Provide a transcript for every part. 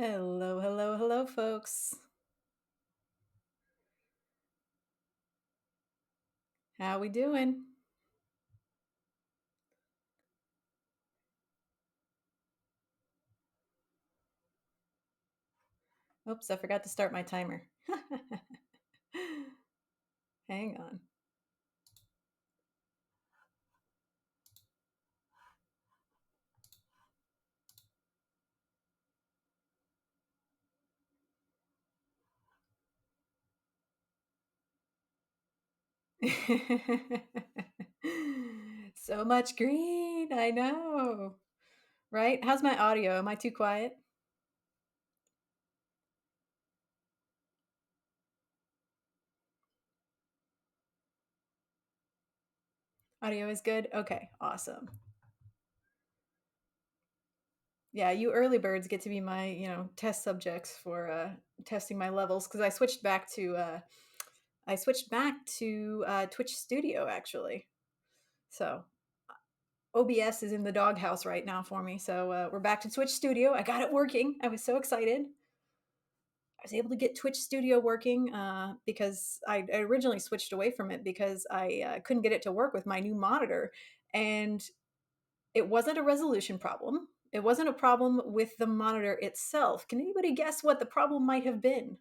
Hello, hello, hello, folks. How we doing? Oops, I forgot to start my timer. Hang on. So much green, I know. Right? How's my audio? Am I too quiet? Audio is good? Okay, awesome. Yeah, you early birds get to be my, test subjects for testing my levels because I switched back to Twitch Studio actually. So OBS is in the doghouse right now for me. So we're back to Twitch Studio. I got it working. I was so excited. I was able to get Twitch Studio working because I originally switched away from it because I couldn't get it to work with my new monitor. And it wasn't a resolution problem. It wasn't a problem with the monitor itself. Can anybody guess what the problem might have been?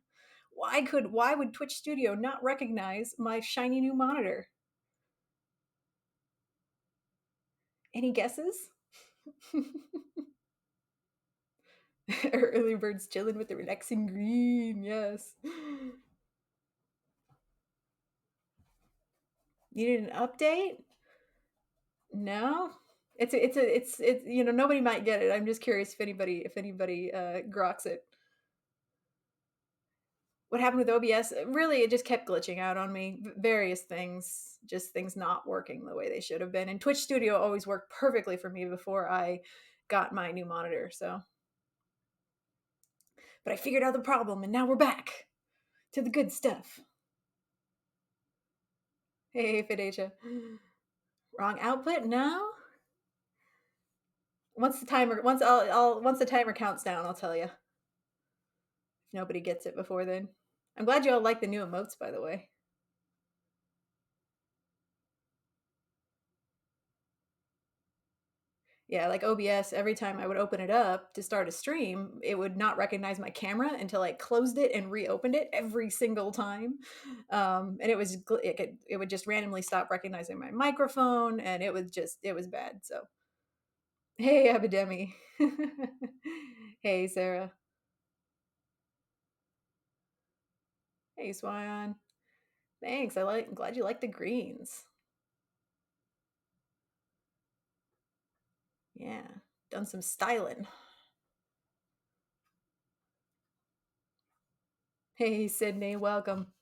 Why would Twitch Studio not recognize my shiny new monitor? Any guesses? Early birds chilling with the relaxing green. Yes. You need an update? No. It's nobody might get it. I'm just curious if anybody groks it. What happened with OBS? Really, it just kept glitching out on me. Various things, just things not working the way they should have been. And Twitch Studio always worked perfectly for me before I got my new monitor. So, but I figured out the problem, and now we're back to the good stuff. Hey, Fidacia. Wrong output? No. Once the timer counts down, I'll tell you. If nobody gets it before then. I'm glad you all like the new emotes, by the way. Yeah, like OBS, every time I would open it up to start a stream, it would not recognize my camera until I closed it and reopened it every single time. And it would just randomly stop recognizing my microphone, and it was bad. So, hey, Abidemi. Hey, Sarah. Hey, Swan. Thanks. I'm glad you like the greens. Yeah, done some styling. Hey, Sydney, welcome.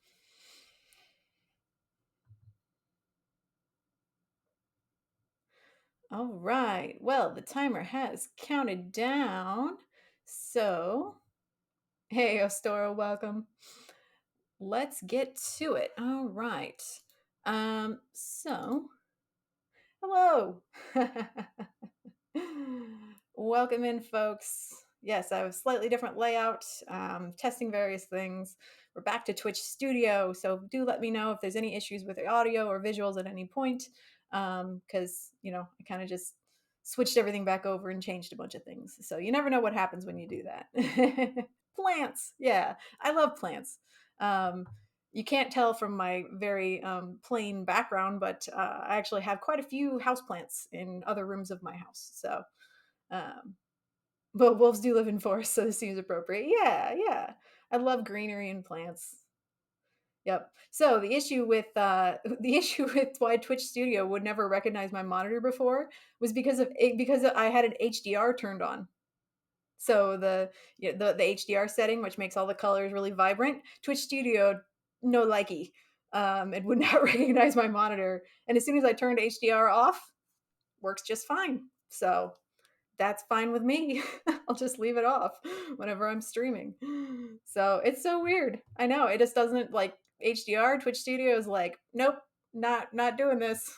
All right. Well, the timer has counted down. So, hey, Ostora, welcome. Let's get to it. All right. So, hello. Welcome in, folks. Yes, I have a slightly different layout, testing various things. We're back to Twitch Studio, so do let me know if there's any issues with the audio or visuals at any point, because, I kind of just switched everything back over and changed a bunch of things. So you never know what happens when you do that. Plants, yeah, I love plants. Um, you can't tell from my very plain background, but I actually have quite a few houseplants in other rooms of my house. So, um, but wolves do live in forests, so this seems appropriate. Yeah, yeah. I love greenery and plants. Yep. So the issue with why Twitch Studio would never recognize my monitor before was because I had an HDR turned on. So the HDR setting, which makes all the colors really vibrant, Twitch Studio no likey. It would not recognize my monitor, and as soon as I turned HDR off, works just fine. So that's fine with me. I'll just leave it off whenever I'm streaming. So it's so weird. I know it just doesn't like HDR. Twitch Studio is like, nope, not doing this.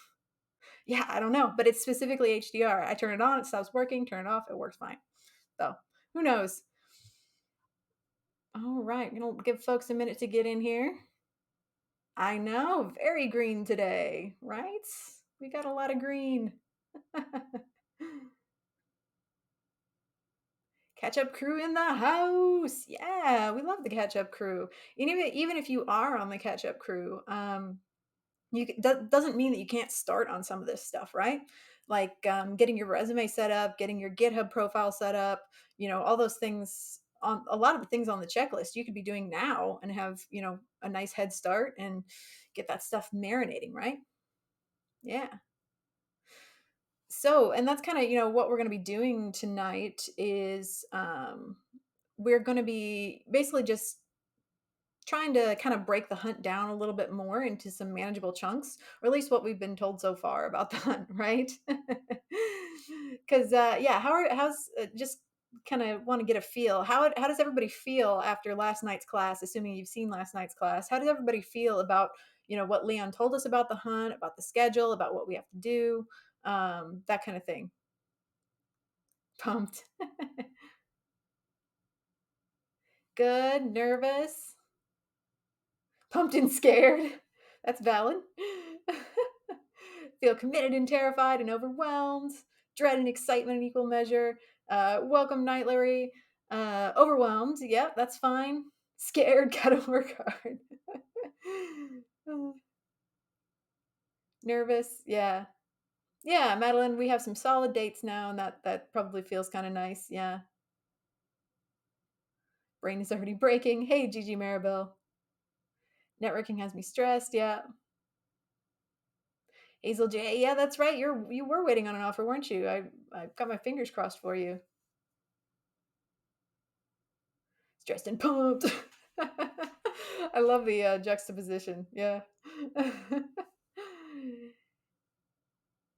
Yeah, I don't know, but it's specifically HDR. I turn it on, it stops working. Turn it off, it works fine. So who knows? All right, gonna give folks a minute to get in here. I know, very green today, right? We got a lot of green. Catch up crew in the house. Yeah, we love the catch up crew. And even if you are on the catch up crew, doesn't mean that you can't start on some of this stuff, right? Like getting your resume set up, getting your GitHub profile set up, all those things on a lot of the things on the checklist you could be doing now and have, a nice head start and get that stuff marinating, right? Yeah. So, and that's kind of, what we're going to be doing tonight is we're going to be basically just trying to kind of break the hunt down a little bit more into some manageable chunks, or at least what we've been told so far about the hunt, right? Because yeah, how's just kind of want to get a feel. How does everybody feel after last night's class? Assuming you've seen last night's class, how does everybody feel about what Leon told us about the hunt, about the schedule, about what we have to do, that kind of thing? Pumped, good, nervous, pumped and scared. That's valid. Feel committed and terrified and overwhelmed. Dread and excitement in equal measure. Welcome, Night Larry. Overwhelmed. Yep, that's fine. Scared. Gotta work hard. Nervous. Yeah. Yeah, Madeline, we have some solid dates now, and that probably feels kind of nice. Yeah. Brain is already breaking. Hey, Gigi Maribel. Networking has me stressed. Yeah. Hazel J. Yeah, that's right. You were waiting on an offer, weren't you? I've got my fingers crossed for you. Stressed and pumped. I love the juxtaposition. Yeah.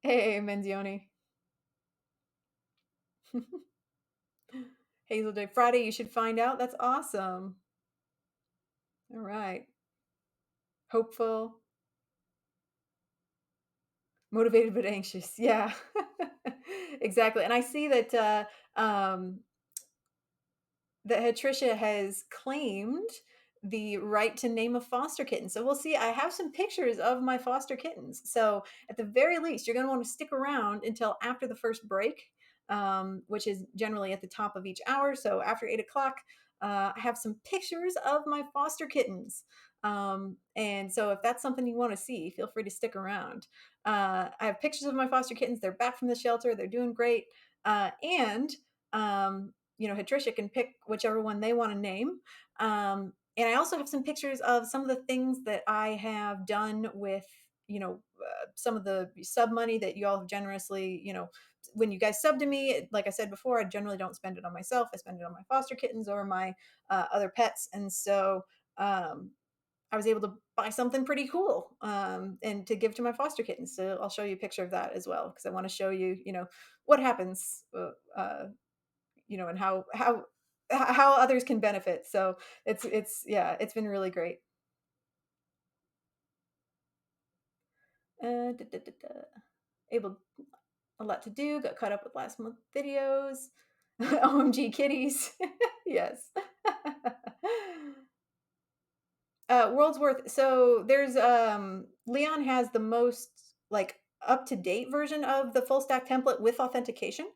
Hey, Menzioni. Hazel Day Friday. You should find out. That's awesome. All right. Hopeful, motivated but anxious. Yeah. Exactly. And I see that Tricia has claimed the right to name a foster kitten. So we'll see. I have some pictures of my foster kittens. So at the very least, you're going to want to stick around until after the first break, which is generally at the top of each hour. So after 8 o'clock, I have some pictures of my foster kittens. And so if that's something you want to see, feel free to stick around. I have pictures of my foster kittens. They're back from the shelter. They're doing great. And Hatricia can pick whichever one they want to name. And I also have some pictures of some of the things that I have done with, some of the sub money that you all have generously, when you guys sub to me, like I said before, I generally don't spend it on myself. I spend it on my foster kittens or my other pets. And so I was able to buy something pretty cool and to give to my foster kittens. So I'll show you a picture of that as well because I want to show you, what happens and how others can benefit. So it's yeah, it's been really great. Da, da, da, da. Able a lot to do. Got caught up with last month videos. OMG kitties. Yes. World's Worth. So there's Leon has the most like up to date version of the full stack template with authentication.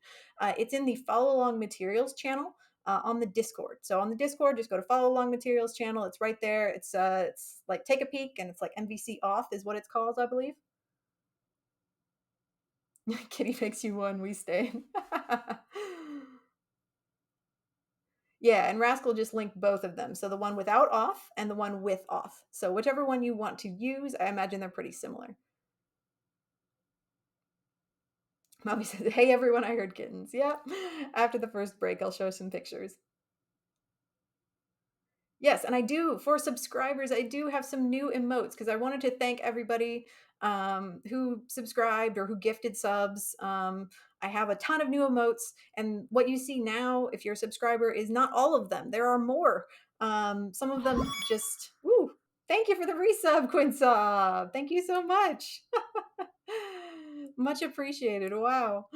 It's in the follow along materials channel on the Discord. So on the Discord, just go to follow along materials channel. It's right there. It's like take a peek, and it's like MVC auth is what it's called, I believe. Kitty makes you one, we stay. Yeah, and Rascal just linked both of them. So the one without auth and the one with auth. So whichever one you want to use, I imagine they're pretty similar. Mommy says, "Hey everyone, I heard kittens." Yeah. After the first break, I'll show some pictures. Yes, and I do for subscribers, I do have some new emotes because I wanted to thank everybody who subscribed or who gifted subs. I have a ton of new emotes, and what you see now, if you're a subscriber, is not all of them. There are more. Some of them just woo. Thank you for the resub, Quinsob. Thank you so much. Much appreciated. Wow.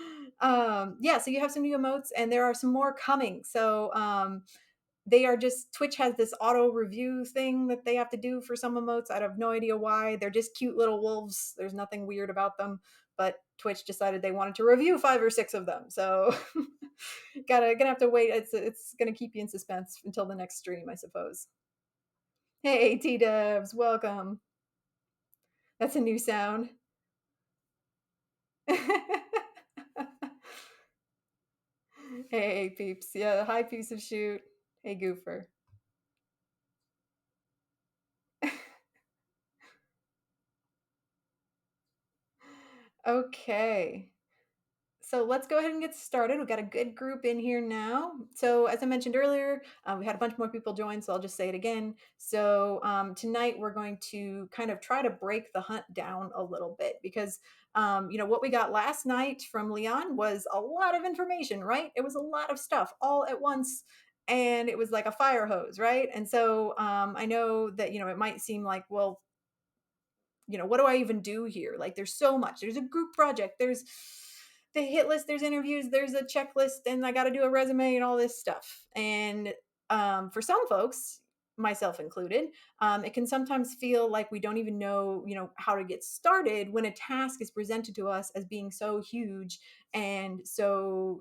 Yeah, so you have some new emotes, and there are some more coming. So they are just Twitch has this auto review thing that they have to do for some emotes. I have no idea why. They're just cute little wolves. There's nothing weird about them, but Twitch decided they wanted to review 5 or 6 of them. So gonna have to wait. It's gonna keep you in suspense until the next stream, I suppose. Hey T Dubs, welcome. That's a new sound. Hey peeps. Yeah, hi piece of shoot. Hey goofer. Okay. So let's go ahead and get started. We've got a good group in here now. So as I mentioned earlier, we had a bunch more people join, so I'll just say it again. So tonight we're going to kind of try to break the hunt down a little bit because what we got last night from Leon was a lot of information, right? It was a lot of stuff all at once. And it was like a fire hose, right? And so I know that, it might seem like, well, what do I even do here? Like, there's so much. There's a group project, there's the hit list, there's interviews, there's a checklist, and I got to do a resume and all this stuff. And for some folks, myself included, it can sometimes feel like we don't even know, how to get started when a task is presented to us as being so huge and so,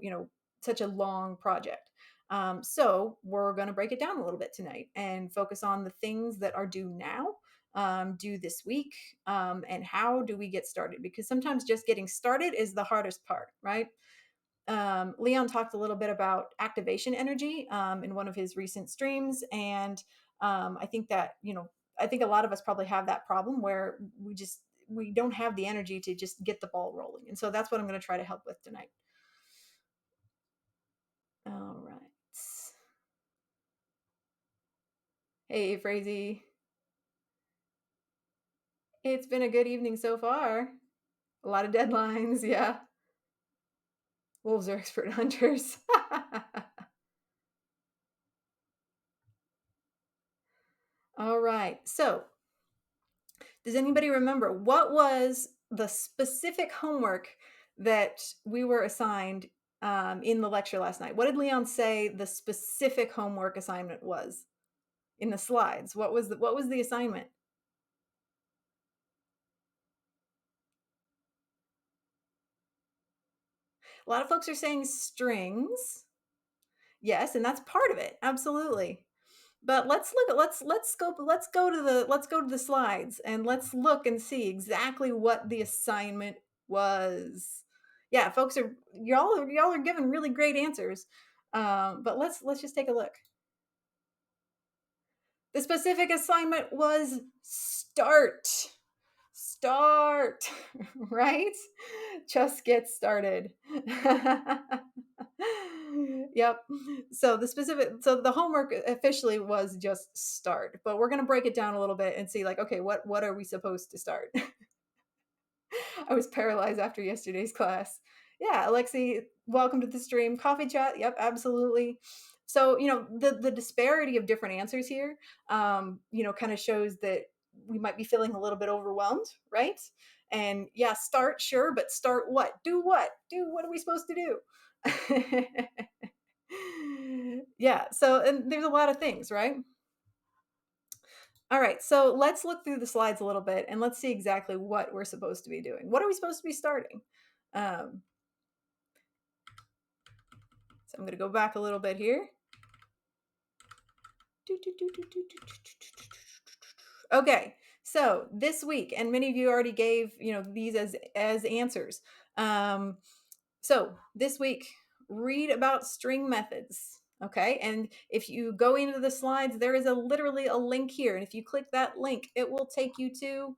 such a long project. So we're going to break it down a little bit tonight and focus on the things that are due now, do this week, and how do we get started? Because sometimes just getting started is the hardest part, right? Leon talked a little bit about activation energy in one of his recent streams, and I think that I think a lot of us probably have that problem where we don't have the energy to just get the ball rolling, and so that's what I'm going to try to help with tonight. All right. Hey, Frazee. It's been a good evening so far. A lot of deadlines, yeah. Wolves are expert hunters. All right. So, does anybody remember what was the specific homework that we were assigned in the lecture last night? What did Leon say the specific homework assignment was in the slides? What was the assignment? A lot of folks are saying strings. Yes, and that's part of it. Absolutely. But let's go to the slides and let's look and see exactly what the assignment was. Yeah, folks are y'all are giving really great answers. But let's just take a look. The specific assignment was start. Start, right? Just get started. Yep. So the homework officially was just start, but we're going to break it down a little bit and see like, okay, what are we supposed to start? I was paralyzed after yesterday's class. Yeah, Alexi, welcome to the stream. Coffee chat. Yep, absolutely. So, the disparity of different answers here, kind of shows that we might be feeling a little bit overwhelmed, right? And yeah, start, sure, but start what? Do what? Do what are we supposed to do? Yeah, so and there's a lot of things, right? All right, so let's look through the slides a little bit and let's see exactly what we're supposed to be doing. What are we supposed to be starting? So I'm going to go back a little bit here. Okay, so this week, and many of you already gave these as answers. So this week, read about string methods. Okay, and if you go into the slides, there is literally a link here, and if you click that link, it will take you to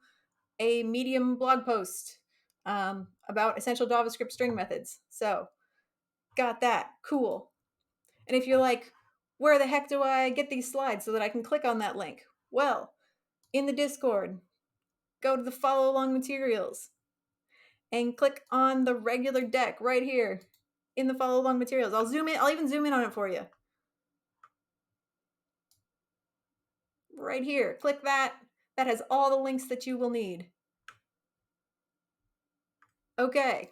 a Medium blog post about essential JavaScript string methods. So got that, cool. And if you're like, where the heck do I get these slides so that I can click on that link? Well, in the Discord, go to the follow along materials and click on the regular deck right here in the follow along materials. I'll even zoom in on it for you. Right here, click that. That has all the links that you will need. Okay.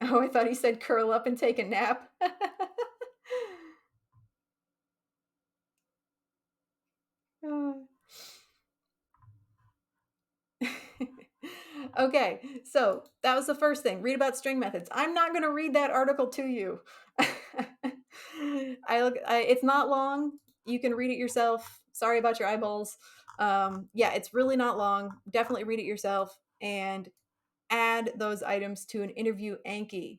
Oh, I thought he said curl up and take a nap. Uh. Okay, so that was the first thing, read about string methods. I'm not gonna read that article to you. It's not long, you can read it yourself. Sorry about your eyeballs. Yeah, it's really not long. Definitely read it yourself and add those items to an interview Anki.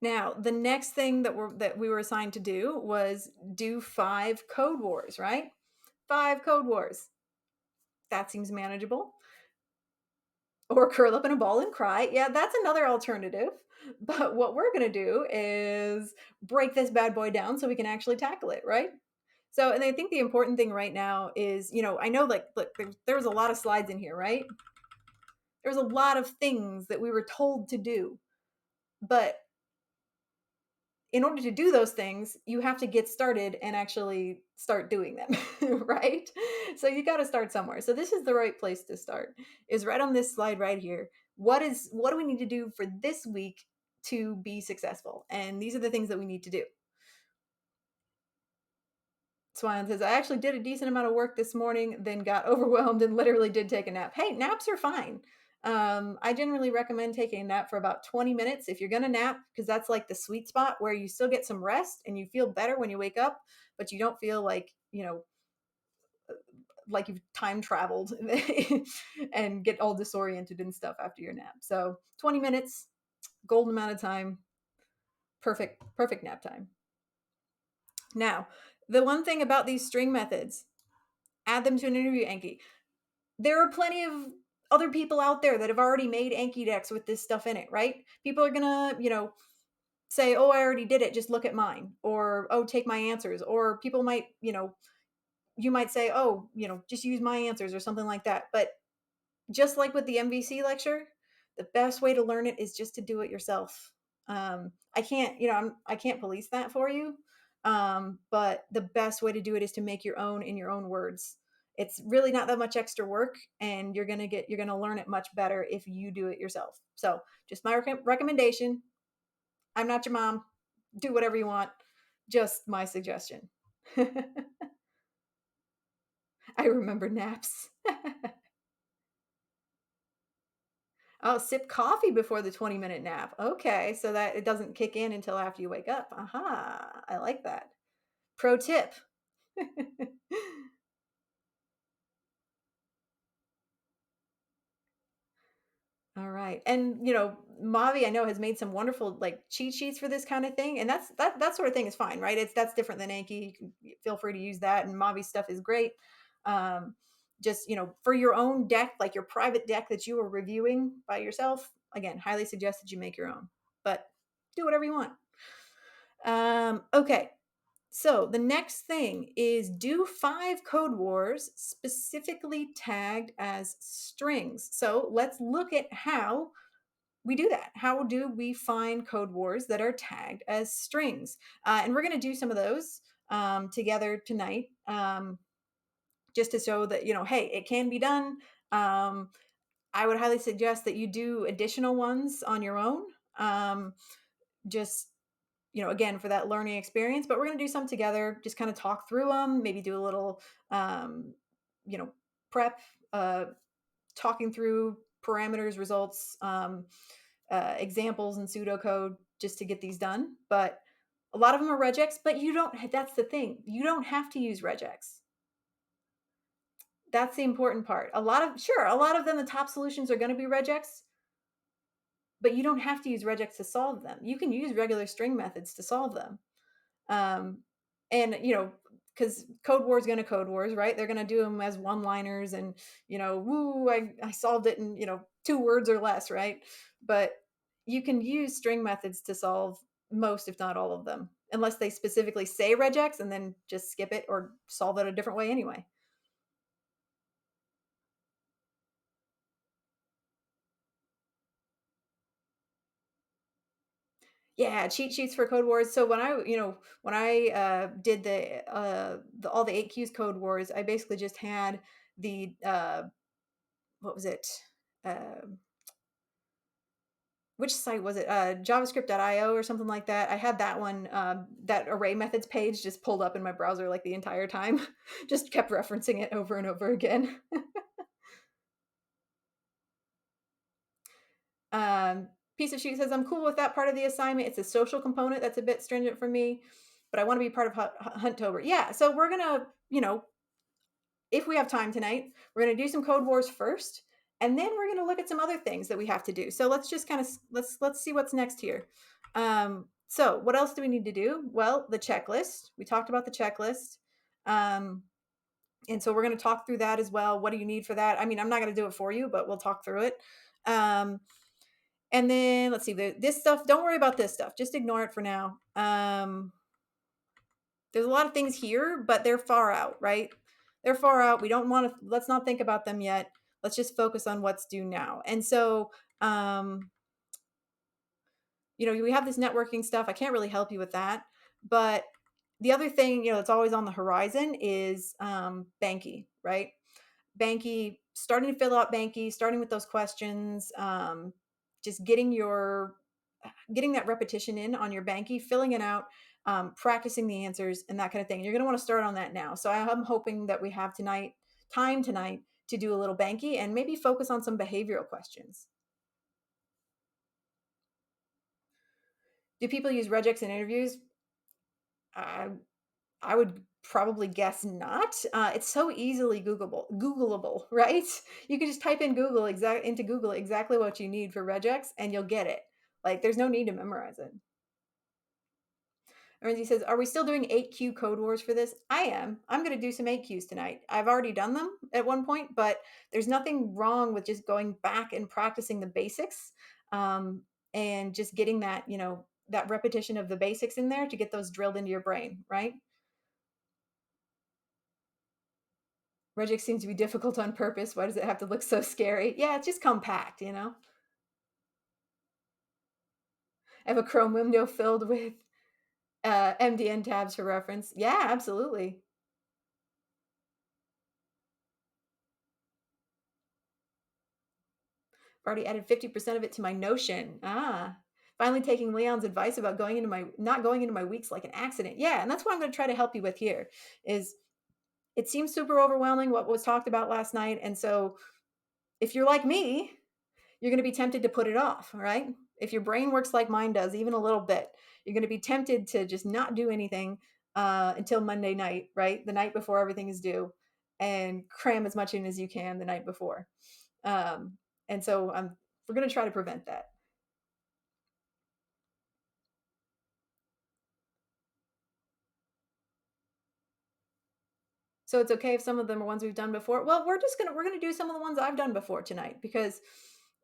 Now, the next thing that we were assigned to do was do 5 code wars, right? 5 code wars. That seems manageable. Or curl up in a ball and cry. Yeah, that's another alternative. But what we're going to do is break this bad boy down so we can actually tackle it, right? So, and I think the important thing right now is, I know like, look, there was a lot of slides in here, right? There's a lot of things that we were told to do. But in order to do those things, you have to get started and actually start doing them, right? So you got to start somewhere. So this is the right place to start. Is right on this slide right here. What do we need to do for this week to be successful? And these are the things that we need to do. Swan says, I actually did a decent amount of work this morning, then got overwhelmed and literally did take a nap. Hey, naps are fine. I generally recommend taking a nap for about 20 minutes if you're going to nap, because that's like the sweet spot where you still get some rest and you feel better when you wake up, but you don't feel like you've time traveled and get all disoriented and stuff after your nap. So 20 minutes, golden amount of time, perfect nap time. Now, the one thing about these string methods, add them to an interview Anki. There are plenty of other people out there that have already made Anki decks with this stuff in it, right? People are gonna, say, "Oh, I already did it. Just look at mine," or "Oh, take my answers." Or people might, you might say, "Oh, just use my answers," or something like that. But just like with the MVC lecture, the best way to learn it is just to do it yourself. I can't, I can't police that for you. But the best way to do it is to make your own in your own words. It's really not that much extra work, and you're gonna learn it much better if you do it yourself. So, just my recommendation. I'm not your mom. Do whatever you want. Just my suggestion. I remember naps. Oh, sip coffee before the 20-minute nap. Okay, so that it doesn't kick in until after you wake up. Aha, I like that. Pro tip. All right. And Mavi I know has made some wonderful like cheat sheets for this kind of thing. And that sort of thing is fine, right? That's different than Anki. You can feel free to use that. And Mavi's stuff is great. Um, just, for your own deck, like your private deck that you are reviewing by yourself, again, highly suggest that you make your own. But do whatever you want. Okay. So the next thing is do 5 code wars specifically tagged as strings. So let's look at how we do that. How do we find code wars that are tagged as strings? And we're going to do some of those together tonight, just to show that, hey, it can be done. I would highly suggest that you do additional ones on your own. Just again, for that learning experience, but we're going to do some together, just kind of talk through them, maybe do a little, you know, prep, talking through parameters, results, examples and pseudocode just to get these done. But a lot of them are regex, but that's the thing. You don't have to use regex. That's the important part. A lot of them, the top solutions are going to be regex, but you don't have to use regex to solve them. You can use regular string methods to solve them. Um, and because Code War is going to Code Wars, right? They're going to do them as one-liners, and woo, I solved it in 2 words or less, right? But you can use string methods to solve most, if not all of them, unless they specifically say regex, and then just skip it or solve it a different way anyway. Yeah, cheat sheets for Code Wars. So when I did the all the 8 Qs Code Wars, I basically just had the what was it? Uh, which site was it? JavaScript.io or something like that. I had that one, that array methods page just pulled up in my browser like the entire time. Just kept referencing it over and over again. Um, Piece of Sheet says, I'm cool with that part of the assignment. It's a social component that's a bit stringent for me, but I want to be part of Hunttober. Yeah, so we're gonna, if we have time tonight, we're gonna do some Code Wars first, and then we're gonna look at some other things that we have to do. So let's just kind of let's see what's next here. So what else do we need to do? Well, the checklist. We talked about the checklist. Um, and so we're going to talk through that as well. What do you need for that? I mean, I'm not going to do it for you, but we'll talk through it. Um, and then let's see, this stuff, don't worry about this stuff. Just ignore it for now. There's a lot of things here, but they're far out, right? They're far out. We don't want to, let's not think about them yet. Let's just focus on what's due now. And so, we have this networking stuff. I can't really help you with that. But the other thing, that's always on the horizon is Banky, right? Banky, starting to fill out Banky, starting with those questions, just getting that repetition in on your Banky, filling it out, practicing the answers and that kind of thing. You're going to want to start on that now. So I'm hoping that we have time tonight to do a little Banky and maybe focus on some behavioral questions. Do people use regex in interviews? I would probably guess not. It's so easily Googleable, right? You can just type in into Google exactly what you need for regex, and you'll get it. Like, there's no need to memorize it. Renzi says, "Are we still doing 8Q Code Wars for this?" I am. I'm going to do some 8Qs tonight. I've already done them at one point, but there's nothing wrong with just going back and practicing the basics, and just getting that repetition of the basics in there to get those drilled into your brain, right? Regex seems to be difficult on purpose. Why does it have to look so scary? Yeah, it's just compact. I have a Chrome window filled with MDN tabs for reference. Yeah, absolutely. I've already added 50% of it to my Notion. Finally taking Leon's advice about not going into my weeks like an accident. Yeah, and that's what I'm going to try to help you with here is it seems super overwhelming what was talked about last night. And so if you're like me, you're going to be tempted to put it off, right? If your brain works like mine does, even a little bit, you're going to be tempted to just not do anything until Monday night, right? The night before everything is due, and cram as much in as you can the night before. And so we're going to try to prevent that. So it's okay if some of them are ones we've done before. Well, we're gonna do some of the ones I've done before tonight because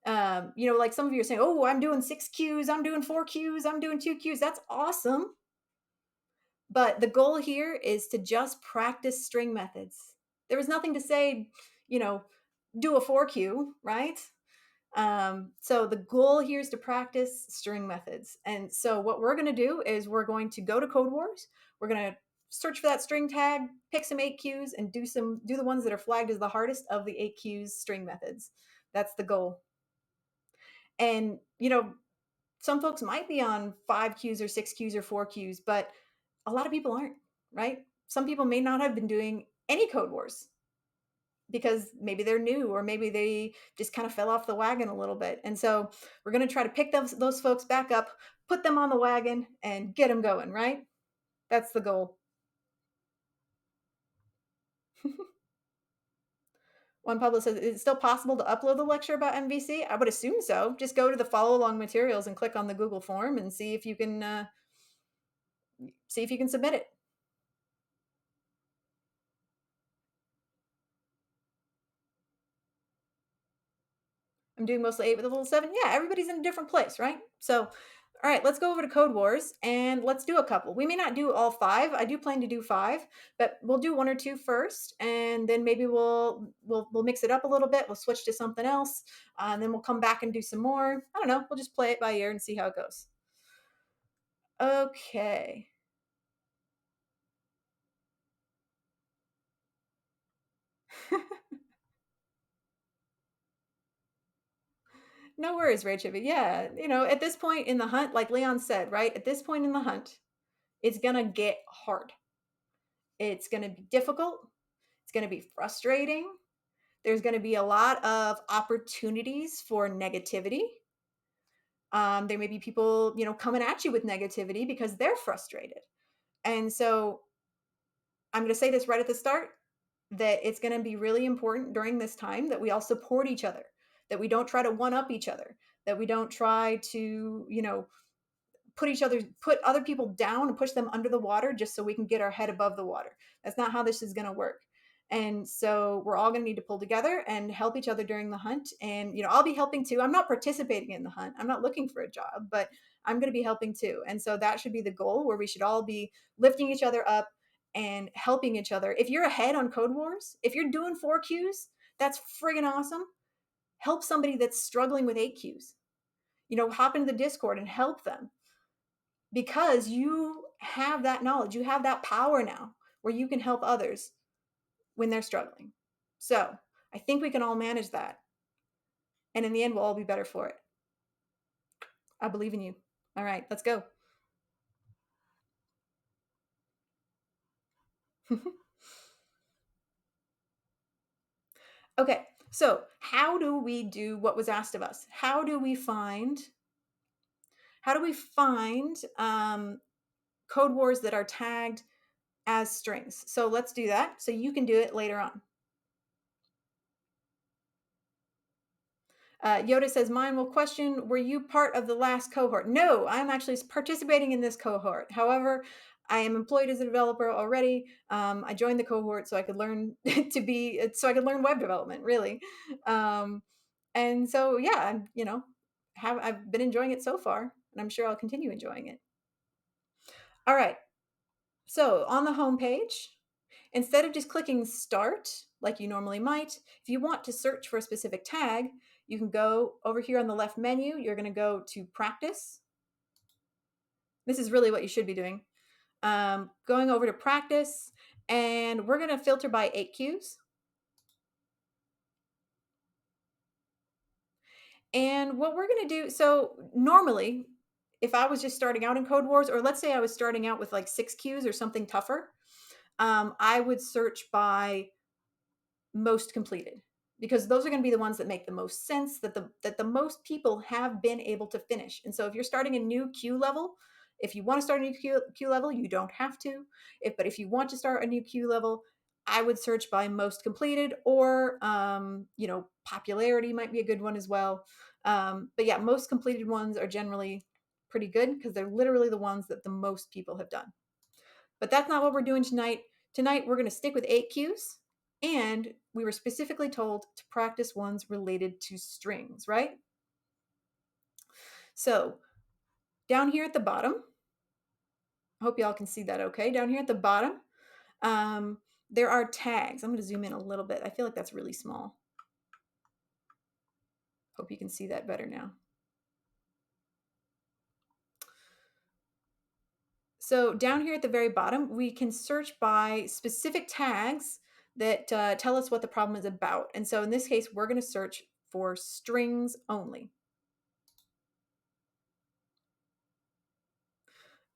like some of you are saying, oh, I'm doing 6 Qs, I'm doing 4 Qs, I'm doing 2 Qs. That's awesome. But the goal here is to just practice string methods. There was nothing to say, do a 4Q, right? So the goal here is to practice string methods. And so what we're going to do is we're going to go to Code Wars. We're going to search for that string tag, pick some 8Qs, and do the ones that are flagged as the hardest of the 8Qs string methods. That's the goal. And some folks might be on 5Qs or 6Qs or 4Qs, but a lot of people aren't, right? Some people may not have been doing any Code Wars because maybe they're new or maybe they just kind of fell off the wagon a little bit. And so we're going to try to pick those folks back up, put them on the wagon, and get them going, right? That's the goal. One public says, is it still possible to upload the lecture about MVC? I would assume so. Just go to the follow along materials and click on the Google form and see if you can submit it. I'm doing mostly 8 with a level 7. Yeah, everybody's in a different place, right? So, all right, let's go over to Code Wars and let's do a couple. We may not do all 5. I do plan to do 5, but we'll do 1 or 2 first, and then maybe we'll mix it up a little bit. We'll switch to something else, and then we'll come back and do some more. I don't know. We'll just play it by ear and see how it goes. Okay. No worries, Rachel. Yeah, at this point in the hunt, like Leon said, right? At this point in the hunt, it's gonna get hard. It's gonna be difficult. It's gonna be frustrating. There's gonna be a lot of opportunities for negativity. There may be people, coming at you with negativity because they're frustrated. And so I'm going to say this right at the start that it's going to be really important during this time that we all support each other, that we don't try to one up each other, that we don't try to, put other people down and push them under the water just so we can get our head above the water. That's not how this is going to work. And so we're all going to need to pull together and help each other during the hunt. And I'll be helping too. I'm not participating in the hunt. I'm not looking for a job, but I'm going to be helping too. And so that should be the goal, where we should all be lifting each other up and helping each other. If you're ahead on Code Wars, if you're doing 4 Qs, that's friggin' awesome. Help somebody that's struggling with 8 Qs. Hop into the Discord and help them, because you have that knowledge, you have that power now where you can help others when they're struggling. So I think we can all manage that. And in the end, we'll all be better for it. I believe in you. All right, let's go. Okay, so how do we do what was asked of us? How do we find code words that are tagged as strings? So let's do that. So you can do it later on. Yoda says, mine will question, were you part of the last cohort? No, I'm actually participating in this cohort. However, I am employed as a developer already. I joined the cohort so I could learn so I could learn web development, really. And so, yeah, I've been enjoying it so far, and I'm sure I'll continue enjoying it. All right. So on the home page, instead of just clicking start like you normally might, if you want to search for a specific tag, you can go over here on the left menu. You're going to go to practice. This is really what you should be doing. Going over to practice, and we're going to filter by 8 Qs. And what we're going to do, so normally, if I was just starting out in Code Wars, or let's say I was starting out with like 6 Qs or something tougher, I would search by most completed, because those are going to be the ones that make the most sense, that the most people have been able to finish. And so if you're starting a new Q level, if you want to start a new Q level, you don't have to. But if you want to start a new Q level, I would search by most completed, or popularity might be a good one as well. But yeah, most completed ones are generally pretty good because they're literally the ones that the most people have done. But that's not what we're doing tonight. Tonight, we're going to stick with 8 Qs, and we were specifically told to practice ones related to strings, right? So down here at the bottom, I hope y'all can see that okay. Down here at the bottom, there are tags. I'm going to zoom in a little bit. I feel like that's really small. Hope you can see that better now. So down here at the very bottom, we can search by specific tags that tell us what the problem is about. And so in this case, we're going to search for strings only.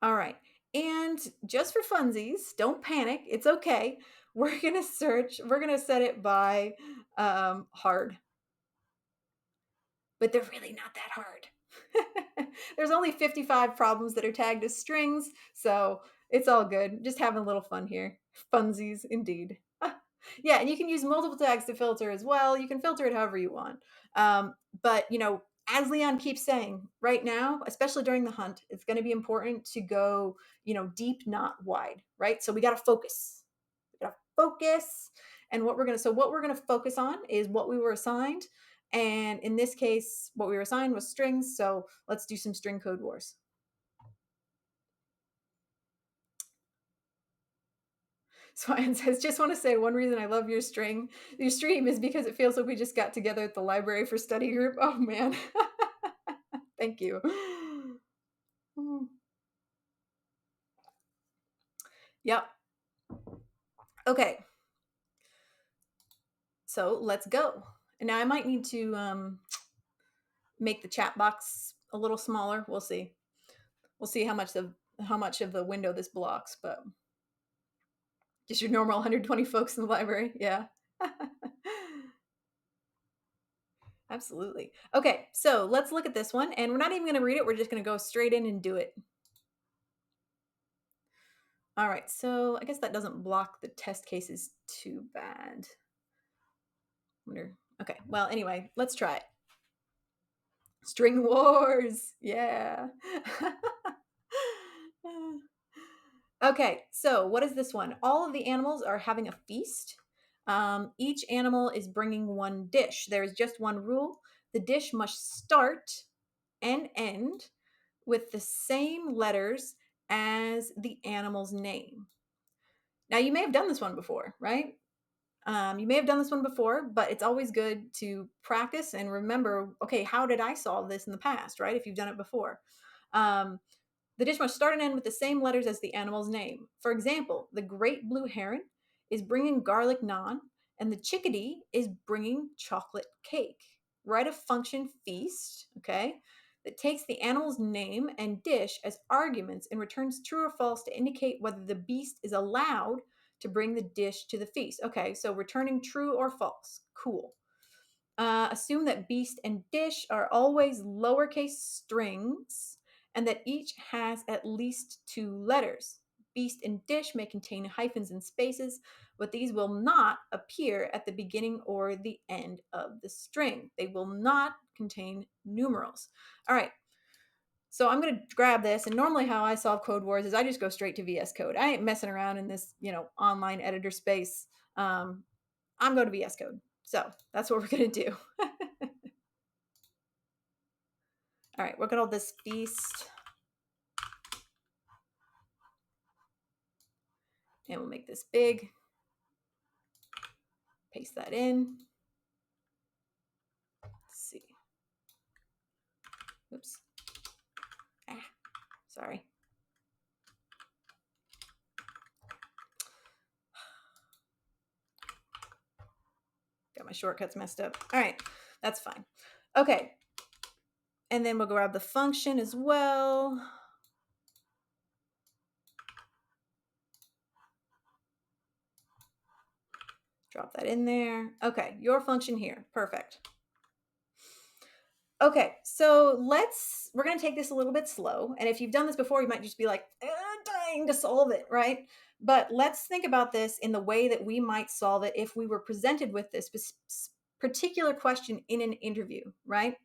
All right. And just for funsies, don't panic. It's okay. We're going to set it by hard. But they're really not that hard. There's only 55 problems that are tagged as strings, so it's all good. Just having a little fun here. Funsies, indeed. Yeah, and you can use multiple tags to filter as well. You can filter it however you want. But, as Leon keeps saying, right now, especially during the hunt, it's going to be important to go, deep, not wide, right? So we got to focus. We got to focus. And what we're going to focus on is what we were assigned. And in this case, what we were assigned was strings. So let's do some string code wars. Swan says, just want to say one reason I love your stream is because it feels like we just got together at the library for study group. Oh man. Thank you. Yep. Okay. So let's go. And now I might need to make the chat box a little smaller. We'll see. We'll see how much of the window this blocks, but just your normal 120 folks in the library. Yeah. Absolutely. Okay, so let's look at this one, and we're not even going to read it. We're just going to go straight in and do it. All right, so I guess that doesn't block the test cases too bad. Wonder. Okay, well, anyway, let's try it. String wars. Yeah. Okay, so what is this one? All of the animals are having a feast. Each animal is bringing one dish. There is just one rule. The dish must start and end with the same letters as the animal's name. Now, you may have done this one before, right? You may have done this one before, but it's always good to practice and remember, okay, how did I solve this in the past, right? If you've done it before. The dish must start and end with the same letters as the animal's name. For example, the great blue heron is bringing garlic naan, and the chickadee is bringing chocolate cake. Write a function feast, okay, that takes the animal's name and dish as arguments and returns true or false to indicate whether the beast is allowed to bring the dish to the feast. Okay, so returning true or false. Cool. Assume that beast and dish are always lowercase strings and that each has at least 2 letters. Beast and dish may contain hyphens and spaces, but these will not appear at the beginning or the end of the string. They will not contain numerals. All right. So I'm going to grab this, and normally how I solve Code Wars is I just go straight to VS Code. I ain't messing around in this, online editor space. I'm going to VS Code. So that's what we're going to do. All right, look at all this feast. And we'll make this big. Paste that in. Let's see. Oops. Sorry. Got my shortcuts messed up. All right, that's fine. Okay. And then we'll grab the function as well. Drop that in there. Okay, your function here. Perfect. Okay, so we're going to take this a little bit slow. And if you've done this before, you might just be like, dying to solve it, right? But let's think about this in the way that we might solve it if we were presented with this particular question in an interview, right?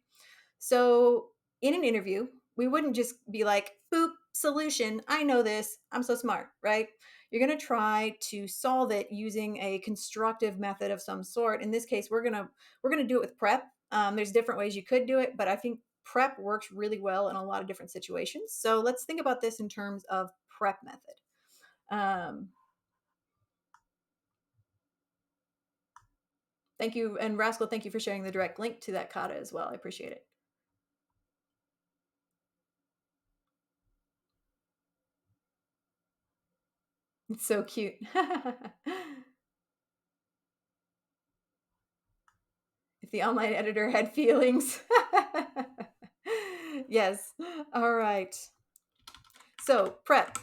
So in an interview, we wouldn't just be like, boop, solution. I know this. I'm so smart, right? You're going to try to solve it using a constructive method of some sort. In this case, we're going to do it with prep. There's different ways you could do it, but I think prep works really well in a lot of different situations. So let's think about this in terms of prep method. Thank you. And Rascal, thank you for sharing the direct link to that kata as well. I appreciate it. It's so cute. If the online editor had feelings. Yes. All right. So prep.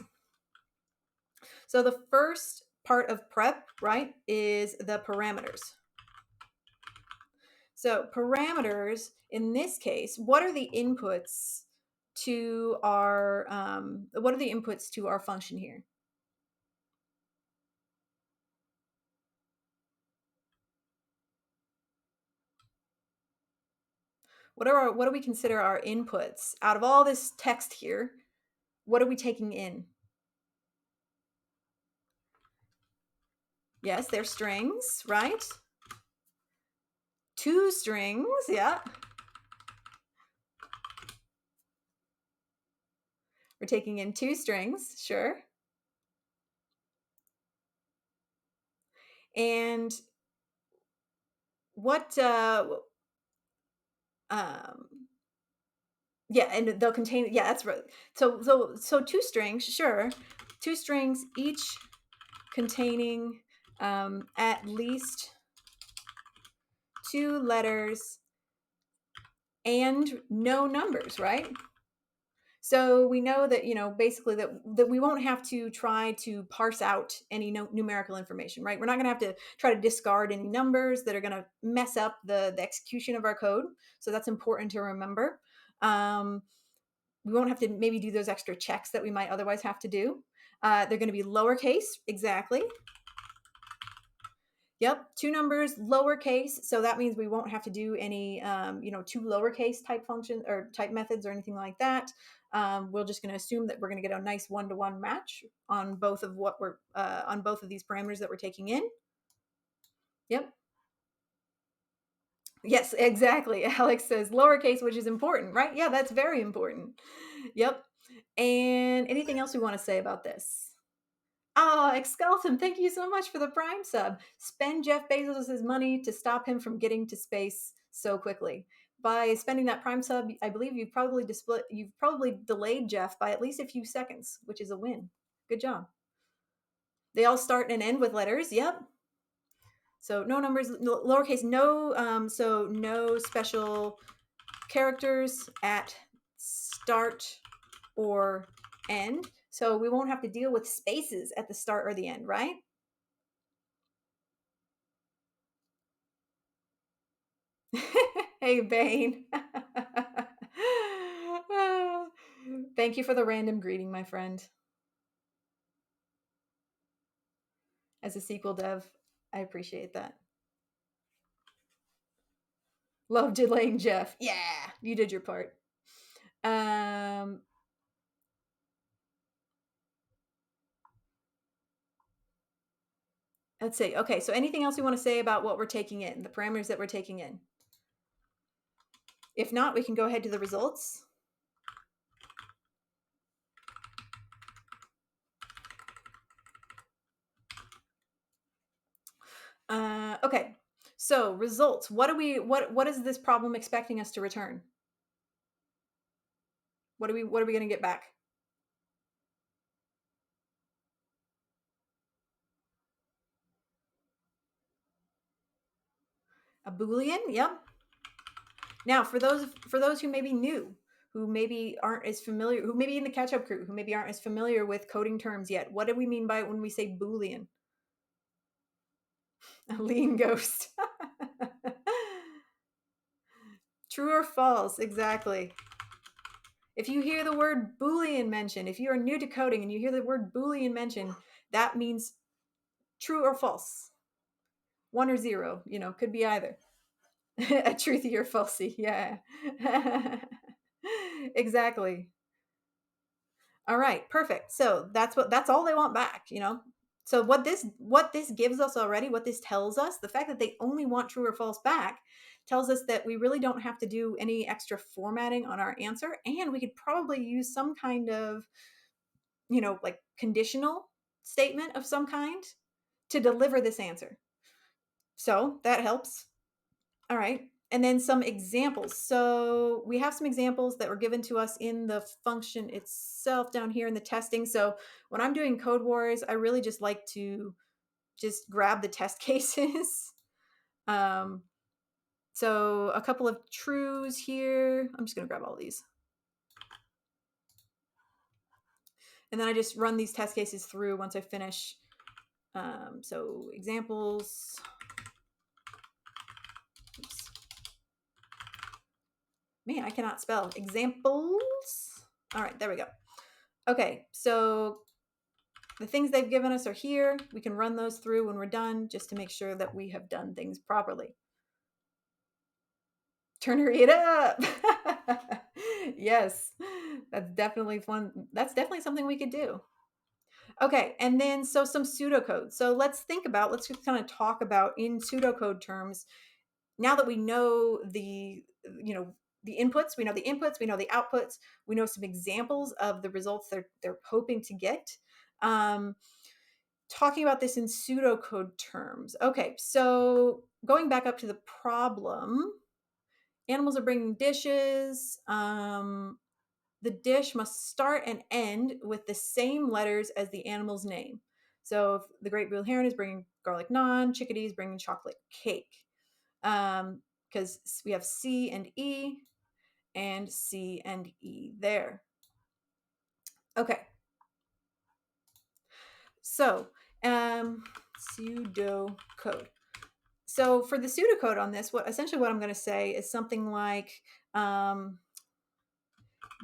So the first part of prep, right, is the parameters. So parameters, in this case, what are the inputs to our function here? What do we consider our inputs? Out of all this text here, what are we taking in? Yes, they're strings, right? 2 strings, yeah. We're taking in 2 strings, sure. And what, yeah, and they'll contain, yeah, that's right. So 2 strings, sure. 2 strings, each containing at least 2 letters and no numbers, right? So we know that, basically that we won't have to try to parse out any numerical information, right? We're not going to have to try to discard any numbers that are going to mess up the execution of our code. So that's important to remember. Um, we won't have to maybe do those extra checks that we might otherwise have to do. They're going to be lowercase, exactly. Yep, two numbers, lowercase. So that means we won't have to do any, two lowercase type functions or type methods or anything like that. We're just going to assume that we're going to get a nice one-to-one match on both of on both of these parameters that we're taking in. Yep. Yes, exactly. Alex says lowercase, which is important, right? Yeah, that's very important. Yep. And anything else we want to say about this? Oh, Excultum, thank you so much for the Prime sub. Spend Jeff Bezos' money to stop him from getting to space so quickly. By spending that Prime sub, I believe you've probably delayed Jeff by at least a few seconds, which is a win. Good job. They all start and end with letters. Yep. So no numbers, lowercase, no. So no special characters at start or end. So we won't have to deal with spaces at the start or the end, right? Hey, Bane. Thank you for the random greeting, my friend. As a sequel dev, I appreciate that. Love delaying Jeff. Yeah, you did your part. Let's see. Okay, so anything else you want to say about what we're taking in, the parameters that we're taking in? If not, we can go ahead to the results. Okay, so results. What is this problem expecting us to return? What are we going to get back? A Boolean? Yep. Now, for those who may be new, who maybe aren't as familiar, who maybe in the catch-up crew, who maybe aren't as familiar with coding terms yet, what do we mean by when we say Boolean? A lean ghost. True or false? Exactly. If you hear the word Boolean mentioned, if you are new to coding and you hear the word Boolean mentioned, that means true or false. 1 or 0, could be either. A truthy or falsy, yeah. Exactly. All right, perfect. So that's all they want back, So what this gives us already, what this tells us, the fact that they only want true or false back tells us that we really don't have to do any extra formatting on our answer, and we could probably use some kind of, like conditional statement of some kind to deliver this answer. So that helps. All right. And then some examples. So we have some examples that were given to us in the function itself down here in the testing. So when I'm doing Code Wars, I really just like to just grab the test cases. So a couple of trues here. I'm just going to grab all these. And then I just run these test cases through once I finish. So examples. Oops. Man, I cannot spell. Examples. All right, there we go. Okay, so the things they've given us are here. We can run those through when we're done just to make sure that we have done things properly. Turner it up. Yes, that's definitely fun. That's definitely something we could do. Okay, and then so some pseudocode. So let's just kind of talk about in pseudocode terms, now that we know the inputs, we know the inputs, we know the outputs, we know some examples of the results they're hoping to get. Talking about this in pseudocode terms. Okay, so going back up to the problem, animals are bringing dishes. The dish must start and end with the same letters as the animal's name. So if the great blue heron is bringing garlic naan, chickadee is bringing chocolate cake. Because we have C and E. and C and E there. Okay. So, pseudocode. So for the pseudocode on this, what I'm going to say is something like,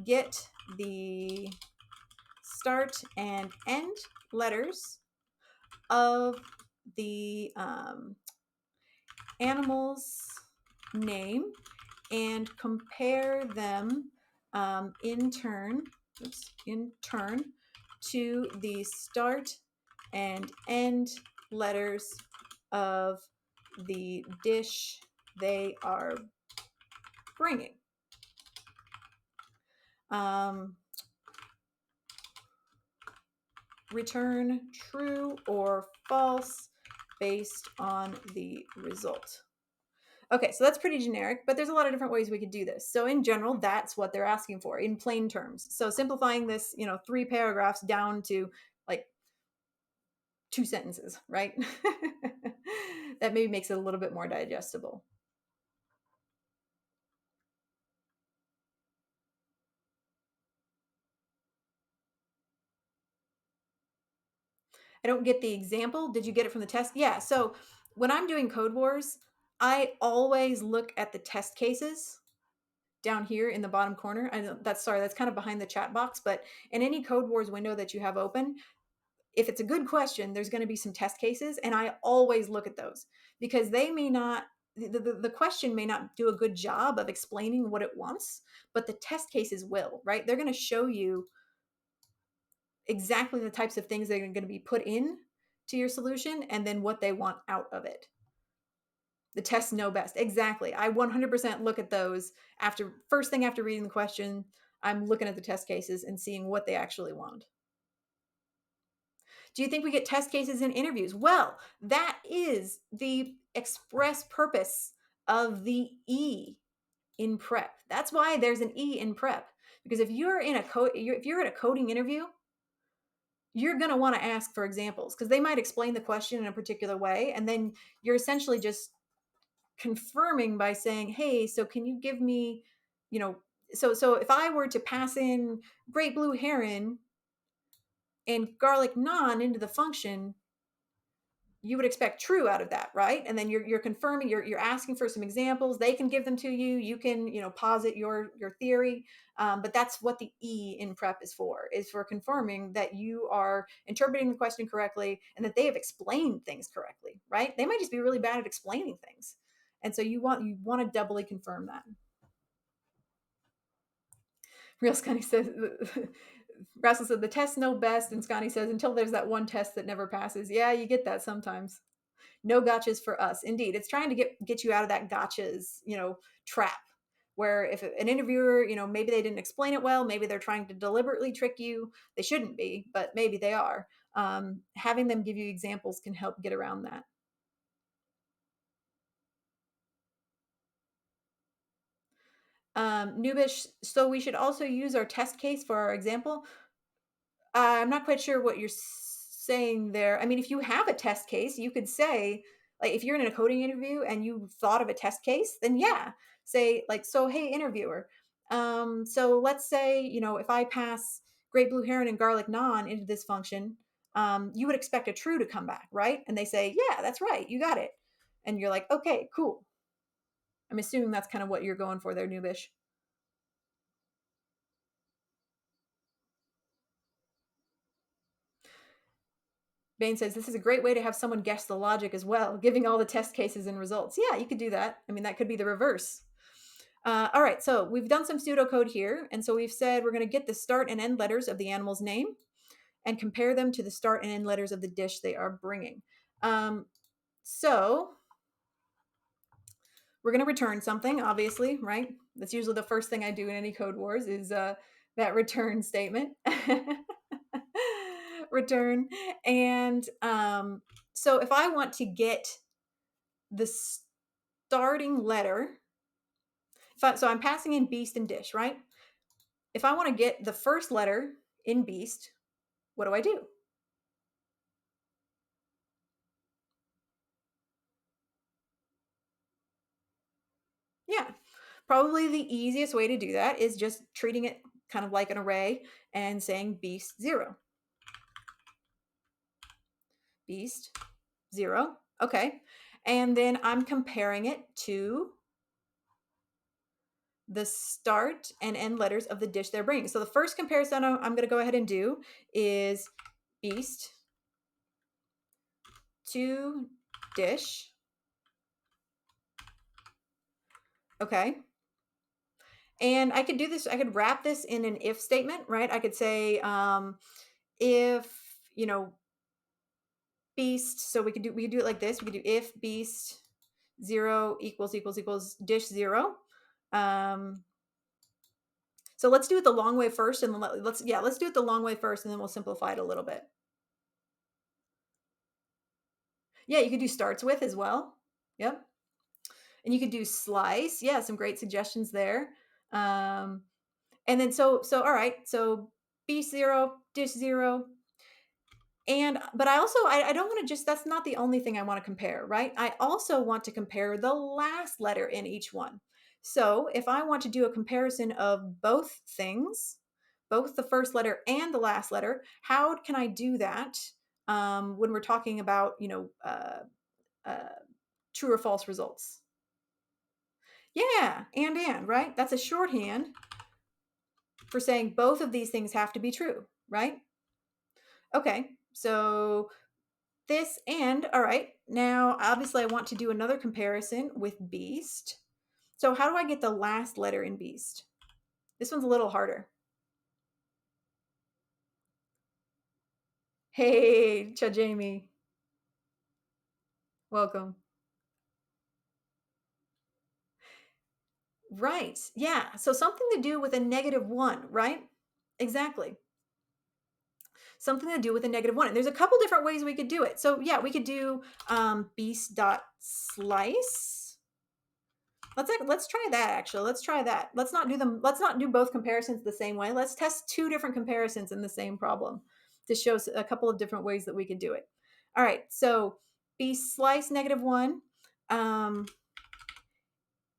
get the start and end letters of the animal's name and compare them in turn to the start and end letters of the dish they are bringing. Return true or false based on the result. Okay, so that's pretty generic, but there's a lot of different ways we could do this. So in general, that's what they're asking for in plain terms. So simplifying this, 3 paragraphs down to like 2 sentences, right? That maybe makes it a little bit more digestible. I don't get the example. Did you get it from the test? Yeah. So when I'm doing Code Wars, I always look at the test cases down here in the bottom corner. I know that's kind of behind the chat box, but in any Code Wars window that you have open, if it's a good question, there's going to be some test cases, and I always look at those because they may not the question may not do a good job of explaining what it wants, but the test cases will, right? They're going to show you exactly the types of things that are going to be put in to your solution and then what they want out of it. The tests know best. Exactly. I 100% look at those first thing after reading the question. I'm looking at the test cases and seeing what they actually want. Do you think we get test cases in interviews? Well, that is the express purpose of the E in prep. That's why there's an E in prep, because if you're in if you're at a coding interview, you're going to want to ask for examples because they might explain the question in a particular way, and then you're essentially just confirming by saying, "Hey, so can you give me, so if I were to pass in great blue heron and garlic naan into the function, you would expect true out of that, right?" And then you're confirming, you're asking for some examples. They can give them to you. You can posit your theory, but that's what the E in prep is for confirming that you are interpreting the question correctly and that they have explained things correctly, right? They might just be really bad at explaining things, and so you want to doubly confirm that. Real Scotty says, Russell said the tests know best, and Scotty says until there's that one test that never passes. Yeah, you get that sometimes. No gotchas for us. Indeed, it's trying to get you out of that gotchas, trap. Where if an interviewer, maybe they didn't explain it well, maybe they're trying to deliberately trick you. They shouldn't be, but maybe they are. Having them give you examples can help get around that. Nubish, so we should also use our test case for our example. I'm not quite sure what you're saying there. I mean, if you have a test case, you could say, like, if you're in a coding interview and you thought of a test case, then yeah, say like, so hey, interviewer, so let's say, if I pass great blue heron and garlic naan into this function, you would expect a true to come back, right? And they say, yeah, that's right, you got it. And you're like, okay, cool. I'm assuming that's kind of what you're going for there, Nubish. Bain says this is a great way to have someone guess the logic as well, giving all the test cases and results. Yeah, you could do that. I mean, that could be the reverse. All right, so we've done some pseudocode here. And so we've said we're going to get the start and end letters of the animal's name and compare them to the start and end letters of the dish they are bringing. So we're going to return something, obviously, right? That's usually the first thing I do in any Code Wars is that return statement. Return. And so if I want to get the starting letter, so I'm passing in beast and dish, right? If I want to get the first letter in beast, what do I do? Yeah, Probably the easiest way to do that is just treating it kind of like an array and saying beast 0. Beast 0. Okay. And then I'm comparing it to the start and end letters of the dish they're bringing. So the first comparison I'm going to go ahead and do is beast to dish. Okay. And I could do this, I could wrap this in an if statement, right? I could say, if, you know, beast, so we could do it like this. We could do if beast 0 equals dish 0. Um, so let's do it the long way first, and then let's do it the long way first, and then we'll simplify it a little bit. Yeah, you could do starts with as well. Yep. And you could do slice. Yeah, some great suggestions there. Um, and then all right, so beast 0, dish 0. And but I don't want to just, that's not the only thing I want to compare, right? I also want to compare the last letter in each one. So if I want to do a comparison of both things, both the first letter and the last letter, how can I do that when we're talking about, uh, true or false results? Yeah, and, right? That's a shorthand for saying both of these things have to be true, right? Okay, so this and, all right, now obviously I want to do another comparison with beast. So how do I get the last letter in beast? This one's a little harder. Hey, Cha Jamie, welcome. Right, yeah, so something to do with a -1, right? Exactly. Something to do with a -1. And there's a couple different ways we could do it. So yeah, we could do beast dot slice. Let's try that actually. Let's try that. Let's not do them. Let's not do both comparisons the same way. Let's test two different comparisons in the same problem to show a couple of different ways that we could do it. All right. So beast slice -1 um,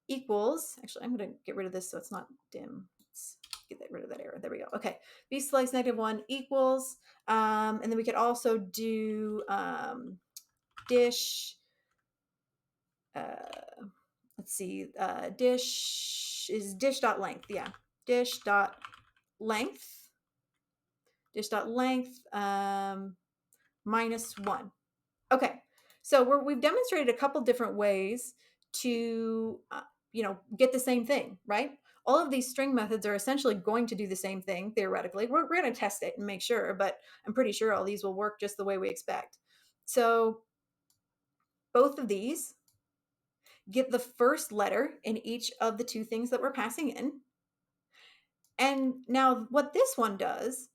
equals. Actually, I'm going to get rid of this so it's not dim. Let's get rid of that error. There we go. Okay. Beast slice -1 equals. And then we could also do dish. Let's see. Dish is dish dot length. Yeah. Dish dot length. Dish dot length -1. Okay. So we've demonstrated a couple different ways to get the same thing, right? All of these string methods are essentially going to do the same thing theoretically. We're going to test it and make sure, but I'm pretty sure all these will work just the way we expect. So both of these get the first letter in each of the two things that we're passing in. And now what this one does,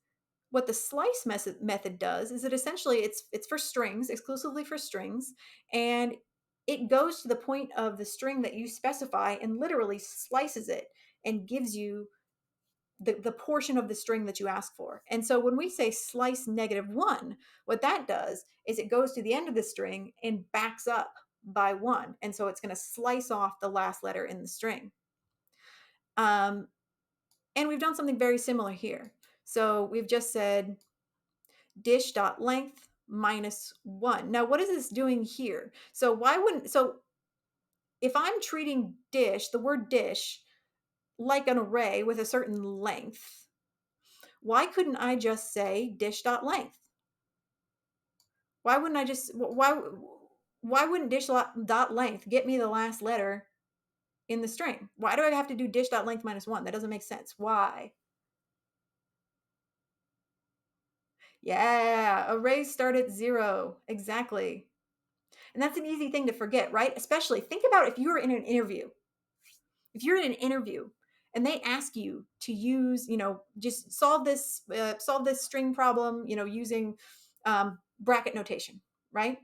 what the slice method does, is it essentially it's for strings, exclusively for strings, and it goes to the point of the string that you specify and literally slices it and gives you the portion of the string that you ask for. And so when we say slice -1, what that does is it goes to the end of the string and backs up by 1. And so it's going to slice off the last letter in the string. And we've done something very similar here. So we've just said dish.length -1. Now, what is this doing here? So if I'm treating dish, the word dish, like an array with a certain length, why couldn't I just say dish.length? Why wouldn't I just why wouldn't dish.length get me the last letter in the string? Why do I have to do dish.length -1? That doesn't make sense. Why? Yeah, arrays start at 0. Exactly. And that's an easy thing to forget, right? Especially think about if you were in an interview. If you're in an interview and they ask you to use, just solve this string problem, using bracket notation, right?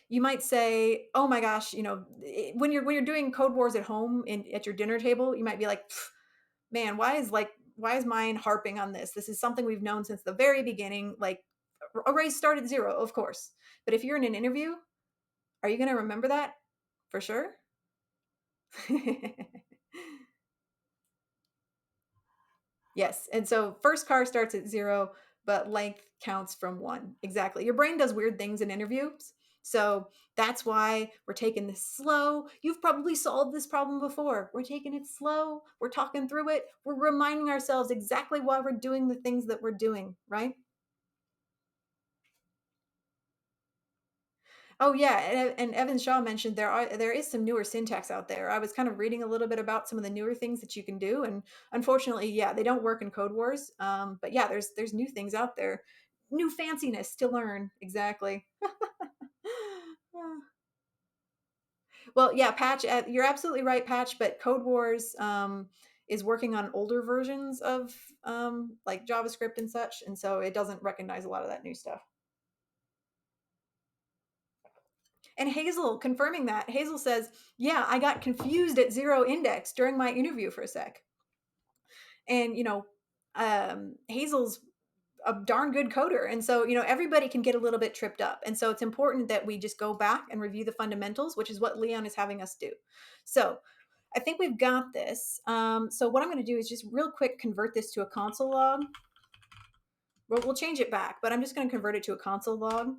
You might say, "Oh my gosh," when you're doing code wars at home at your dinner table, you might be like, "Man, why is mine harping on this? This is something we've known since the very beginning. Like, arrays start at 0, of course." But if you're in an interview, are you going to remember that for sure? Yes. And so first car starts at 0, but length counts from 1. Exactly. Your brain does weird things in interviews. So that's why we're taking this slow. You've probably solved this problem before. We're taking it slow. We're talking through it. We're reminding ourselves exactly why we're doing the things that we're doing, right? Oh yeah, and Evan Shaw mentioned there is some newer syntax out there. I was kind of reading a little bit about some of the newer things that you can do, and unfortunately, yeah, they don't work in Code Wars. But yeah, there's new things out there, new fanciness to learn. Exactly. Well, yeah, Patch. You're absolutely right, Patch. But Code Wars is working on older versions of like JavaScript and such, and so it doesn't recognize a lot of that new stuff. And Hazel confirming that. Hazel says, yeah, I got confused at 0 index during my interview for a sec. And, Hazel's a darn good coder. And so, everybody can get a little bit tripped up. And so it's important that we just go back and review the fundamentals, which is what Leon is having us do. So I think we've got this. So what I'm going to do is just real quick convert this to a console log. We'll change it back, but I'm just going to convert it to a console log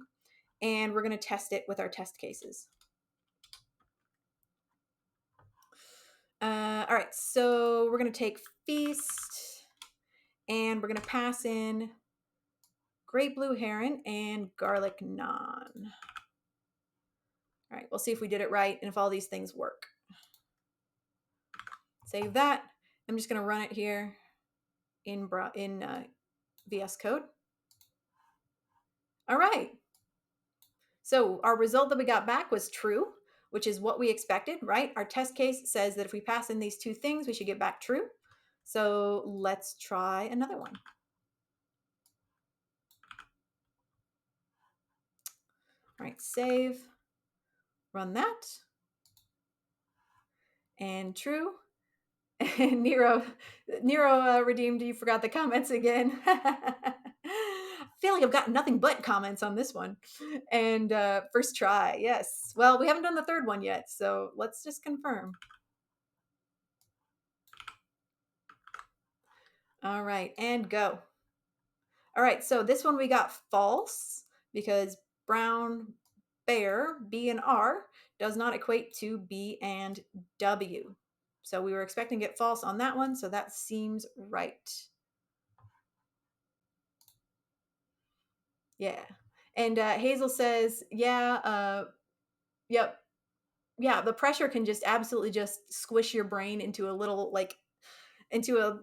and we're going to test it with our test cases. All right, so we're going to take feast and we're going to pass in great blue heron and garlic naan. All right, we'll see if we did it right and if all these things work. Save that. I'm just going to run it here in VS Code. All right. So our result that we got back was true, which is what we expected, right? Our test case says that if we pass in these two things, we should get back true. So let's try another one. All right, save, run that, and true. And Nero redeemed. You forgot the comments again. I feel like I've got nothing but comments on this one. And first try, yes. Well, we haven't done the third one yet, so let's just confirm. All right, and go. All right, so this one we got false because brown bear, B and R, does not equate to B and W. So we were expecting to get false on that one, so that seems right. Yeah. And Hazel says, yeah, yep. Yeah, the pressure can just absolutely just squish your brain into a little like into a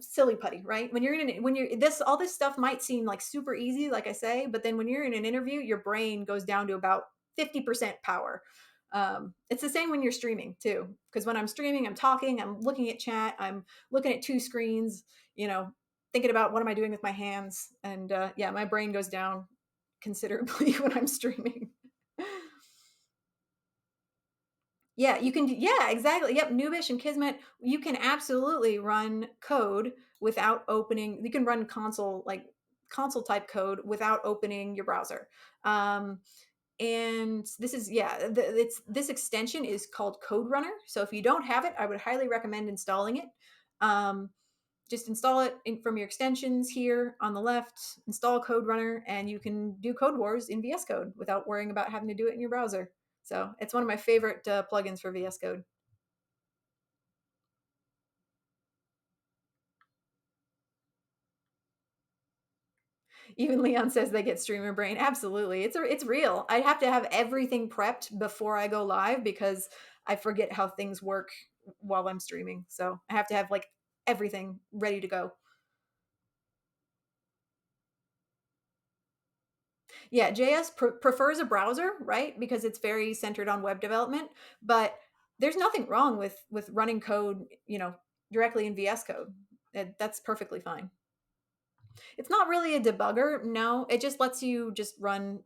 silly putty, right? When you're this all this stuff might seem like super easy, like I say, but then when you're in an interview, your brain goes down to about 50% power. It's the same when you're streaming too, because when I'm streaming, I'm talking, I'm looking at chat, I'm looking at two screens, thinking about what am I doing with my hands, and yeah, my brain goes down considerably when I'm streaming. Yeah, you can yeah, exactly. Yep, Nubish and Kismet, you can absolutely run code without opening. You can run console type code without opening your browser. And this is this extension is called Code Runner. So if you don't have it, I would highly recommend installing it. Um, just install it from your extensions here on the left, install Code Runner, and you can do Code Wars in VS Code without worrying about having to do it in your browser. So it's one of my favorite plugins for VS Code. Even Leon says they get streamer brain. Absolutely, it's real. I have to have everything prepped before I go live because I forget how things work while I'm streaming. So I have to have like everything ready to go. Yeah, JS prefers a browser, right? Because it's very centered on web development. But there's nothing wrong with running code, directly in VS Code. That's perfectly fine. It's not really a debugger. No, it just lets you just run,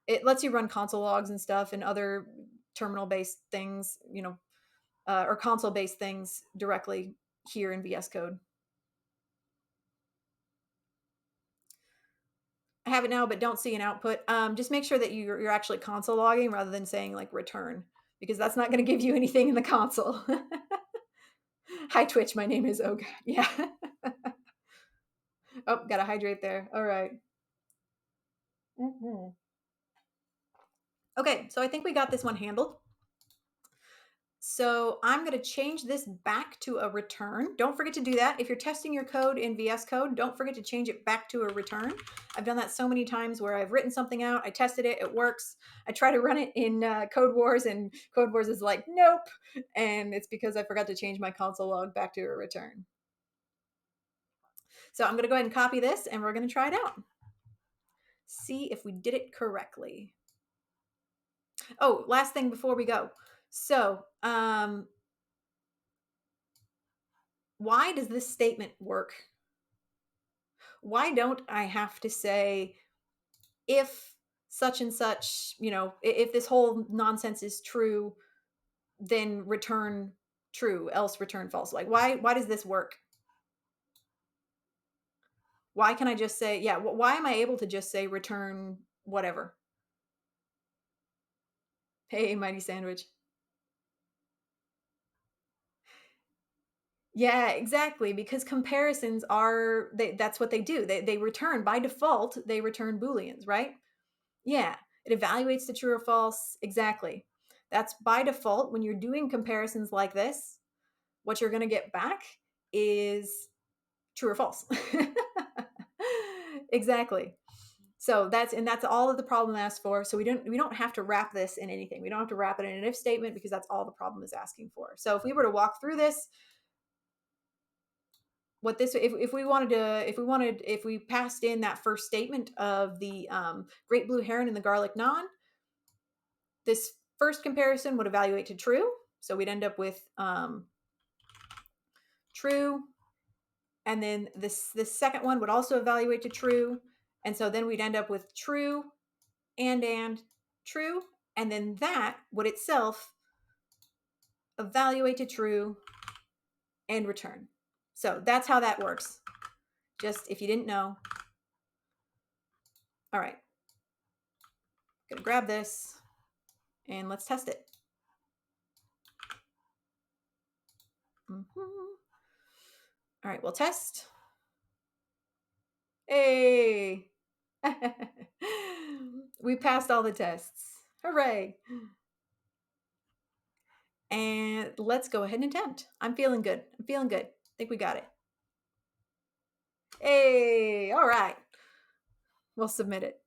it lets you run console logs and stuff and other terminal based things, or console based things directly here in VS Code. I have it now, but don't see an output. Just make sure that you're actually console logging rather than saying like return, because that's not going to give you anything in the console. Hi, Twitch. My name is Oga. Yeah. Oh, gotta hydrate there. All right. Mhm. Okay, so I think we got this one handled. So I'm going to change this back to a return. Don't forget to do that. If you're testing your code in VS Code, don't forget to change it back to a return. I've done that so many times where I've written something out, I tested it, it works. I try to run it in Code Wars, and Code Wars is like, nope. And it's because I forgot to change my console log back to a return. So I'm going to go ahead and copy this, and we're going to try it out. See if we did it correctly. Oh, last thing before we go. So, why does this statement work? Why don't I have to say, if such and such, if this whole nonsense is true, then return true, else return false? Like, why does this work? Why can I just say, yeah, why am I able to just say return whatever? Hey, Mighty Sandwich. Yeah, exactly. Because comparisons that's what they do. They return by default, they return Booleans, right? Yeah, it evaluates the true or false. Exactly. That's by default. When you're doing comparisons like this, what you're going to get back is true or false. Exactly. So that's all that the problem asks for. So we don't have to wrap this in anything. We don't have to wrap it in an if statement, because that's all the problem is asking for. So if we were to walk through this, what this if we passed in that first statement of the great blue heron and the garlic naan, this first comparison would evaluate to true. So we'd end up with true. And then this second one would also evaluate to true. And so then we'd end up with true and true. And then that would itself evaluate to true and return. So that's how that works. Just if you didn't know. All right. Gonna grab this and let's test it. All right, we'll test. Hey! We passed all the tests. Hooray! And let's go ahead and attempt. I'm feeling good. I'm feeling good. I think we got it. Hey! All right. We'll submit it.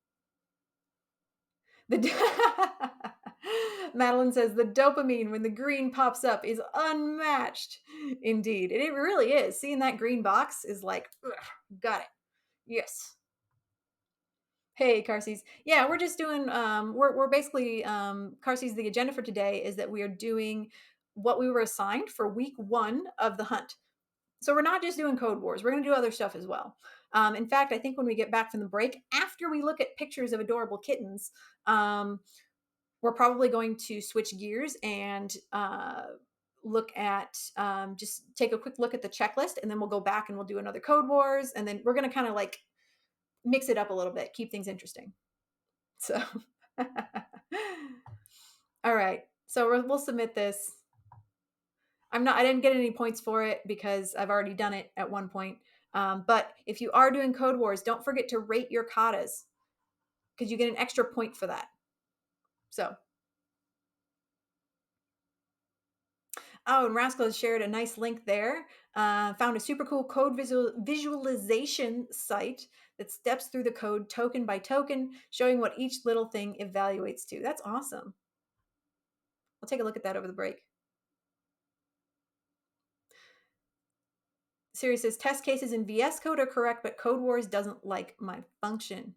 Madeline says the dopamine when the green pops up is unmatched. Indeed. It really is. Seeing that green box is like, got it. Yes. Hey, Carsies. Yeah, we're just doing we're basically Carsies, the agenda for today is that we are doing what we were assigned for week 1 of the hunt. So we're not just doing Code Wars. We're going to do other stuff as well. In fact, I think when we get back from the break, after we look at pictures of adorable kittens, we're probably going to switch gears and look at just take a quick look at the checklist, and then we'll go back and we'll do another Code Wars, and then we're going to kind of like mix it up a little bit, keep things interesting. So, all right. So we'll submit this. I didn't get any points for it because I've already done it at one point. But if you are doing Code Wars, don't forget to rate your katas, because you get an extra point for that. So, oh, and Rascal has shared a nice link there. Found a super cool code visualization site that steps through the code token by token, showing what each little thing evaluates to. That's awesome. I'll take a look at that over the break. Siri says test cases in VS Code are correct, but Code Wars doesn't like my function.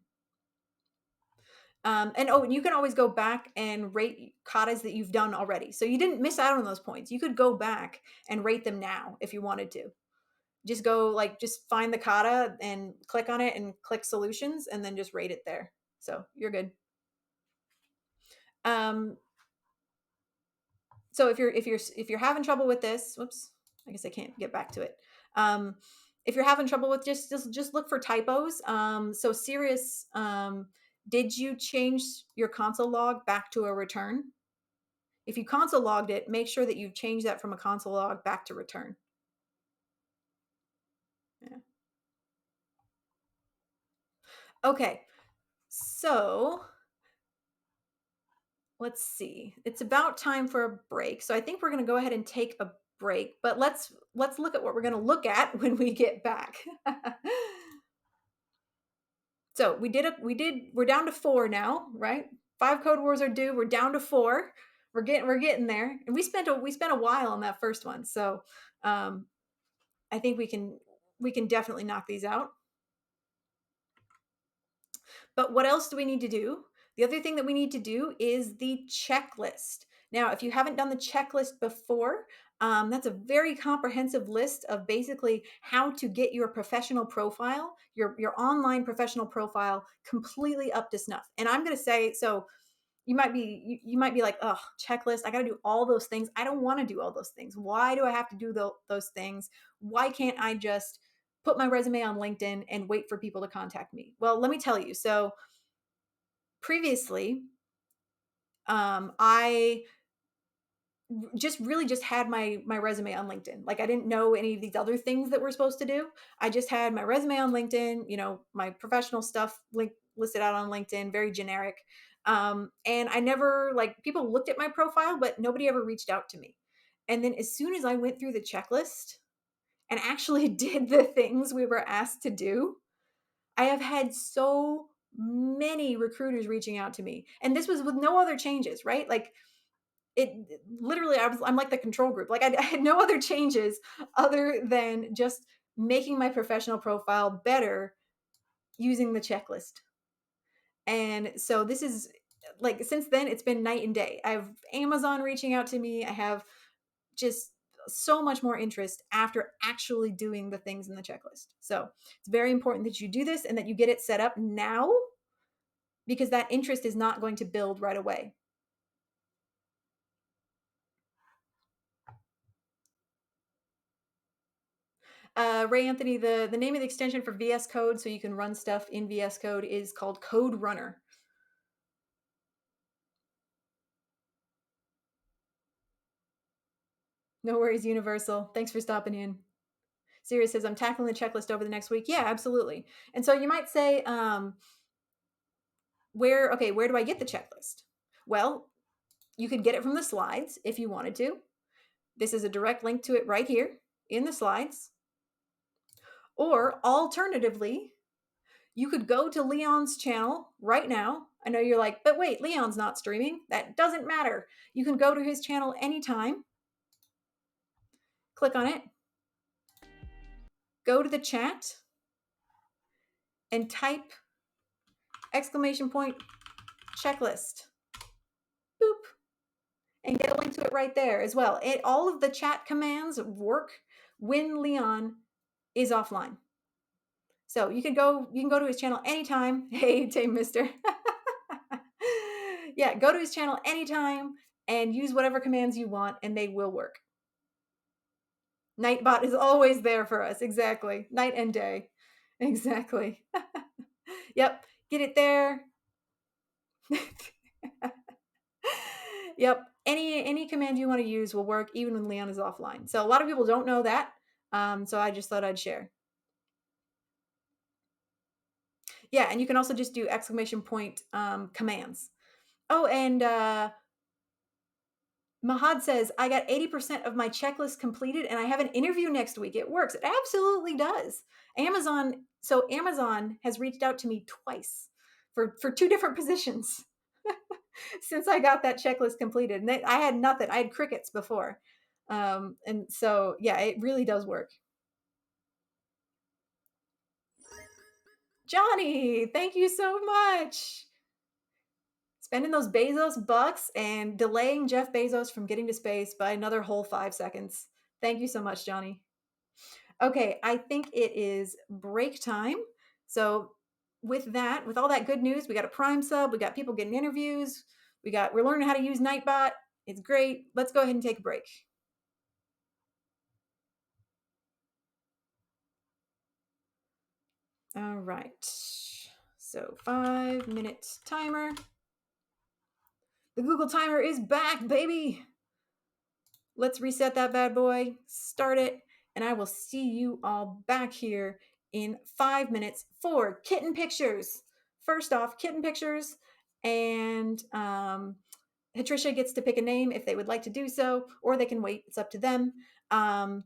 And you can always go back and rate katas that you've done already. So you didn't miss out on those points. You could go back and rate them now if you wanted to. Just just find the kata and click on it and click solutions, and then just rate it there. So you're good. So if you're having trouble with this, whoops, I guess I can't get back to it. If you're having trouble with just look for typos. So Sirius, did you change your console log back to a return? If you console logged it, make sure that you've changed that from a console log back to return. Yeah. Okay, so let's see. It's about time for a break. So I think we're going to go ahead and take a break, but let's look at what we're going to look at when we get back. So we're down to 4 now, right? 5 code wars are due. We're down to 4. We're getting there. And we spent a while on that first one. So I think we can definitely knock these out. But what else do we need to do? The other thing that we need to do is the checklist. Now, if you haven't done the checklist before, that's a very comprehensive list of basically how to get your professional profile, your online professional profile, completely up to snuff. And I'm going to say, so you might be like, oh, checklist, I got to do all those things. I don't want to do all those things. Why do I have to do those things? Why can't I just put my resume on LinkedIn and wait for people to contact me? Well, let me tell you. So previously, I just had my resume on LinkedIn. Like I didn't know any of these other things that we're supposed to do. I just had my resume on LinkedIn, my professional stuff listed out on LinkedIn, very generic. And I never, like, people looked at my profile, but nobody ever reached out to me. And then as soon as I went through the checklist and actually did the things we were asked to do, I have had so many recruiters reaching out to me. And this was with no other changes, right? Like it literally, I'm like the control group. Like I had no other changes other than just making my professional profile better using the checklist. And so this is, like, since then it's been night and day. I have Amazon reaching out to me. I have just so much more interest after actually doing the things in the checklist. So it's very important that you do this and that you get it set up now, because that interest is not going to build right away. Ray Anthony, the name of the extension for VS Code, so you can run stuff in VS Code, is called Code Runner. No worries, Universal. Thanks for stopping in. Sirius says, I'm tackling the checklist over the next week. Yeah, absolutely. And so you might say, where do I get the checklist? Well, you could get it from the slides if you wanted to. This is a direct link to it right here in the slides. Or alternatively, you could go to Leon's channel right now. I know you're like, but wait, Leon's not streaming. That doesn't matter. You can go to his channel anytime, click on it, go to the chat, and type exclamation point checklist. Boop. And get a link to it right there as well. All of the chat commands work when Leon is offline. So you can go to his channel anytime. Hey, Tame Mister. Yeah, go to his channel anytime and use whatever commands you want, and they will work. Nightbot is always there for us. Exactly. Night and day. Exactly. Yep. Get it there. Yep. Any command you want to use will work even when Leon is offline. So a lot of people don't know that. So I just thought I'd share. Yeah, and you can also just do exclamation point commands. Oh, and Mahad says, I got 80% of my checklist completed and I have an interview next week. It works. It absolutely does. Amazon has reached out to me twice for 2 different positions since I got that checklist completed. And I had nothing. I had crickets before. And so, yeah, it really does work. Johnny, thank you so much. Spending those Bezos bucks and delaying Jeff Bezos from getting to space by another whole 5 seconds. Thank you so much, Johnny. Okay, I think it is break time. So with all that good news, we got a Prime sub, we got people getting interviews, we're learning how to use Nightbot. It's great. Let's go ahead and take a break. All right. So 5-minute timer. The Google timer is back, baby. Let's reset that bad boy, start it, and I will see you all back here in 5 minutes for kitten pictures. First off, kitten pictures, and Patricia gets to pick a name if they would like to do so, or they can wait. It's up to them. Um,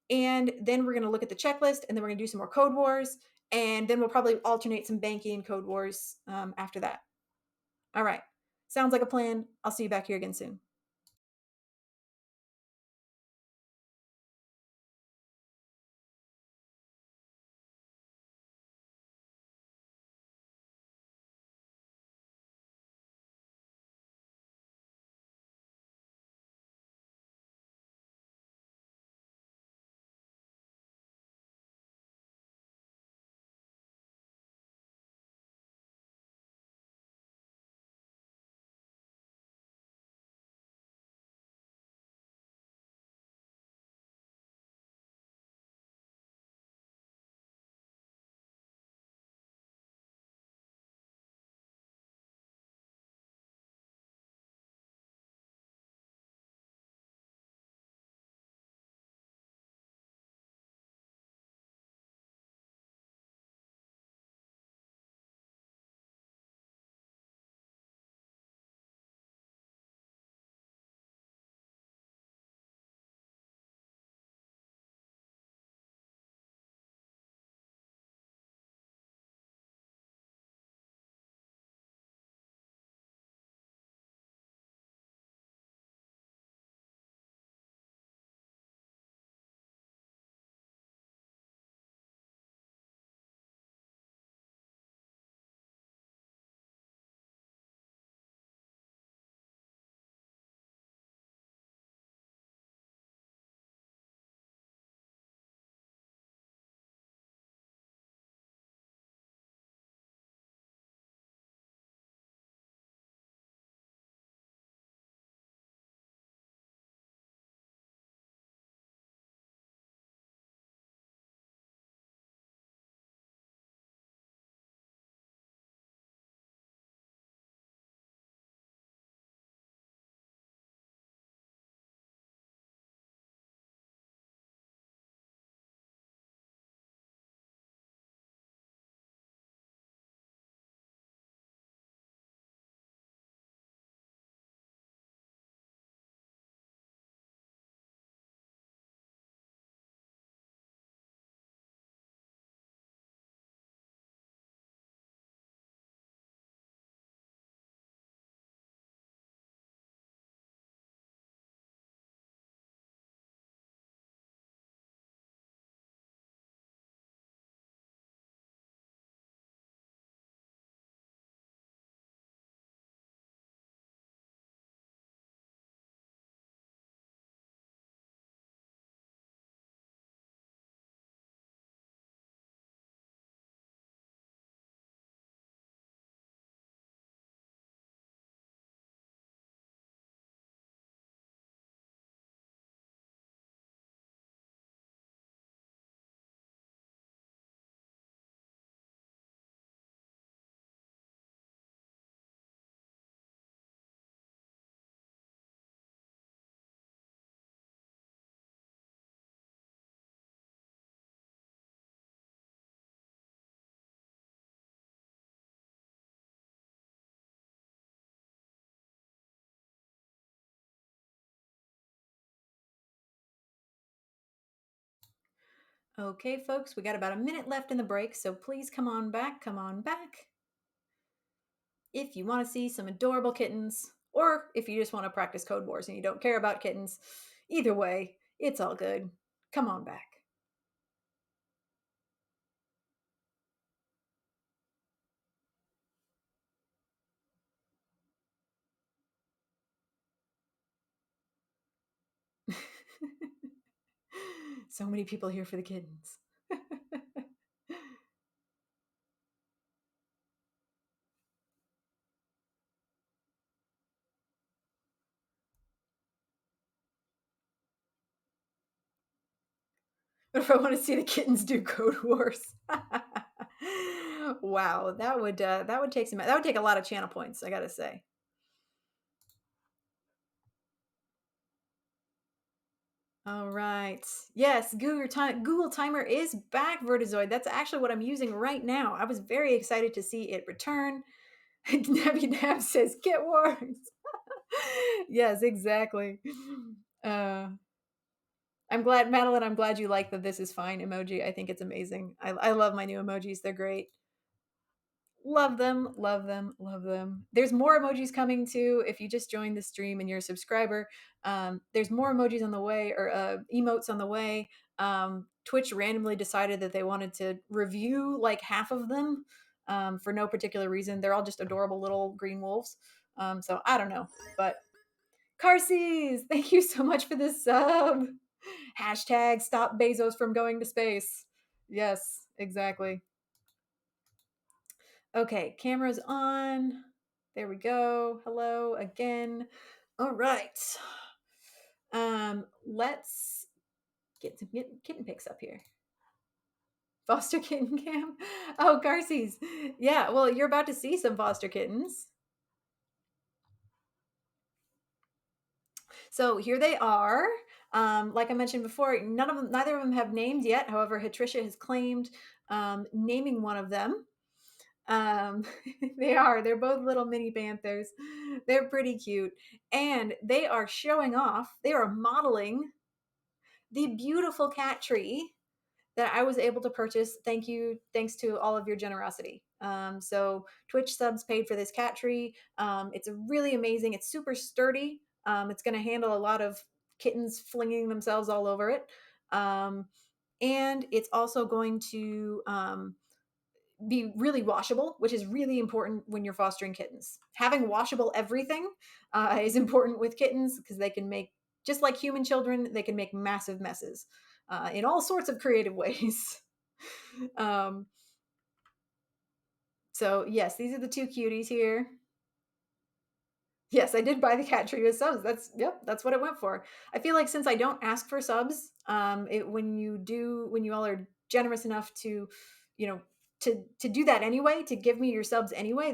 and then we're going to look at the checklist, and then we're going to do some more Code Wars, and then we'll probably alternate some Banky and Code Wars after that. All right. Sounds like a plan. I'll see you back here again soon. Okay, folks, we got about a minute left in the break, so please come on back. Come on back. If you want to see some adorable kittens, or if you just want to practice Code Wars and you don't care about kittens, either way, it's all good. Come on back. So many people here for the kittens. What if I want to see the kittens do Code Wars? Wow, that would take a lot of channel points, I gotta say. All right. Yes, Google Timer is back, Vertizoid. That's actually what I'm using right now. I was very excited to see it return. Nabby Nab says, "Get wars." Yes, exactly. Uh, I'm glad, Madeline. I'm glad you like the "This is fine" emoji. I think it's amazing. I love my new emojis. They're great. Love them, love them, love them. There's more emojis coming too. If you just joined the stream and you're a subscriber, there's more emojis on the way, or emotes on the way. Twitch randomly decided that they wanted to review like half of them for no particular reason. They're all just adorable little green wolves. So I don't know. But Carsees, thank you so much for this sub. Hashtag stop Bezos from going to space. Yes, exactly. Okay, camera's on. There we go. Hello again. All right. Let's get some kitten pics up here. Foster kitten cam. Oh, Garcies. Yeah, well, you're about to see some foster kittens. So here they are. Like I mentioned before, neither of them have names yet. However, Hatricia has claimed naming one of them. Um, they're both little mini panthers. They're pretty cute. And they are showing off, they are modeling the beautiful cat tree that I was able to purchase. Thanks to all of your generosity. So Twitch subs paid for this cat tree. It's really amazing. It's super sturdy. It's going to handle a lot of kittens flinging themselves all over it. And it's also going to be really washable, which is really important when you're fostering kittens. Having washable everything is important with kittens because they can make, just like human children, they can make massive messes in all sorts of creative ways. um, so, yes, these are the two cuties here. Yes, I did buy the cat tree with subs. That's what it went for. I feel like since I don't ask for subs, when you all are generous enough to, you know, to do that anyway, to give me your subs anyway,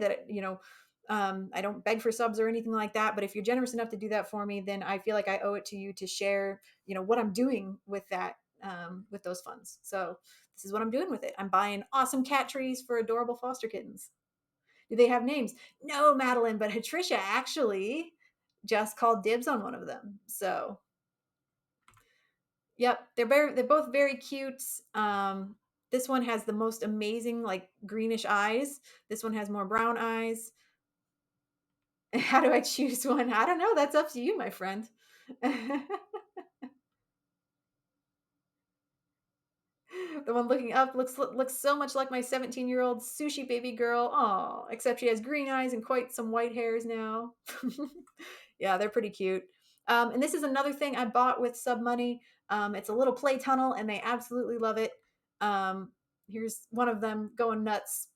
I don't beg for subs or anything like that. But if you're generous enough to do that for me, then I feel like I owe it to you to share, what I'm doing with that, with those funds. So this is what I'm doing with it. I'm buying awesome cat trees for adorable foster kittens. Do they have names? No, Madeline, but Patricia actually just called dibs on one of them. So, yep, they're both very cute. This one has the most amazing like greenish eyes. This one has more brown eyes. How do I choose one? I don't know. That's up to you, my friend. The one looking up looks so much like my 17-year-old sushi baby girl. Oh, except she has green eyes and quite some white hairs now. Yeah, they're pretty cute. And this is another thing I bought with sub money. It's a little play tunnel, and they absolutely love it. Um, Here's one of them going nuts.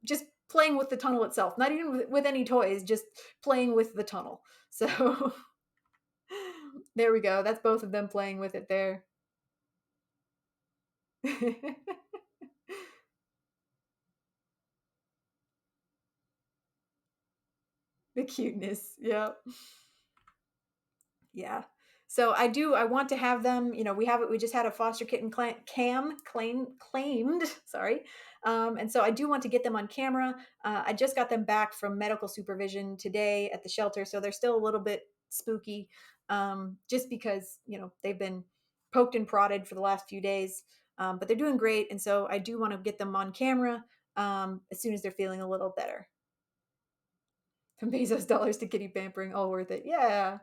Just playing with the tunnel itself, not even with any toys, just playing with the tunnel. So there we go. That's both of them playing with it there. The cuteness. Yep. Yeah. So I want to have them, we just had a foster kitten claimed, sorry. And so I do want to get them on camera. I just got them back from medical supervision today at the shelter. So they're still a little bit spooky. Just because, they've been poked and prodded for the last few days. But they're doing great. And so I do want to get them on camera as soon as they're feeling a little better. From Bezos dollars to kitty pampering, all worth it. Yeah.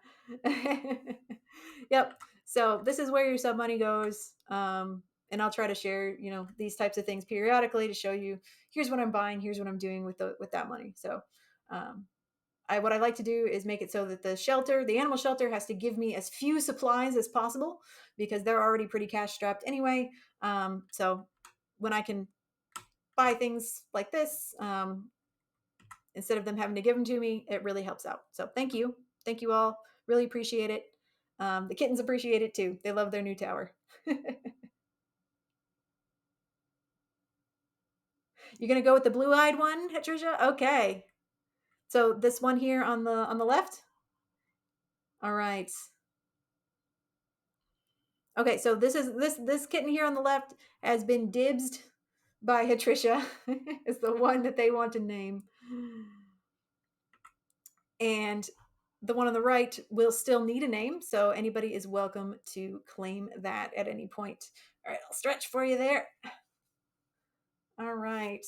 Yep. So this is where your sub money goes. And I'll try to share, these types of things periodically to show you, here's what I'm buying, here's what I'm doing with that money. So um, what I like to do is make it so that the animal shelter, has to give me as few supplies as possible because they're already pretty cash strapped anyway. So when I can buy things like this, instead of them having to give them to me, it really helps out. So thank you. Thank you all. Really appreciate it. The kittens appreciate it too. They love their new tower. You're gonna go with the blue-eyed one, Trisha? Okay. So this one here on the left. All right. Okay, so this kitten here on the left has been dibsed by Hatricia. It's the one that they want to name. And the one on the right will still need a name, so anybody is welcome to claim that at any point. All right, I'll stretch for you there. All right.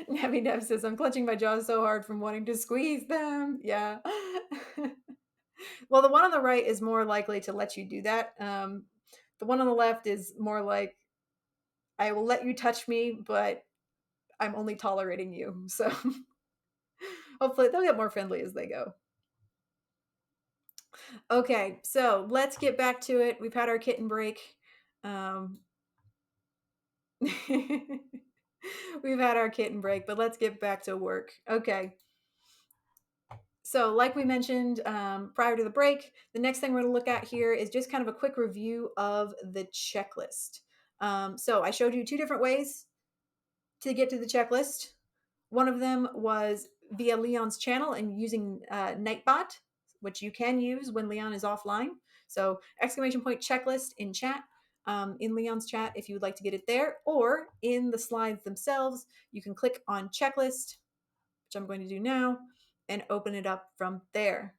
Nabby Nev says, I'm clutching my jaws so hard from wanting to squeeze them. Yeah. Well, the one on the right is more likely to let you do that. The one on the left is more like, I will let you touch me, but I'm only tolerating you. So hopefully they'll get more friendly as they go. Okay, so let's get back to it. We've had our kitten break. Um, we've had our kitten break, but let's get back to work. Okay. So, like we mentioned prior to the break, the next thing we're going to look at here is just kind of a quick review of the checklist. So, I showed you two different ways to get to the checklist. One of them was via Leon's channel and using Nightbot, which you can use when Leon is offline. So, exclamation point checklist in chat. In Leon's chat, if you would like to get it there, or in the slides themselves, you can click on checklist, which I'm going to do now, and open it up from there.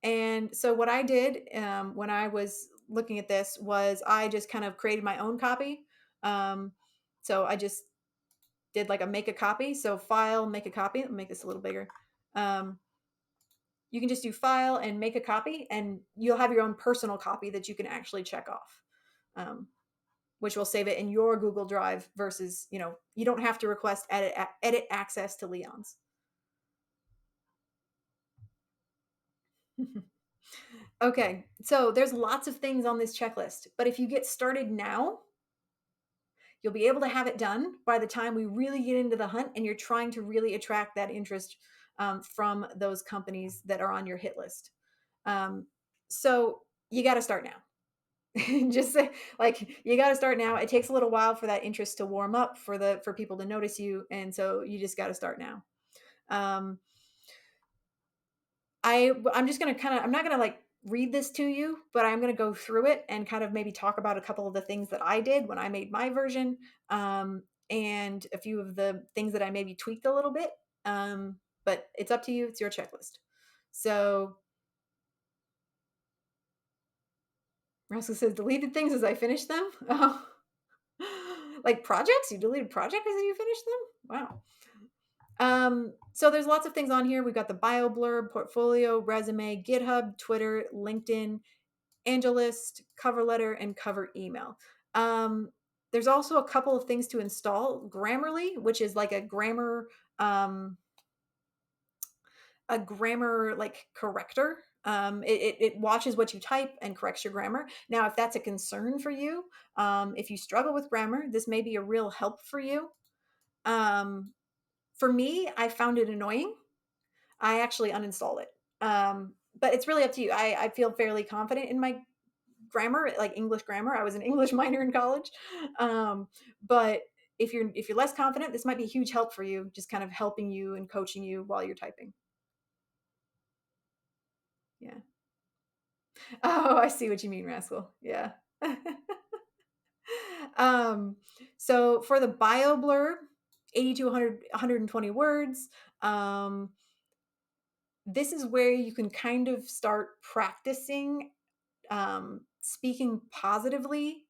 And so what I did when I was looking at this was I just kind of created my own copy. So I just did like a make a copy. So file, make a copy. I'll make this a little bigger. You can just do file and make a copy, and you'll have your own personal copy that you can actually check off, which will save it in your Google Drive versus, you don't have to request edit access to Leon's. Okay, so there's lots of things on this checklist, but if you get started now, you'll be able to have it done by the time we really get into the hunt and you're trying to really attract that interest from those companies that are on your hit list. So you got to start now. Just say, like, you got to start now. It takes a little while for that interest to warm up, for people to notice you, and so you just got to start now. I'm just gonna I'm not gonna like read this to you, but I'm gonna go through it and kind of maybe talk about a couple of the things that I did when I made my version, and a few of the things that I maybe tweaked a little bit. But it's up to you. It's your checklist. So Russell says deleted things as I finished them. Oh, like projects? You deleted projects as you finished them? Wow. So there's lots of things on here. We've got the bio blurb, portfolio, resume, GitHub, Twitter, LinkedIn, AngelList, cover letter, and cover email. There's also a couple of things to install. Grammarly, which is like a grammar like corrector. It watches what you type and corrects your grammar. Now, if that's a concern for you, if you struggle with grammar, this may be a real help for you. For me, I found it annoying. I actually uninstalled it. But it's really up to you. I feel fairly confident in my grammar, like English grammar. I was an English minor in college. But if you're less confident, this might be a huge help for you, just kind of helping you and coaching you while you're typing. Yeah. Oh, I see what you mean, Rascal. Yeah. um, so for the bio blurb, 80 to 100, 120 words. This is where you can kind of start practicing speaking positively,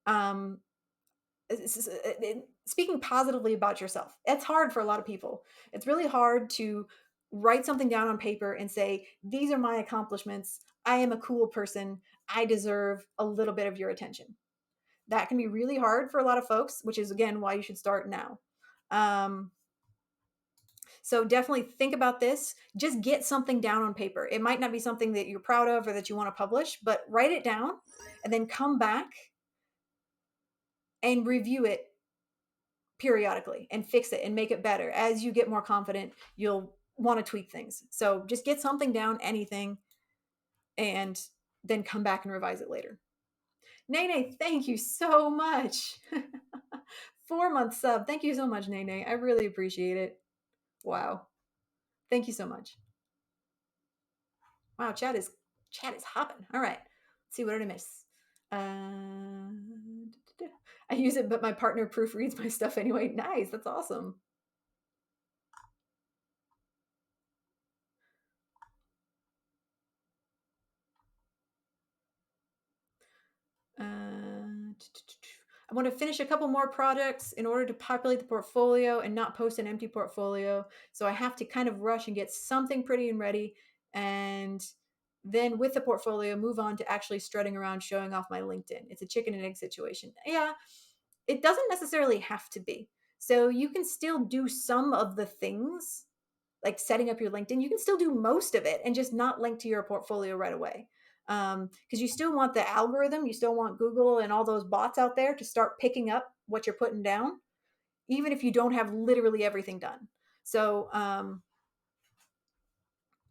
um, speaking positively about yourself. It's hard for a lot of people. It's really hard to write something down on paper and say, these are my accomplishments. I am a cool person. I deserve a little bit of your attention. That can be really hard for a lot of folks, which is again why you should start now. So definitely think about this. Just get something down on paper. It might not be something that you're proud of or that you want to publish, but write it down and then come back and review it periodically and fix it and make it better. As you get more confident, you'll want to tweak things. So just get something down, anything, and then come back and revise it later. Nene, thank you so much. 4 month sub. Thank you so much, Nene. I really appreciate it. Wow. Thank you so much. Wow, chat is hopping. All right. Let's see, what did I miss? I use it, but my partner proofreads my stuff anyway. Nice. That's awesome. I want to finish a couple more projects in order to populate the portfolio and not post an empty portfolio. So I have to kind of rush and get something pretty and ready. And then with the portfolio, move on to actually strutting around showing off my LinkedIn. It's a chicken and egg situation. Yeah, it doesn't necessarily have to be. So you can still do some of the things like setting up your LinkedIn. You can still do most of it and just not link to your portfolio right away. Because you still want the algorithm, you still want Google and all those bots out there to start picking up what you're putting down, even if you don't have literally everything done. So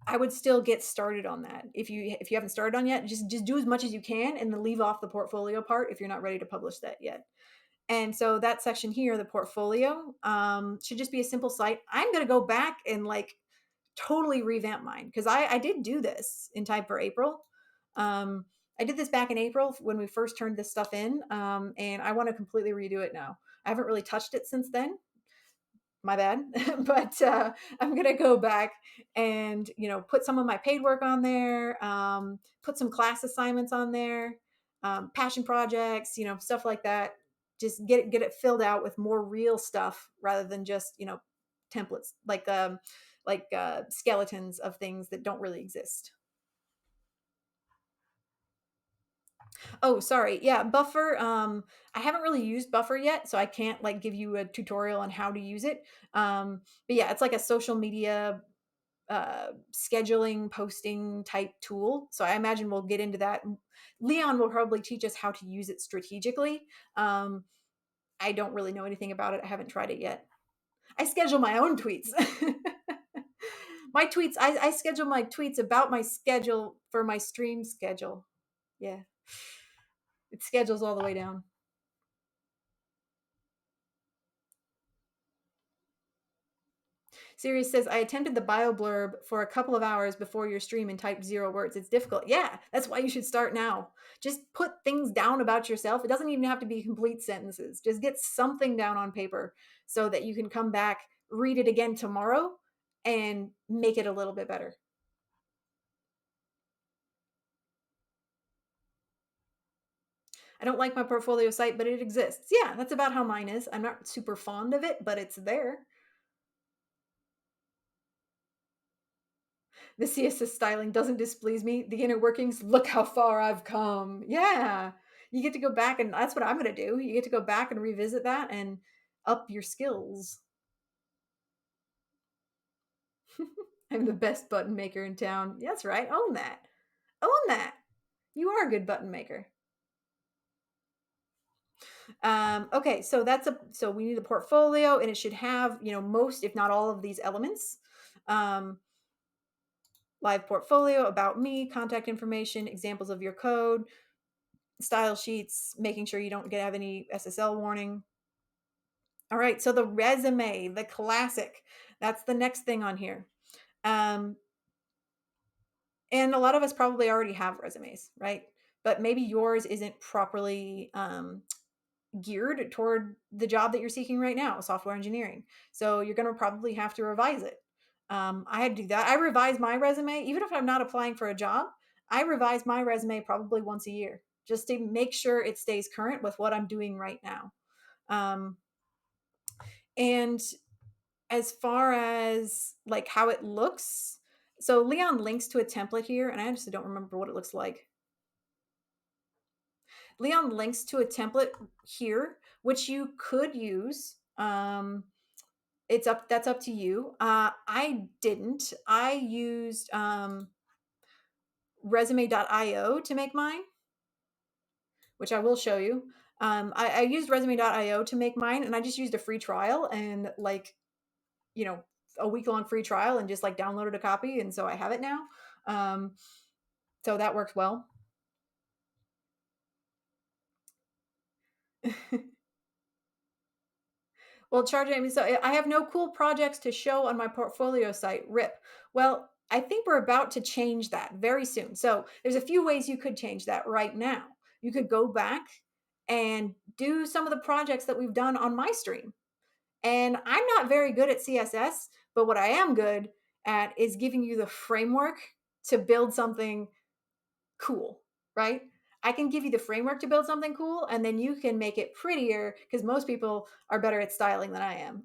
I would still get started on that. If you haven't started on yet, just do as much as you can and then leave off the portfolio part if you're not ready to publish that yet. And so that section here, the portfolio, should just be a simple site. I'm going to go back and like totally revamp mine because I did do this in time for April. Um, I did this back in April when we first turned this stuff in, and I want to completely redo it now. I haven't really touched it since then. My bad, but I'm gonna go back and put some of my paid work on there, put some class assignments on there, passion projects, stuff like that. Just get it filled out with more real stuff rather than just templates like skeletons of things that don't really exist. Oh, sorry. Yeah, Buffer. I haven't really used Buffer yet, so I can't like give you a tutorial on how to use it. But yeah, it's like a social media scheduling, posting type tool. So I imagine we'll get into that. Leon will probably teach us how to use it strategically. Um, I don't really know anything about it. I haven't tried it yet. I schedule my own tweets. My tweets, I schedule my tweets about my schedule for my stream schedule. Yeah, it schedules all the way down. Sirius says, I attempted the bio blurb for a couple of hours before your stream and typed 0 words. It's difficult. Yeah, that's why you should start now. Just put things down about yourself. It doesn't even have to be complete sentences. Just get something down on paper so that you can come back, read it again tomorrow, and make it a little bit better. I don't like my portfolio site, but it exists. Yeah, that's about how mine is. I'm not super fond of it, but it's there. The CSS styling doesn't displease me. The inner workings, look how far I've come. Yeah. You get to go back, and that's what I'm going to do. You get to go back and revisit that and up your skills. I'm the best button maker in town. That's right. Own that. Own that. You are a good button maker. Okay, so we need a portfolio, and it should have most, if not all, of these elements. Live portfolio, about me, contact information, examples of your code, style sheets, making sure you don't have any SSL warning. All right, so the resume, the classic, that's the next thing on here. And a lot of us probably already have resumes, right? But maybe yours isn't properly geared toward the job that you're seeking right now, software engineering. So you're going to probably have to revise it. I had to do that. I revise my resume, even if I'm not applying for a job. I revise my resume probably once a year just to make sure it stays current with what I'm doing right now. Um, and as far as like how it looks, so Leon links to a template here, and I just don't remember what it looks like. Leon links to a template here, which you could use. That's up to you. I didn't. I used resume.io to make mine, which I will show you. I used resume.io to make mine, and I just used a free trial and like you know a week long free trial and just like downloaded a copy, and so I have it now. Um, so that works well. Well, charging me, so I have no cool projects to show on my portfolio site. Rip. Well, I think we're about to change that very soon. So there's a few ways you could change that right now. You could go back and do some of the projects that we've done on my stream. And I'm not very good at CSS, but what I am good at is giving you the framework to build something cool, right? I can give you the framework to build something cool, and then you can make it prettier because most people are better at styling than I am.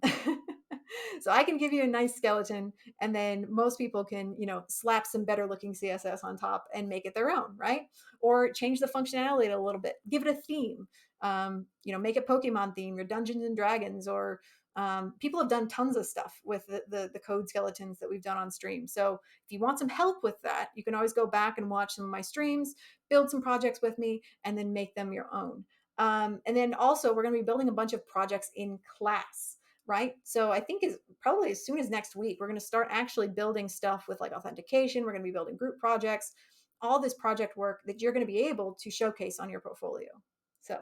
So I can give you a nice skeleton, and then most people can, slap some better looking CSS on top and make it their own, right? Or change the functionality a little bit, give it a theme. Make a Pokemon theme, or Dungeons and Dragons, or people have done tons of stuff with the code skeletons that we've done on stream. So if you want some help with that, you can always go back and watch some of my streams, build some projects with me, and then make them your own. And then also, we're going to be building a bunch of projects in class, right? So I think is probably as soon as next week, we're going to start actually building stuff with like authentication. We're going to be building group projects, all this project work that you're going to be able to showcase on your portfolio. So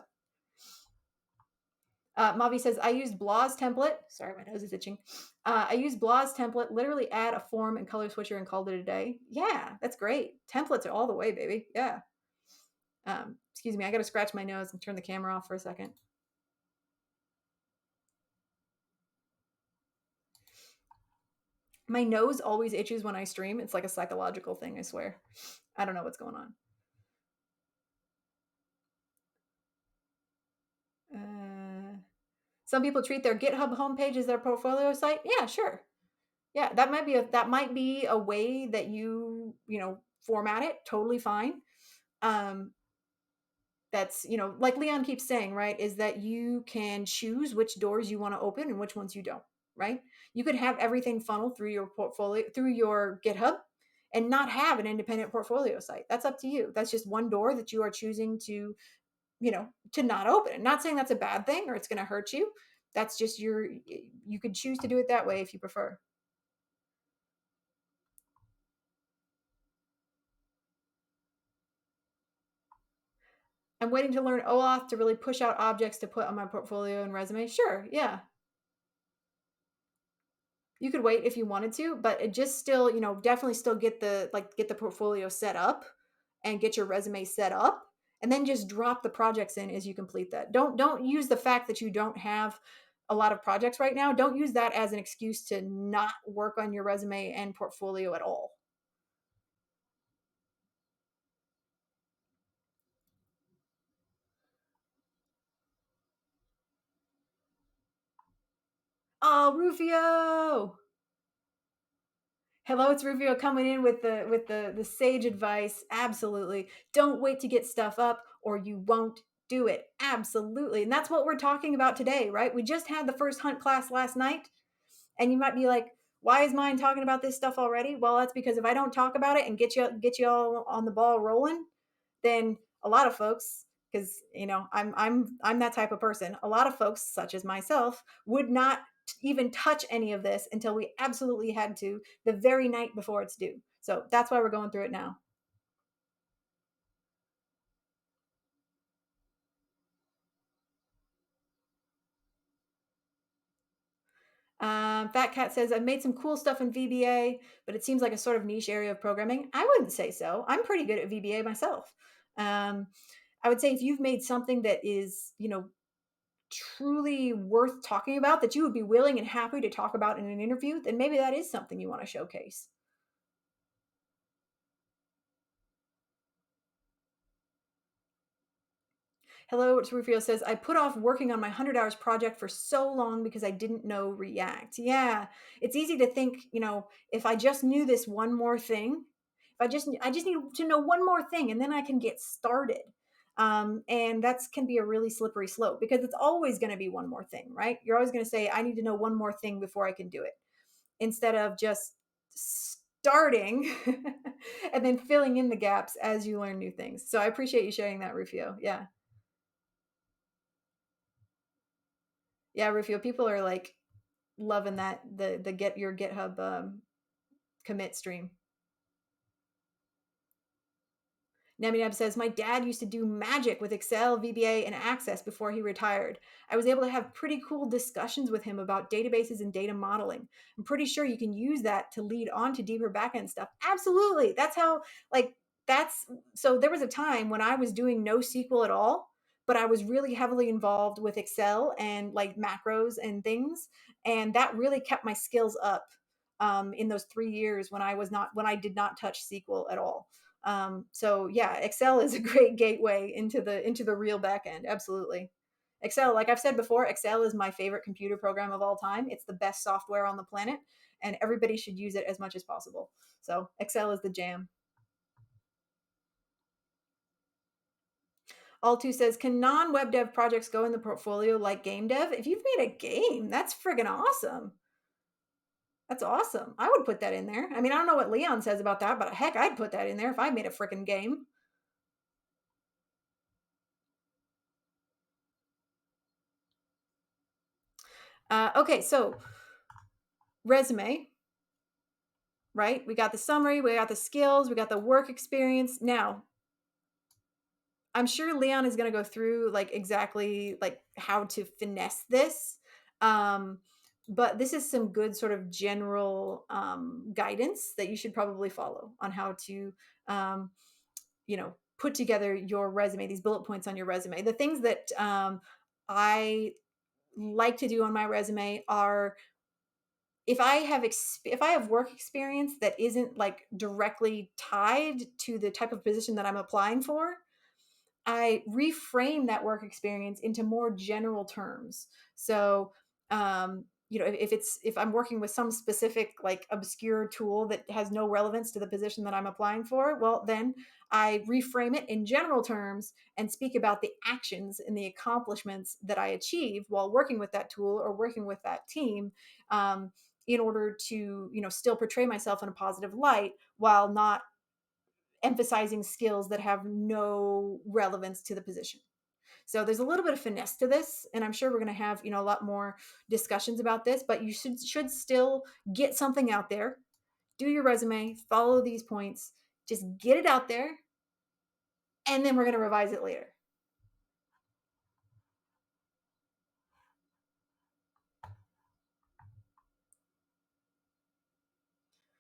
Mavi says, I used Blah's template. Sorry, my nose is itching. I used Blah's template, literally add a form and color switcher and called it a day. Yeah, that's great. Templates are all the way, baby. Yeah. Excuse me, I got to scratch my nose and turn the camera off for a second. My nose always itches when I stream. It's like a psychological thing, I swear. I don't know what's going on. Some people treat their GitHub homepage as their portfolio site. Yeah, sure. Yeah, that might be a way that you format it. Totally fine. That's like Leon keeps saying, right, is that you can choose which doors you want to open and which ones you don't, right? You could have everything funnel through your portfolio, through your GitHub, and not have an independent portfolio site. That's up to you. That's just one door that you are choosing to not open. I'm not saying that's a bad thing or it's going to hurt you. That's just you could choose to do it that way if you prefer. I'm waiting to learn OAuth to really push out objects to put on my portfolio and resume. Sure, yeah. You could wait if you wanted to, but it just still, definitely still get the portfolio set up and get your resume set up, and then just drop the projects in as you complete that. Don't use the fact that you don't have a lot of projects right now. Don't use that as an excuse to not work on your resume and portfolio at all. Oh, Rufio. Hello, it's Rufio coming in with the sage advice. Absolutely. Don't wait to get stuff up or you won't do it. Absolutely. And that's what we're talking about today, right? We just had the first hunt class last night, and you might be like, why is mine talking about this stuff already? Well, that's because if I don't talk about it and get you all on the ball rolling, then a lot of folks, because I'm that type of person, a lot of folks such as myself would not even touch any of this until we absolutely had to the very night before it's due. So that's why we're going through it now. Fat Cat says, I've made some cool stuff in VBA, but it seems like a sort of niche area of programming. I wouldn't say so. I'm pretty good at VBA myself. Um, I would say if you've made something that is, truly worth talking about, that you would be willing and happy to talk about in an interview, then maybe that is something you want to showcase. Hello, it's Rufio says, I put off working on my 100 hours project for so long because I didn't know React. Yeah, it's easy to think, if I just knew this one more thing, if I just need to know one more thing and then I can get started. And that's can be a really slippery slope because it's always going to be one more thing, right? You're always going to say, I need to know one more thing before I can do it, instead of just starting and then filling in the gaps as you learn new things. So I appreciate you sharing that, Rufio. Yeah. Yeah, Rufio, people are like loving that the get your GitHub commit stream. Nebuneb says, my dad used to do magic with Excel, VBA, and Access before he retired. I was able to have pretty cool discussions with him about databases and data modeling. I'm pretty sure you can use that to lead on to deeper backend stuff. Absolutely. That's how, like, that's so there was a time when I was doing no SQL at all, but I was really heavily involved with Excel and like macros and things. And that really kept my skills up in those 3 years when I did not touch SQL at all. So yeah, Excel is a great gateway into the real backend. Absolutely. Excel, like I've said before, Excel is my favorite computer program of all time. It's the best software on the planet, and everybody should use it as much as possible. So Excel is the jam. All2 says, can non-web dev projects go in the portfolio like game dev? If you've made a game, that's friggin' awesome. That's awesome. I would put that in there. I mean, I don't know what Leon says about that, but heck, I'd put that in there if I made a freaking game. Okay, so resume, right? We got the summary, we got the skills, we got the work experience. Now, I'm sure Leon is going to go through like exactly like how to finesse this. Um, but this is some good sort of general guidance that you should probably follow on how to, um, put together your resume, these bullet points on your resume. The things that I like to do on my resume are if I have work experience that isn't like directly tied to the type of position that I'm applying for, I reframe that work experience into more general terms. So, if I'm working with some specific like obscure tool that has no relevance to the position that I'm applying for, well, then I reframe it in general terms and speak about the actions and the accomplishments that I achieved while working with that tool or working with that team. In order to still portray myself in a positive light while not emphasizing skills that have no relevance to the position. So there's a little bit of finesse to this, and I'm sure we're going to have a lot more discussions about this. But you should still get something out there, do your resume, follow these points, just get it out there, and then we're going to revise it later.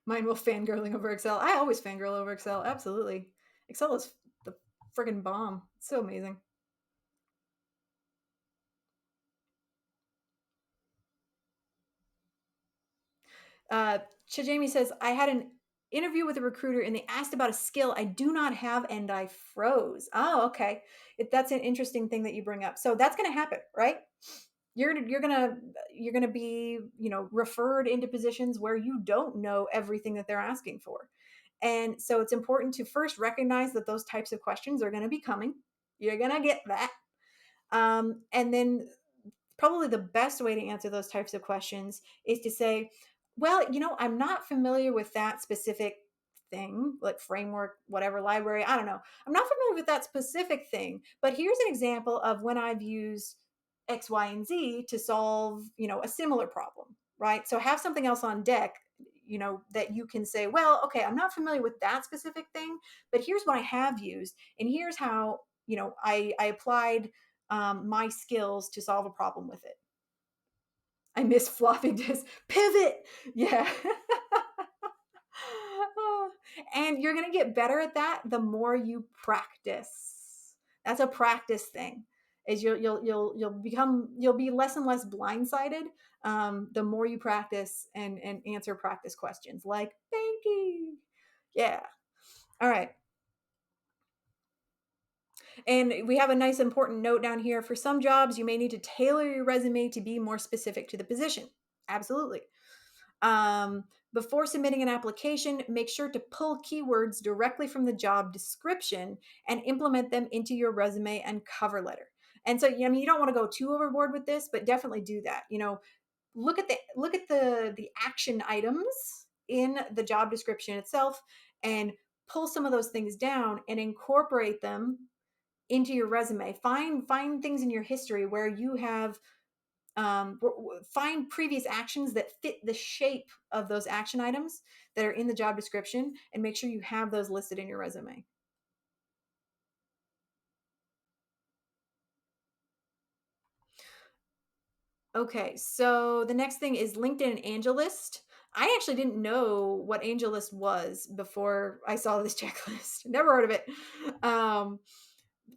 Mine will fangirling over Excel. I always fangirl over Excel. Absolutely, Excel is the friggin' bomb. It's so amazing. Jamie says, I had an interview with a recruiter and they asked about a skill I do not have and I froze. Oh, okay. That's an interesting thing that you bring up. So that's going to happen, right? You're gonna be referred into positions where you don't know everything that they're asking for, and so it's important to first recognize that those types of questions are going to be coming. You're going to get that, and then probably the best way to answer those types of questions is to say, well, I'm not familiar with that specific thing, like framework, whatever library, I don't know. I'm not familiar with that specific thing, but here's an example of when I've used X, Y, and Z to solve, a similar problem, right? So have something else on deck, that you can say, well, okay, I'm not familiar with that specific thing, but here's what I have used, and here's how, I applied my skills to solve a problem with it. I miss floppy disk. Pivot. Yeah. And you're going to get better at that the more you practice. That's a practice thing. Is you'll be less and less blindsided the more you practice and answer practice questions like banking. Yeah. All right. And we have a nice important note down here. For some jobs, you may need to tailor your resume to be more specific to the position. Absolutely. Before submitting an application, make sure to pull keywords directly from the job description and implement them into your resume and cover letter. And so, you don't want to go too overboard with this, but definitely do that. Look at the action items in the job description itself and pull some of those things down and incorporate them into your resume. Find things in your history where you have find previous actions that fit the shape of those action items that are in the job description and make sure you have those listed in your resume. Okay, so the next thing is LinkedIn AngelList. I actually didn't know what AngelList was before I saw this checklist. Never heard of it. Um,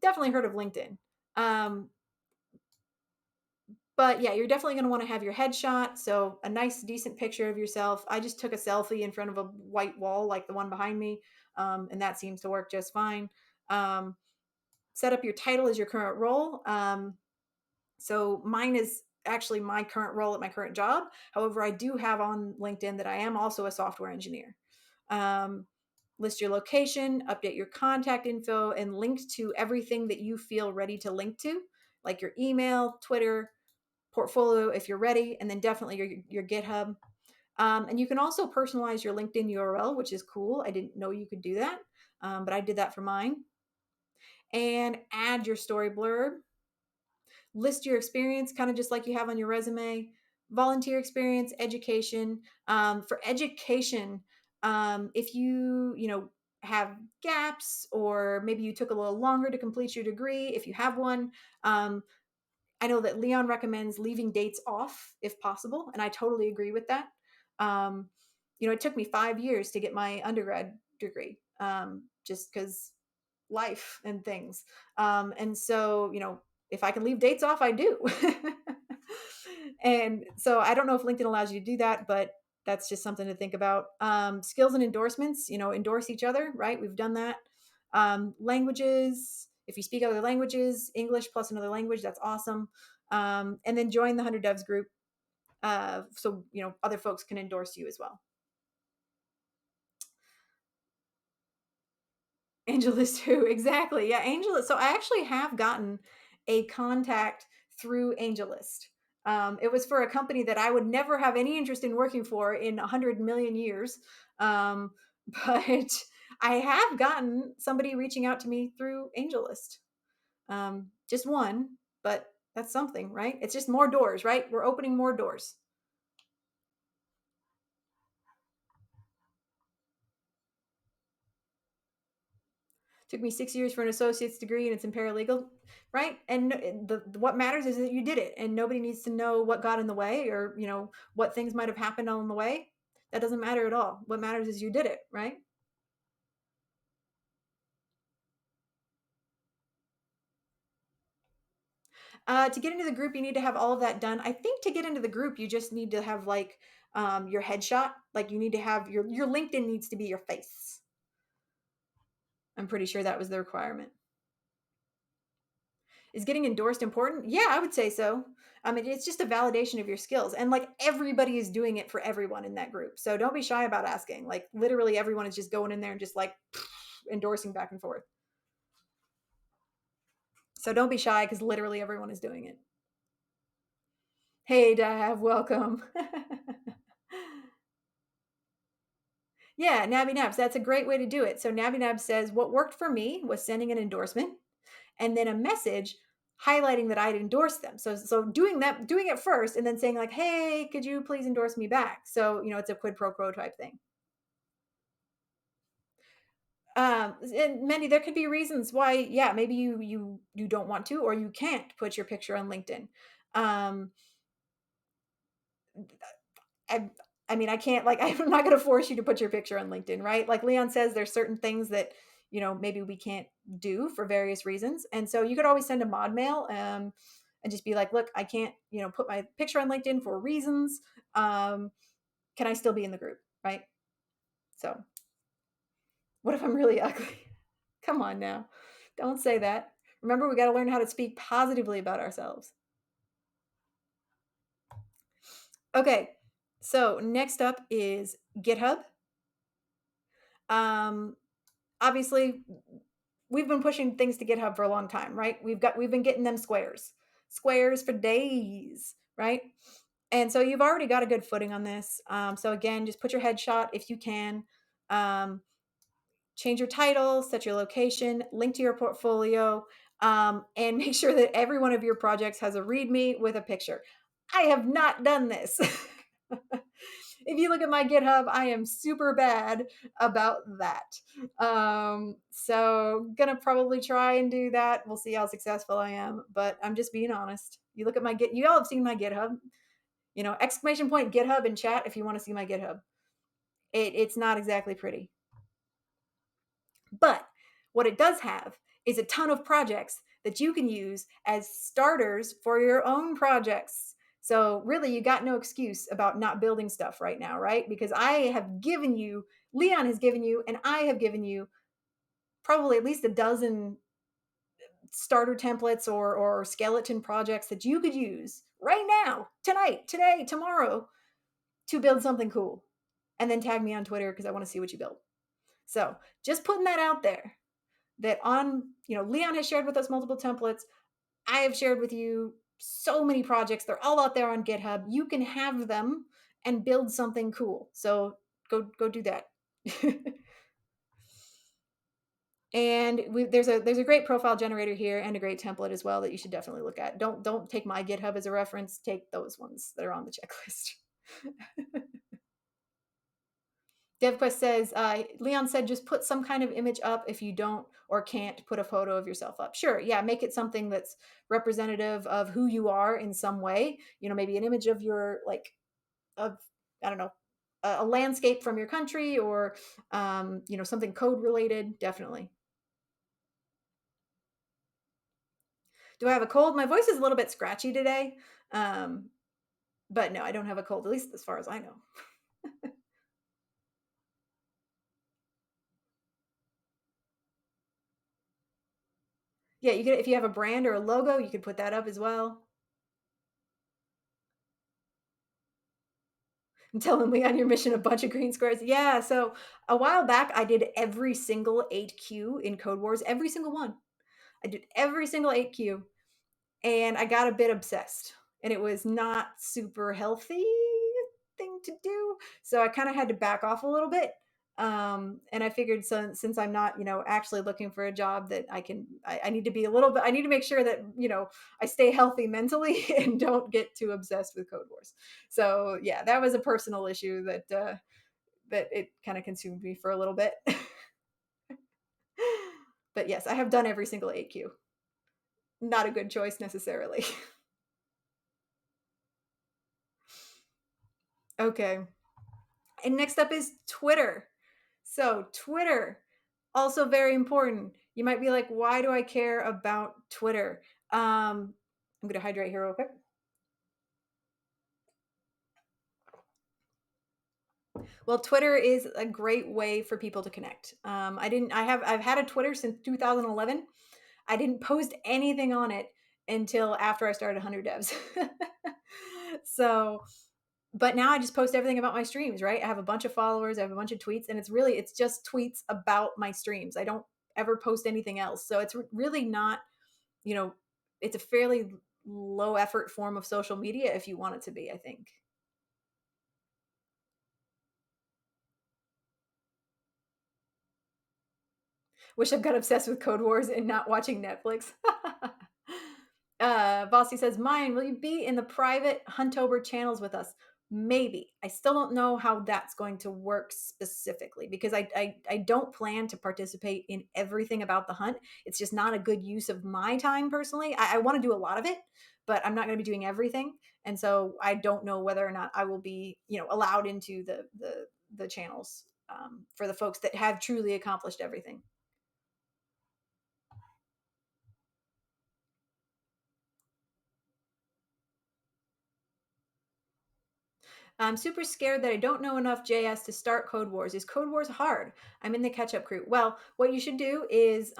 Definitely heard of LinkedIn. Um, but yeah, you're definitely going to want to have your headshot. So a nice, decent picture of yourself. I just took a selfie in front of a white wall, like the one behind me, and that seems to work just fine. Um, Set up your title as your current role. So mine is actually my current role at my current job. However, I do have on LinkedIn that I am also a software engineer. Um, List your location, update your contact info, and link to everything that you feel ready to link to, like your email, Twitter, portfolio if you're ready, and then definitely your GitHub. And you can also personalize your LinkedIn URL, which is cool. I didn't know you could do that, but I did that for mine. And add your story blurb, list your experience kind of just like you have on your resume, volunteer experience, education. For education, if you have gaps, or maybe you took a little longer to complete your degree, if you have one, um, I know that Leon recommends leaving dates off if possible, and I totally agree with that. um, it took me 5 years to get my undergrad degree, just because life and things. And so, if I can leave dates off, I do. And so I don't know if LinkedIn allows you to do that, but that's just something to think about. Skills and endorsements, endorse each other, right? We've done that. Languages, if you speak other languages, English plus another language, that's awesome. And then join the 100 Devs group, so other folks can endorse you as well. AngelList too, exactly. Yeah, AngelList. So I actually have gotten a contact through AngelList. It was for a company that I would never have any interest in working for in 100 million years. Um, but I have gotten somebody reaching out to me through AngelList. Just one, but that's something, right? It's just more doors, right? We're opening more doors. Took me 6 years for an associate's degree, and it's in paralegal, right? And what matters is that you did it, and nobody needs to know what got in the way, or what things might have happened on the way. That doesn't matter at all. What matters is you did it, right? To get into the group, you need to have all of that done. I think to get into the group, you just need to have like your headshot. Like you need to have your LinkedIn needs to be your face. I'm pretty sure that was the requirement. Is getting endorsed important? Yeah, I would say so. I mean, it's just a validation of your skills. And like everybody is doing it for everyone in that group. So don't be shy about asking. Like literally everyone is just going in there and just like endorsing back and forth. So don't be shy because literally everyone is doing it. Hey, Dav, welcome. Yeah, Nabby Nabs, that's a great way to do it. So Nabby Nabs says, what worked for me was sending an endorsement and then a message highlighting that I'd endorsed them. So doing it first and then saying like, hey, could you please endorse me back? So, it's a quid pro quo type thing. And Mandy, there could be reasons why, yeah, maybe you don't want to, or you can't put your picture on LinkedIn. Um, I I mean, I can't like I'm not going to force you to put your picture on LinkedIn, right? Like Leon says, there's certain things that maybe we can't do for various reasons, and so you could always send a mod mail, and just be like, look, I can't put my picture on LinkedIn for reasons. Um, can I still be in the group, right? So, what if I'm really ugly? Come on now, don't say that. Remember, we got to learn how to speak positively about ourselves. Okay, so next up is GitHub. Um, Obviously, we've been pushing things to GitHub for a long time, right? We've been getting them squares for days, right? And so you've already got a good footing on this. So again, just put your headshot if you can. Um, Change your title, set your location, link to your portfolio, and make sure that every one of your projects has a README with a picture. I have not done this. If you look at my GitHub, I am super bad about that. So gonna probably try and do that. We'll see how successful I am, but I'm just being honest. You look at my Git, you all have seen my GitHub, exclamation point GitHub in chat if you want to see my GitHub. It's not exactly pretty. But what it does have is a ton of projects that you can use as starters for your own projects. So really, you got no excuse about not building stuff right now, right? Because I have given you, Leon has given you, and I have given you probably at least a dozen starter templates or skeleton projects that you could use right now, tonight, today, tomorrow, to build something cool. And then tag me on Twitter because I want to see what you build. So just putting that out there, that Leon has shared with us multiple templates. I have shared with you so many projects. They're all out there on GitHub. You can have them and build something cool. So go do that. And there's a great profile generator here and a great template as well that you should definitely look at. Don't take my GitHub as a reference. Take those ones that are on the checklist. DevQuest says, Leon said, just put some kind of image up if you don't or can't put a photo of yourself up. Sure, yeah, make it something that's representative of who you are in some way. Maybe an image of your, of, I don't know, a landscape from your country or, something code related, definitely. Do I have a cold? My voice is a little bit scratchy today. But no, I don't have a cold, at least as far as I know. Yeah, you could, if you have a brand or a logo, you could put that up as well. I'm telling Leon your mission a bunch of green squares. Yeah, so a while back I did every single 8Q in Code Wars, every single one. I did every single 8Q and I got a bit obsessed and it was not super healthy thing to do. So I kind of had to back off a little bit. And I figured, since I'm not, actually looking for a job, that I need to be a little bit, I need to make sure that, I stay healthy mentally and don't get too obsessed with Code Wars. So yeah, that was a personal issue that it kind of consumed me for a little bit. But yes, I have done every single 8Q. Not a good choice necessarily. Okay. And next up is Twitter. So, Twitter, also very important. You might be like, why do I care about Twitter? I'm going to hydrate here real quick. Well, Twitter is a great way for people to connect. I've had a Twitter since 2011. I didn't post anything on it until after I started 100 Devs. So, but now I just post everything about my streams, right? I have a bunch of followers, I have a bunch of tweets, and it's just tweets about my streams. I don't ever post anything else. So it's really not, it's a fairly low effort form of social media if you want it to be, I think. Wish I got obsessed with Code Wars and not watching Netflix. Bossy says, Mine, will you be in the private Huntober channels with us? Maybe. I still don't know how that's going to work specifically because I don't plan to participate in everything about the hunt. It's just not a good use of my time personally. I want to do a lot of it, but I'm not going to be doing everything. And so I don't know whether or not I will be, allowed into the channels for the folks that have truly accomplished everything. I'm super scared that I don't know enough JS to start Code Wars. Is Code Wars hard? I'm in the catch up crew. Well, what you should do is,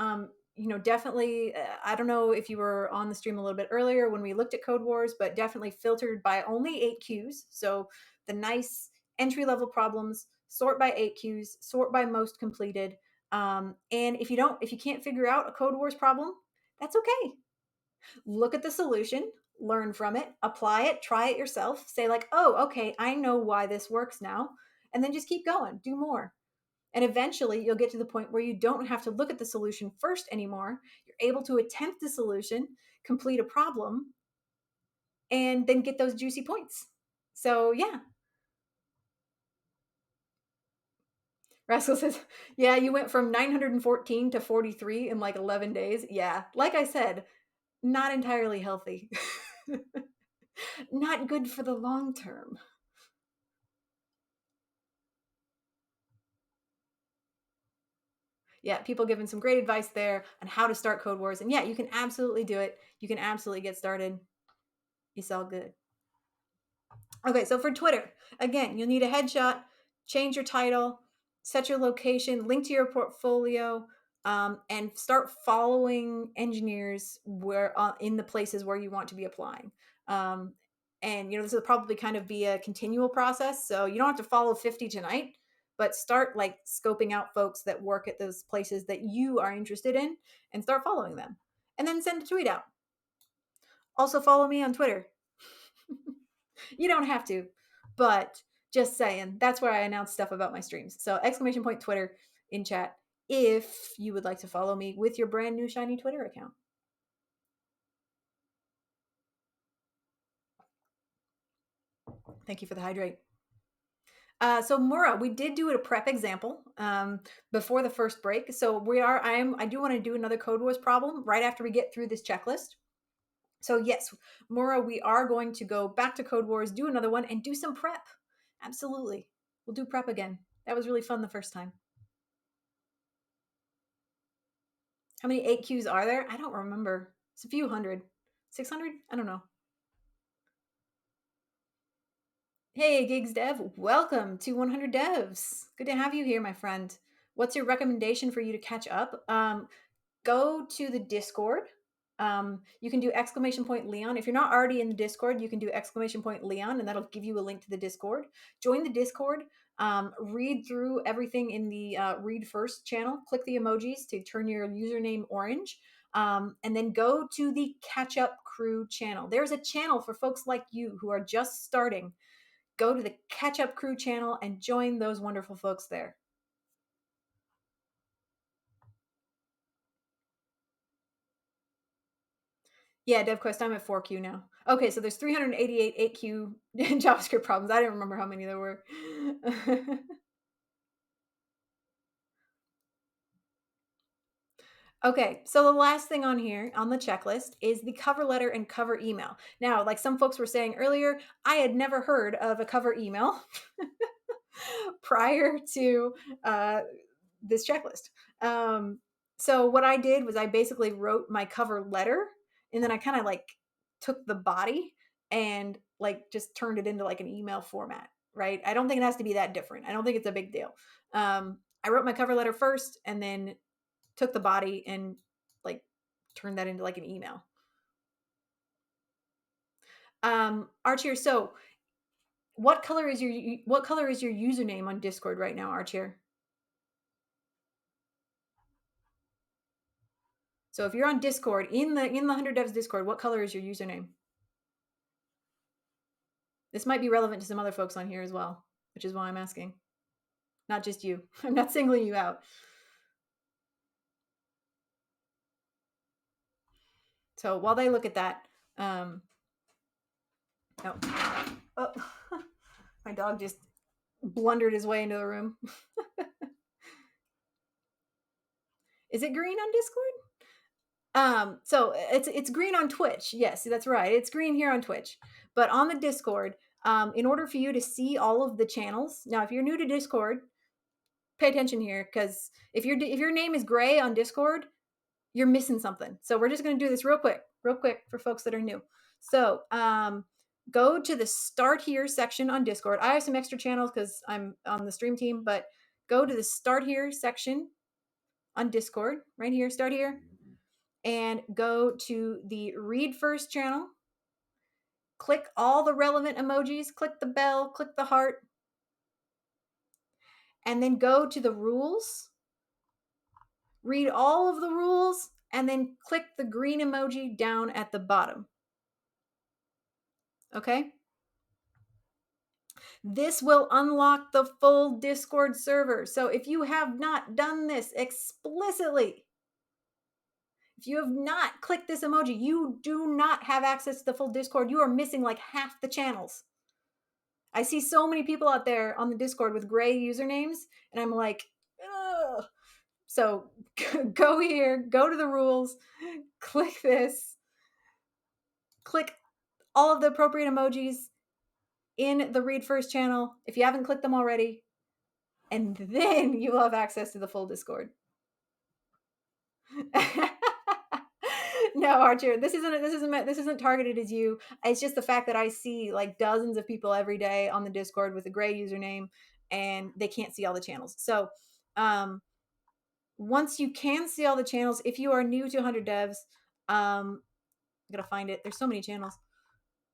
definitely, I don't know if you were on the stream a little bit earlier when we looked at Code Wars, but definitely filtered by only 8Qs. So the nice entry level problems, sort by 8Qs, sort by most completed. And if you can't figure out a Code Wars problem, that's okay. Look at the solution, learn from it, apply it, try it yourself, say like, oh, okay, I know why this works now, and then just keep going, do more. And eventually you'll get to the point where you don't have to look at the solution first anymore. You're able to attempt the solution, complete a problem, and then get those juicy points. So yeah. Rascal says, yeah, you went from 914 to 43 in like 11 days. Yeah, like I said, not entirely healthy. Not good for the long term. Yeah, people giving some great advice there on how to start Code Wars. And yeah, you can absolutely do it. You can absolutely get started. It's all good. Okay, so for Twitter, again, you'll need a headshot, change your title, set your location, link to your portfolio, and start following engineers where in the places where you want to be applying. Um, and this will probably kind of be a continual process, so you don't have to follow 50 tonight, but start like scoping out folks that work at those places that you are interested in, and start following them, and then send a tweet out. Also, follow me on Twitter. You don't have to, but just saying, that's where I announce stuff about my streams. So exclamation point Twitter in chat if you would like to follow me with your brand new shiny Twitter account. Thank you for the hydrate. So Mura, we did do a prep example before the first break. So I do want to do another Code Wars problem right after we get through this checklist. So yes, Mura, we are going to go back to Code Wars, do another one, and do some prep. Absolutely. We'll do prep again. That was really fun the first time. How many 8Qs are there? I don't remember. It's a few hundred. 600? I don't know. Hey, Gigs Dev, welcome to 100 Devs. Good to have you here, my friend. What's your recommendation for you to catch up? Go to the Discord. You can do exclamation point Leon. If you're not already in the Discord, you can do exclamation point Leon, and that'll give you a link to the Discord. Join the Discord. Read through everything in the Read First channel. Click the emojis to turn your username orange. And then go to the Catch Up Crew channel. There's a channel for folks like you who are just starting. Go to the Catch Up Crew channel and join those wonderful folks there. Yeah, DevQuest, I'm at 4Q now. Okay, so there's 388 8Q JavaScript problems. I didn't remember how many there were. Okay, so the last thing on here on the checklist is the cover letter and cover email. Now, like some folks were saying earlier, I had never heard of a cover email prior to this checklist. So what I did was I basically wrote my cover letter, and then I kind of like took the body and like just turned it into like an email format, right? I don't think it has to be that different. I don't think it's a big deal. I wrote my cover letter first and then took the body and like turned that into like an email. Archer, so what color is your username on Discord right now, Archer? So if you're on Discord in the 100 Devs Discord, what color is your username? This might be relevant to some other folks on here as well, which is why I'm asking. Not just you. I'm not singling you out. So while they look at that, oh, my dog just blundered his way into the room. Is it green on Discord? So it's green on Twitch. Yes, that's right. It's green here on Twitch. But on the Discord, in order for you to see all of the channels, now if you're new to Discord, pay attention here, because if your name is gray on Discord, you're missing something. So we're just going to do this real quick for folks that are new. So go to the Start Here section on Discord. I have some extra channels because I'm on the stream team, but go to the Start Here section on Discord, right here, Start Here, and go to the Read First channel. Click all the relevant emojis, click the bell, click the heart, and then go to the rules. Read all of the rules, and then click the green emoji down at the bottom. Okay? This will unlock the full Discord server. So if you have not done this explicitly, if you have not clicked this emoji, you do not have access to the full Discord. You are missing like half the channels. I see so many people out there on the Discord with gray usernames, and I'm like, ugh. So go here, go to the rules, click this, click all of the appropriate emojis in the read first channel if you haven't clicked them already, and then you will have access to the full Discord. No, Archer, this isn't targeted as you. It's just the fact that I see like dozens of people every day on the Discord with a gray username, and they can't see all the channels. So, once you can see all the channels, if you are new to 100 Devs, I'm gonna find it. There's so many channels.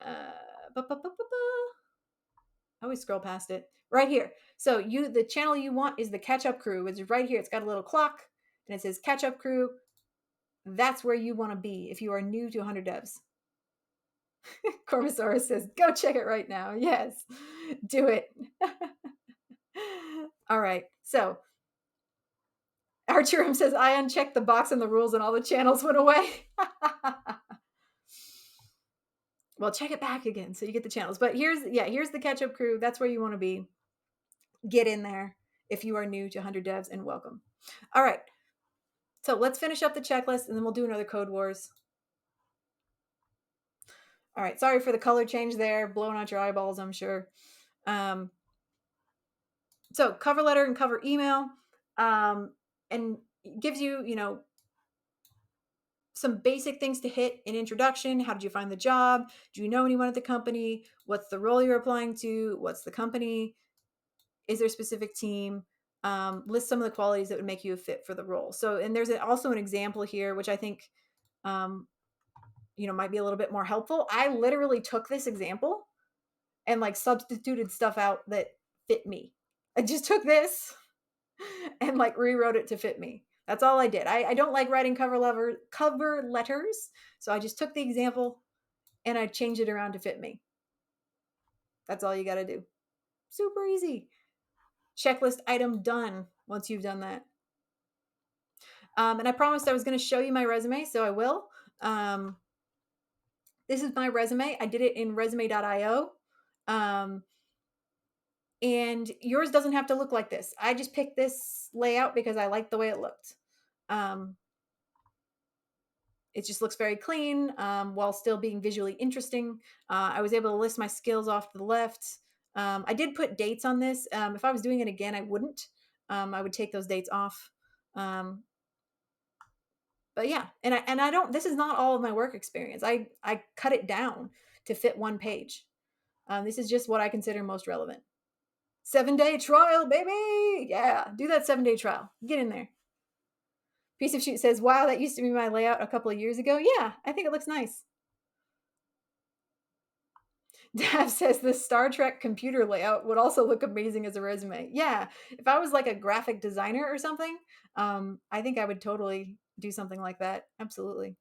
Uh, I always scroll past it. Right here. So the channel you want is the Catch Up Crew. It's right here. It's got a little clock, and it says Catch Up Crew. That's where you want to be if you are new to 100 Devs. Corvosaurus says, go check it right now. Yes, do it. All right. So Archerum says, I unchecked the box and the rules and all the channels went away. Well, check it back again so you get the channels. But here's the Catch Up Crew. That's where you want to be. Get in there if you are new to 100 Devs, and welcome. All right. So let's finish up the checklist and then we'll do another Code Wars. All right. Sorry for the color change there. Blowing out your eyeballs, I'm sure. So cover letter and cover email, and gives you, some basic things to hit: an introduction. How did you find the job? Do you know anyone at the company? What's the role you're applying to? What's the company? Is there a specific team? List some of the qualities that would make you a fit for the role. So, and there's also an example here, which I think, might be a little bit more helpful. I literally took this example and like substituted stuff out that fit me. I just took this and like rewrote it to fit me. That's all I did. I don't like writing cover letters, so I just took the example and I changed it around to fit me. That's all you got to do. Super easy. Checklist item done once you've done that. And I promised I was going to show you my resume, so I will. This is my resume. I did it in resume.io. And yours doesn't have to look like this. I just picked this layout because I liked the way it looked. It just looks very clean, while still being visually interesting. I was able to list my skills off to the left. I did put dates on this. If I was doing it again, I wouldn't. I would take those dates off. But yeah, and I don't. This is not all of my work experience. I cut it down to fit one page. This is just what I consider most relevant. 7-day trial, baby. Yeah, do that 7-day trial. Get in there. Piece of Shoot says, wow, that used to be my layout a couple of years ago. Yeah, I think it looks nice. Dav says the Star Trek computer layout would also look amazing as a resume. Yeah, if I was like a graphic designer or something, I think I would totally do something like that. Absolutely.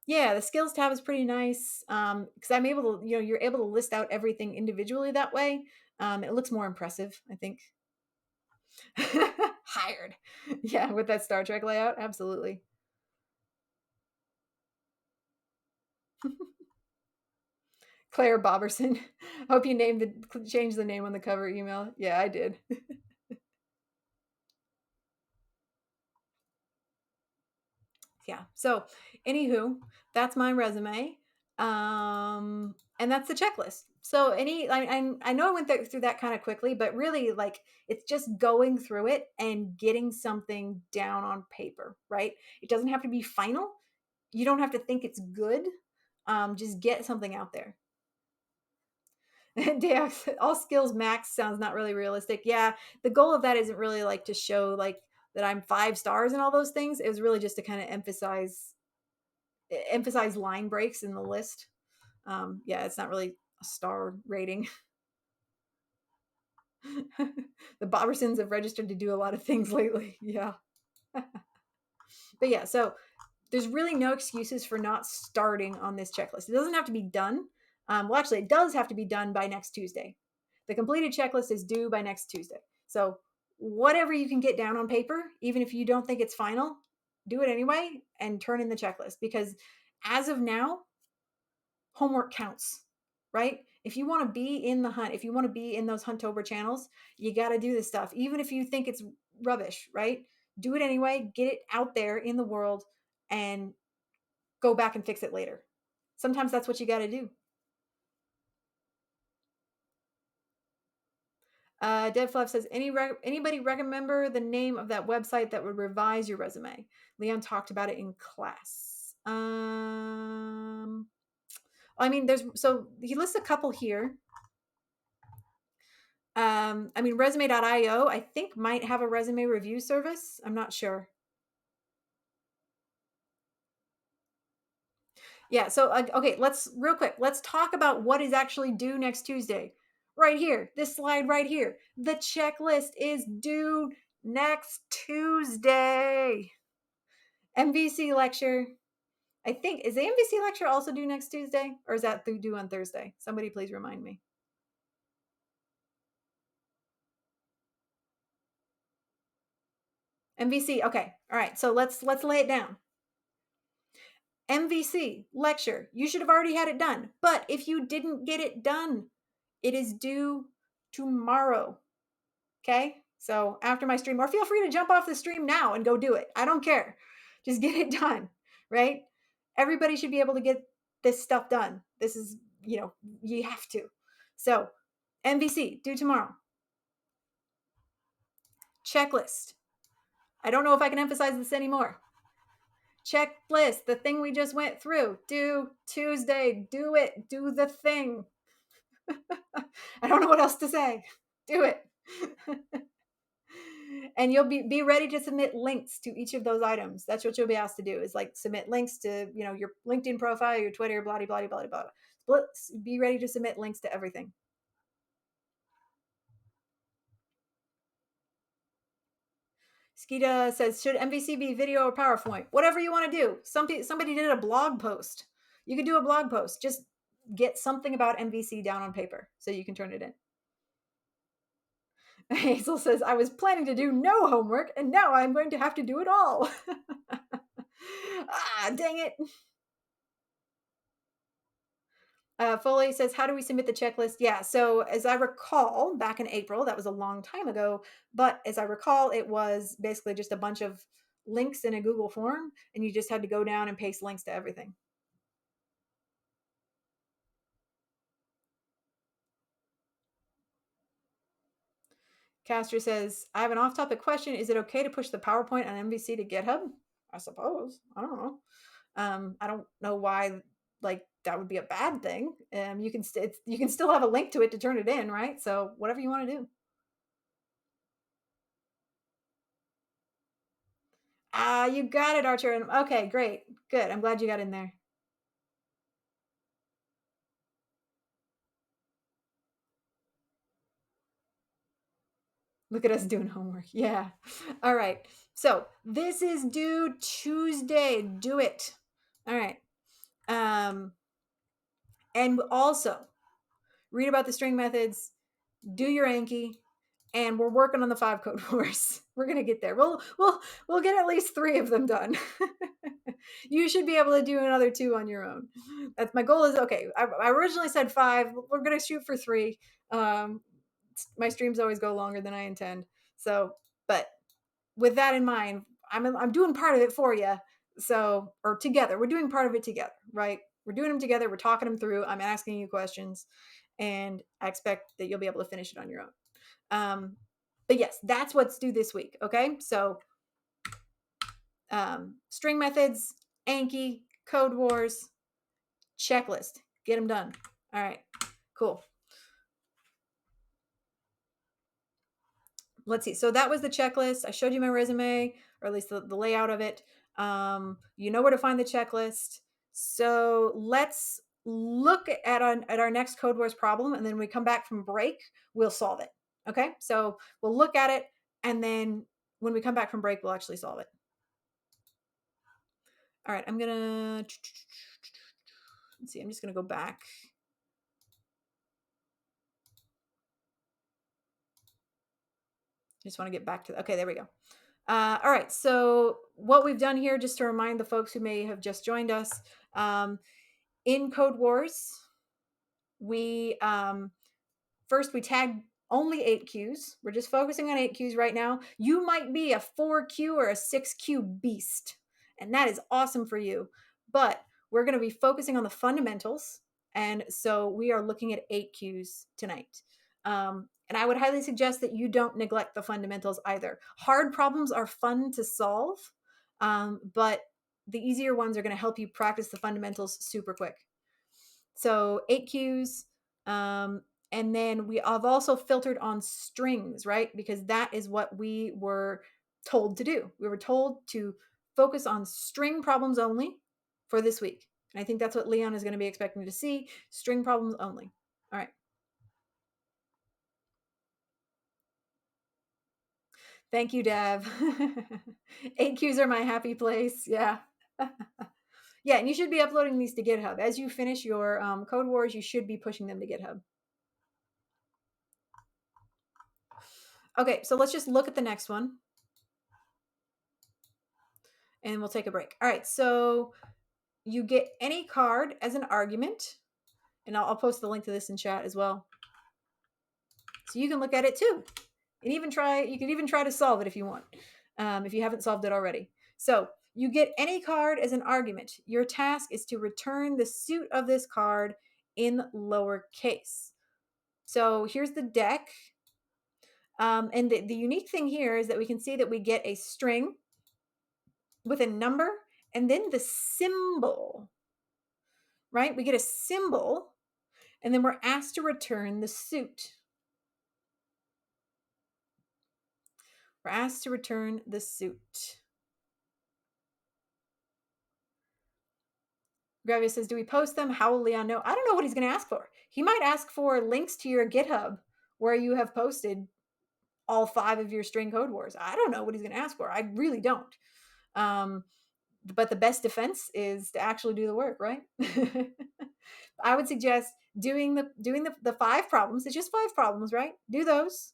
Yeah, the skills tab is pretty nice, because I'm able to, you're able to list out everything individually that way. It looks more impressive, I think. Hired. Yeah, with that Star Trek layout, absolutely. Claire Boberson. Hope you changed the name on the cover email. Yeah, I did. Yeah. So, anywho, that's my resume, and that's the checklist. So, I know I went through that kind of quickly, but really, like, it's just going through it and getting something down on paper, right? It doesn't have to be final. You don't have to think it's good. Just get something out there. All skills max sounds not really realistic. Yeah, the goal of that isn't really like to show like that I'm 5 stars and all those things. It was really just to kind of emphasize line breaks in the list. Yeah, it's not really a star rating. The Bobersons have registered to do a lot of things lately. Yeah. But yeah, so there's really no excuses for not starting on this checklist. It doesn't have to be done. Well, actually, it does have to be done by next Tuesday. The completed checklist is due by next Tuesday. So, whatever you can get down on paper, even if you don't think it's final, do it anyway and turn in the checklist, because as of now, homework counts, right? If you want to be in the hunt, if you want to be in those Hunttober channels, you got to do this stuff, even if you think it's rubbish, right? Do it anyway, get it out there in the world, and go back and fix it later. Sometimes that's what you got to do. DevFluff says, anybody remember the name of that website that would revise your resume? Leon talked about it in class. I mean, so he lists a couple here. I mean, resume.io, I think might have a resume review service. I'm not sure. Yeah. So, okay, real quick, let's talk about what is actually due next Tuesday. Right here, this slide right here. The checklist is due next Tuesday. MVC lecture. I think, is the MVC lecture also due next Tuesday? Or is that due on Thursday? Somebody please remind me. MVC. Okay. All right. So let's lay it down. MVC lecture. You should have already had it done. But if you didn't get it done, it is due tomorrow. Okay? So after my stream, or feel free to jump off the stream now and go do it. I don't care. Just get it done, right? Everybody should be able to get this stuff done. This is, you have to. So, MVC due tomorrow. Checklist. I don't know if I can emphasize this anymore. Checklist, the thing we just went through. Due Tuesday. Do it. Do the thing. I don't know what else to say. Do it. And you'll be ready to submit links to each of those items. That's what you'll be asked to do, is like submit links to, your LinkedIn profile, your Twitter, blah, blah, blah, blah, blah. Be ready to submit links to everything. Skeeta says, should MVC be video or PowerPoint? Whatever you want to do. Somebody did a blog post. You could do a blog post. Just get something about MVC down on paper so you can turn it in. Hazel says, I was planning to do no homework, and now I'm going to have to do it all. Dang it. Foley says, how do we submit the checklist? Yeah, so as I recall, back in April, that was a long time ago, but as I recall, it was basically just a bunch of links in a Google form, and you just had to go down and paste links to everything. Castor says, I have an off-topic question. Is it okay to push the PowerPoint on MVC to GitHub? I suppose. I don't know. I don't know why that would be a bad thing. You can still have a link to it to turn it in, right? So whatever you want to do. You got it, Archer. Okay, great. Good. I'm glad you got in there. Look at us doing homework. Yeah. All right. So this is due Tuesday. Do it. All right. And also read about the string methods, do your Anki, and we're working on the 5 code wars. We're gonna get there. We'll get at least 3 of them done. You should be able to do another 2 on your own. That's my goal. Is okay. I originally said 5. We're gonna shoot for 3. My streams always go longer than I intend. So, but with that in mind, I'm doing part of it for you. So, or together, we're doing part of it together, right? We're doing them together. We're talking them through. I'm asking you questions, and I expect that you'll be able to finish it on your own. But yes, that's what's due this week. Okay, so string methods, Anki, Code Wars, checklist. Get them done. All right, cool. Let's see. So that was the checklist. I showed you my resume, or at least the layout of it. You know where to find the checklist. So let's look at our next Code Wars problem, and then when we come back from break, we'll solve it. Okay, so we'll look at it, and then when we come back from break, we'll actually solve it. All right, I'm gonna let's see. I'm just gonna go back. I just want to get back to okay. There we go. All right, so what we've done here, just to remind the folks who may have just joined us, in Code Wars, we first we tagged only 8 Qs. We're just focusing on 8 Qs right now. You might be a 4 Q or a 6 Q beast, and that is awesome for you. But we're going to be focusing on the fundamentals. And so we are looking at 8Qs tonight. And I would highly suggest that you don't neglect the fundamentals either. Hard problems are fun to solve, but the easier ones are going to help you practice the fundamentals super quick. So 8Qs. And then I've also filtered on strings, right? Because that is what we were told to do. We were told to focus on string problems only for this week. And I think that's what Leon is going to be expecting to see, string problems only. All right. Thank you, Dev. 8Qs are my happy place. Yeah. Yeah, and you should be uploading these to GitHub. As you finish your Code Wars, you should be pushing them to GitHub. Okay, so let's just look at the next one. And we'll take a break. All right, so you get any card as an argument. And I'll post the link to this in chat as well. So you can look at it too. And you can even try to solve it if you want, if you haven't solved it already. So you get any card as an argument. Your task is to return the suit of this card in lowercase. So here's the deck. And the unique thing here is that we can see that we get a string with a number and then the symbol, right? We get a symbol and then we're asked to return the suit. We're asked to return the suit. Gravia says, do we post them? How will Leon know? I don't know what he's going to ask for. He might ask for links to your GitHub where you have posted all 5 of your string code wars. I don't know what he's going to ask for. I really don't. But the best defense is to actually do the work, right? I would suggest doing the 5 problems. It's just 5 problems, right? Do those.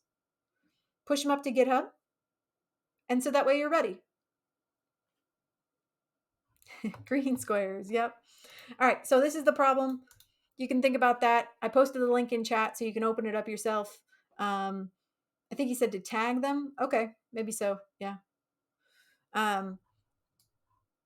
Push them up to GitHub. And so that way you're ready. Green squares. Yep. All right. So this is the problem. You can think about that. I posted the link in chat so you can open it up yourself. I think he said to tag them. Okay. Maybe so. Yeah.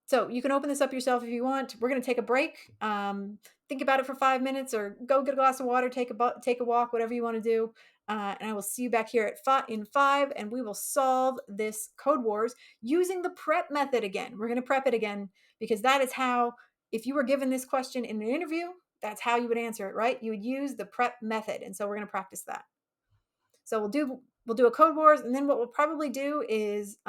So you can open this up yourself if you want. We're going to take a break. Think about it for 5 minutes or go get a glass of water, take a walk, whatever you want to do. And I will see you back here in 5, and we will solve this Code Wars using the prep method again. We're going to prep it again because that is how, if you were given this question in an interview, that's how you would answer it, right? You would use the prep method. And so we're going to practice that. So we'll do a Code Wars, and then what we'll probably do is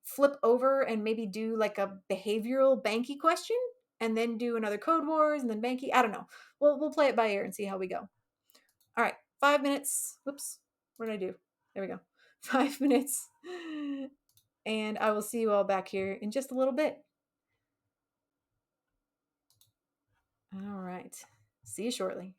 flip over and maybe do like a behavioral Banky question and then do another Code Wars and then Banky. I don't know. We'll play it by ear and see how we go. All right, 5 minutes. Whoops. What did I do? There we go. 5 minutes. And I will see you all back here in just a little bit. All right. See you shortly.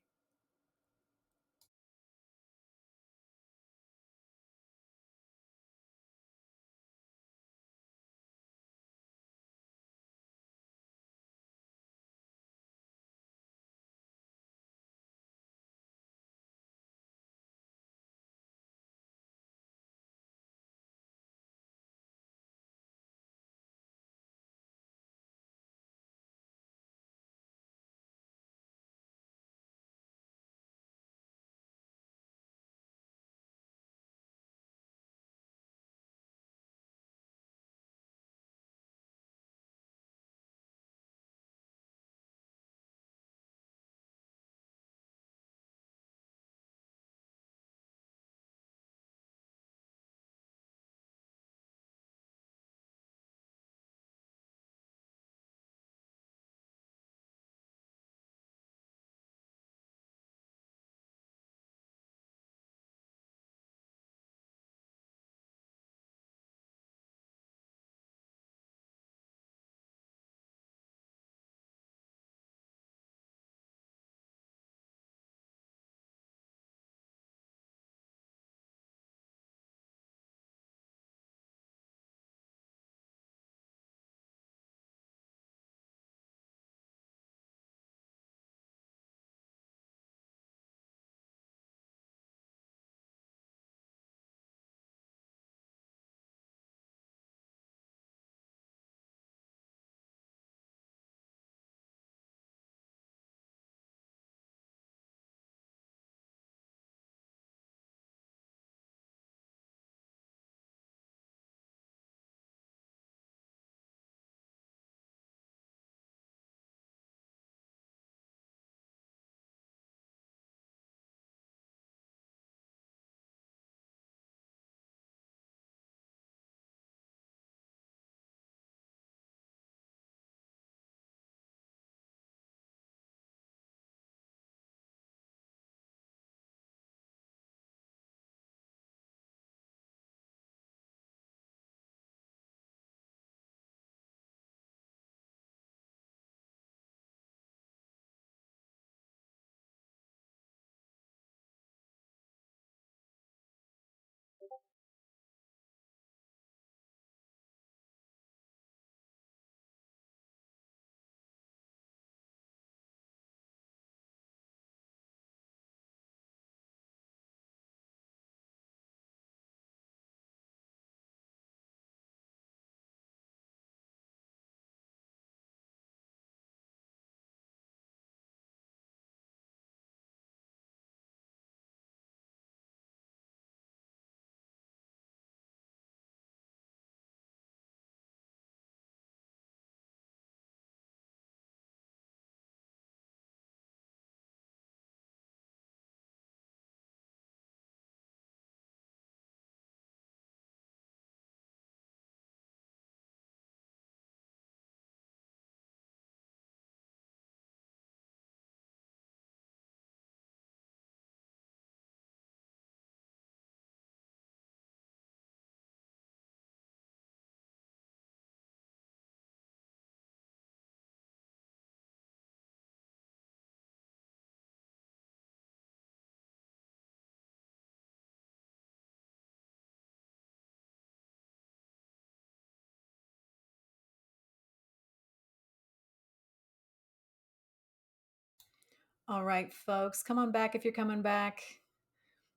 All right, folks, come on back if you're coming back.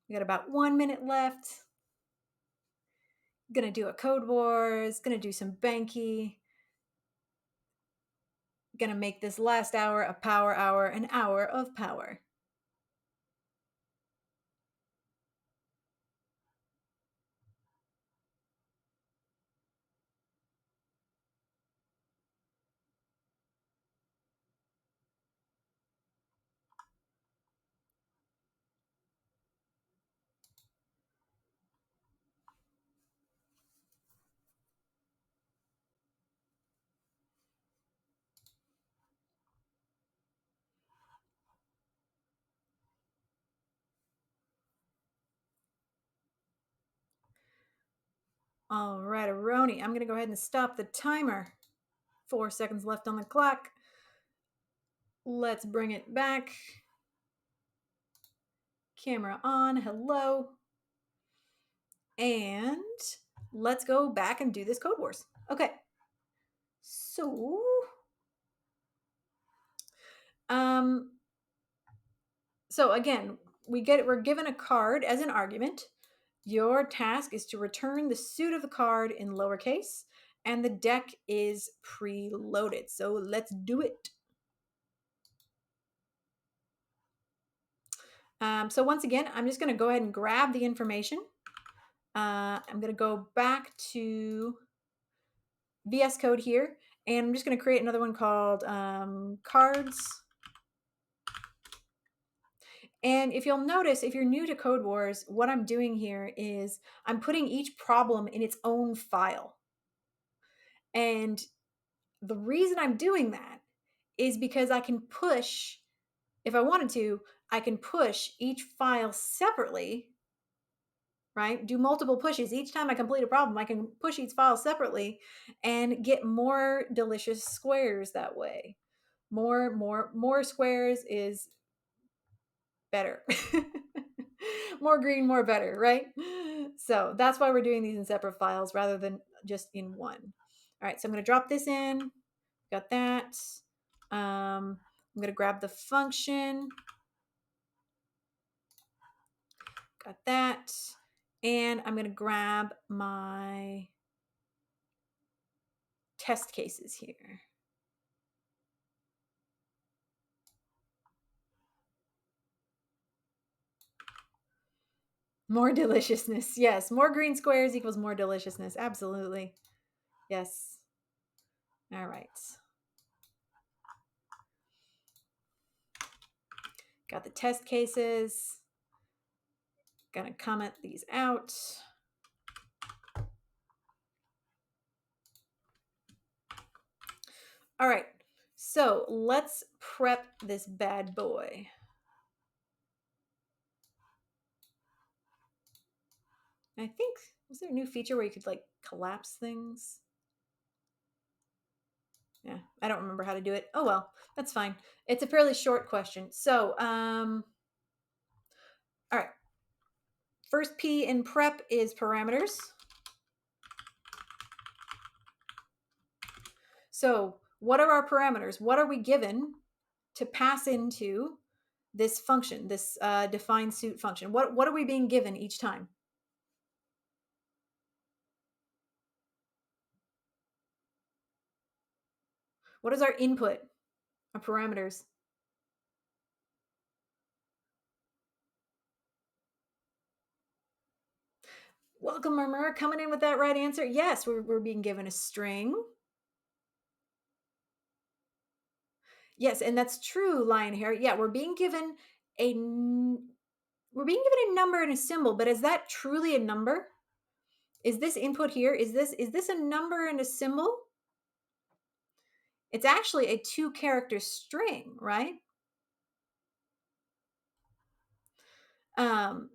We got about 1 minute left. Gonna do a Code Wars, gonna do some Banky, gonna make this last hour a power hour, an hour of power. All right, Aroni, I'm gonna go ahead and stop the timer. 4 seconds left on the clock. Let's bring it back. Camera on, hello. And let's go back and do this Code Wars. Okay. So, um, so again, we're given a card as an argument. Your task is to return the suit of the card in lowercase, and the deck is preloaded. So let's do it. So once again, I'm just going to go ahead and grab the information. I'm going to go back to VS Code here, and I'm just going to create another one called cards. And if you'll notice, if you're new to Code Wars, what I'm doing here is I'm putting each problem in its own file. And the reason I'm doing that is because I can push, if I wanted to, I can push each file separately, right? Do multiple pushes. Each time I complete a problem, I can push each file separately and get more delicious squares that way. More squares is better. More green, more better, right? So that's why we're doing these in separate files rather than just in one. All right, so I'm going to drop this in. Got that. I'm going to grab the function. Got that. And I'm going to grab my test cases here. More deliciousness. Yes, more green squares equals more deliciousness. Absolutely. Yes. All right. Got the test cases. Gonna comment these out. All right. So let's prep this bad boy. I think, was there a new feature where you could like collapse things? Yeah, I don't remember how to do it. Oh well, that's fine. It's a fairly short question. So, all right. First P in prep is parameters. So, what are our parameters? What are we given to pass into this function, this define suit function? What are we being given each time? What is our input? Our parameters. Welcome, Murmur, coming in with that right answer. Yes, we're being given a string. Yes, and that's true, Lionhair. Yeah, we're being given a number and a symbol, but is that truly a number? Is this input here? Is this a number and a symbol? It's actually a 2-character string, right?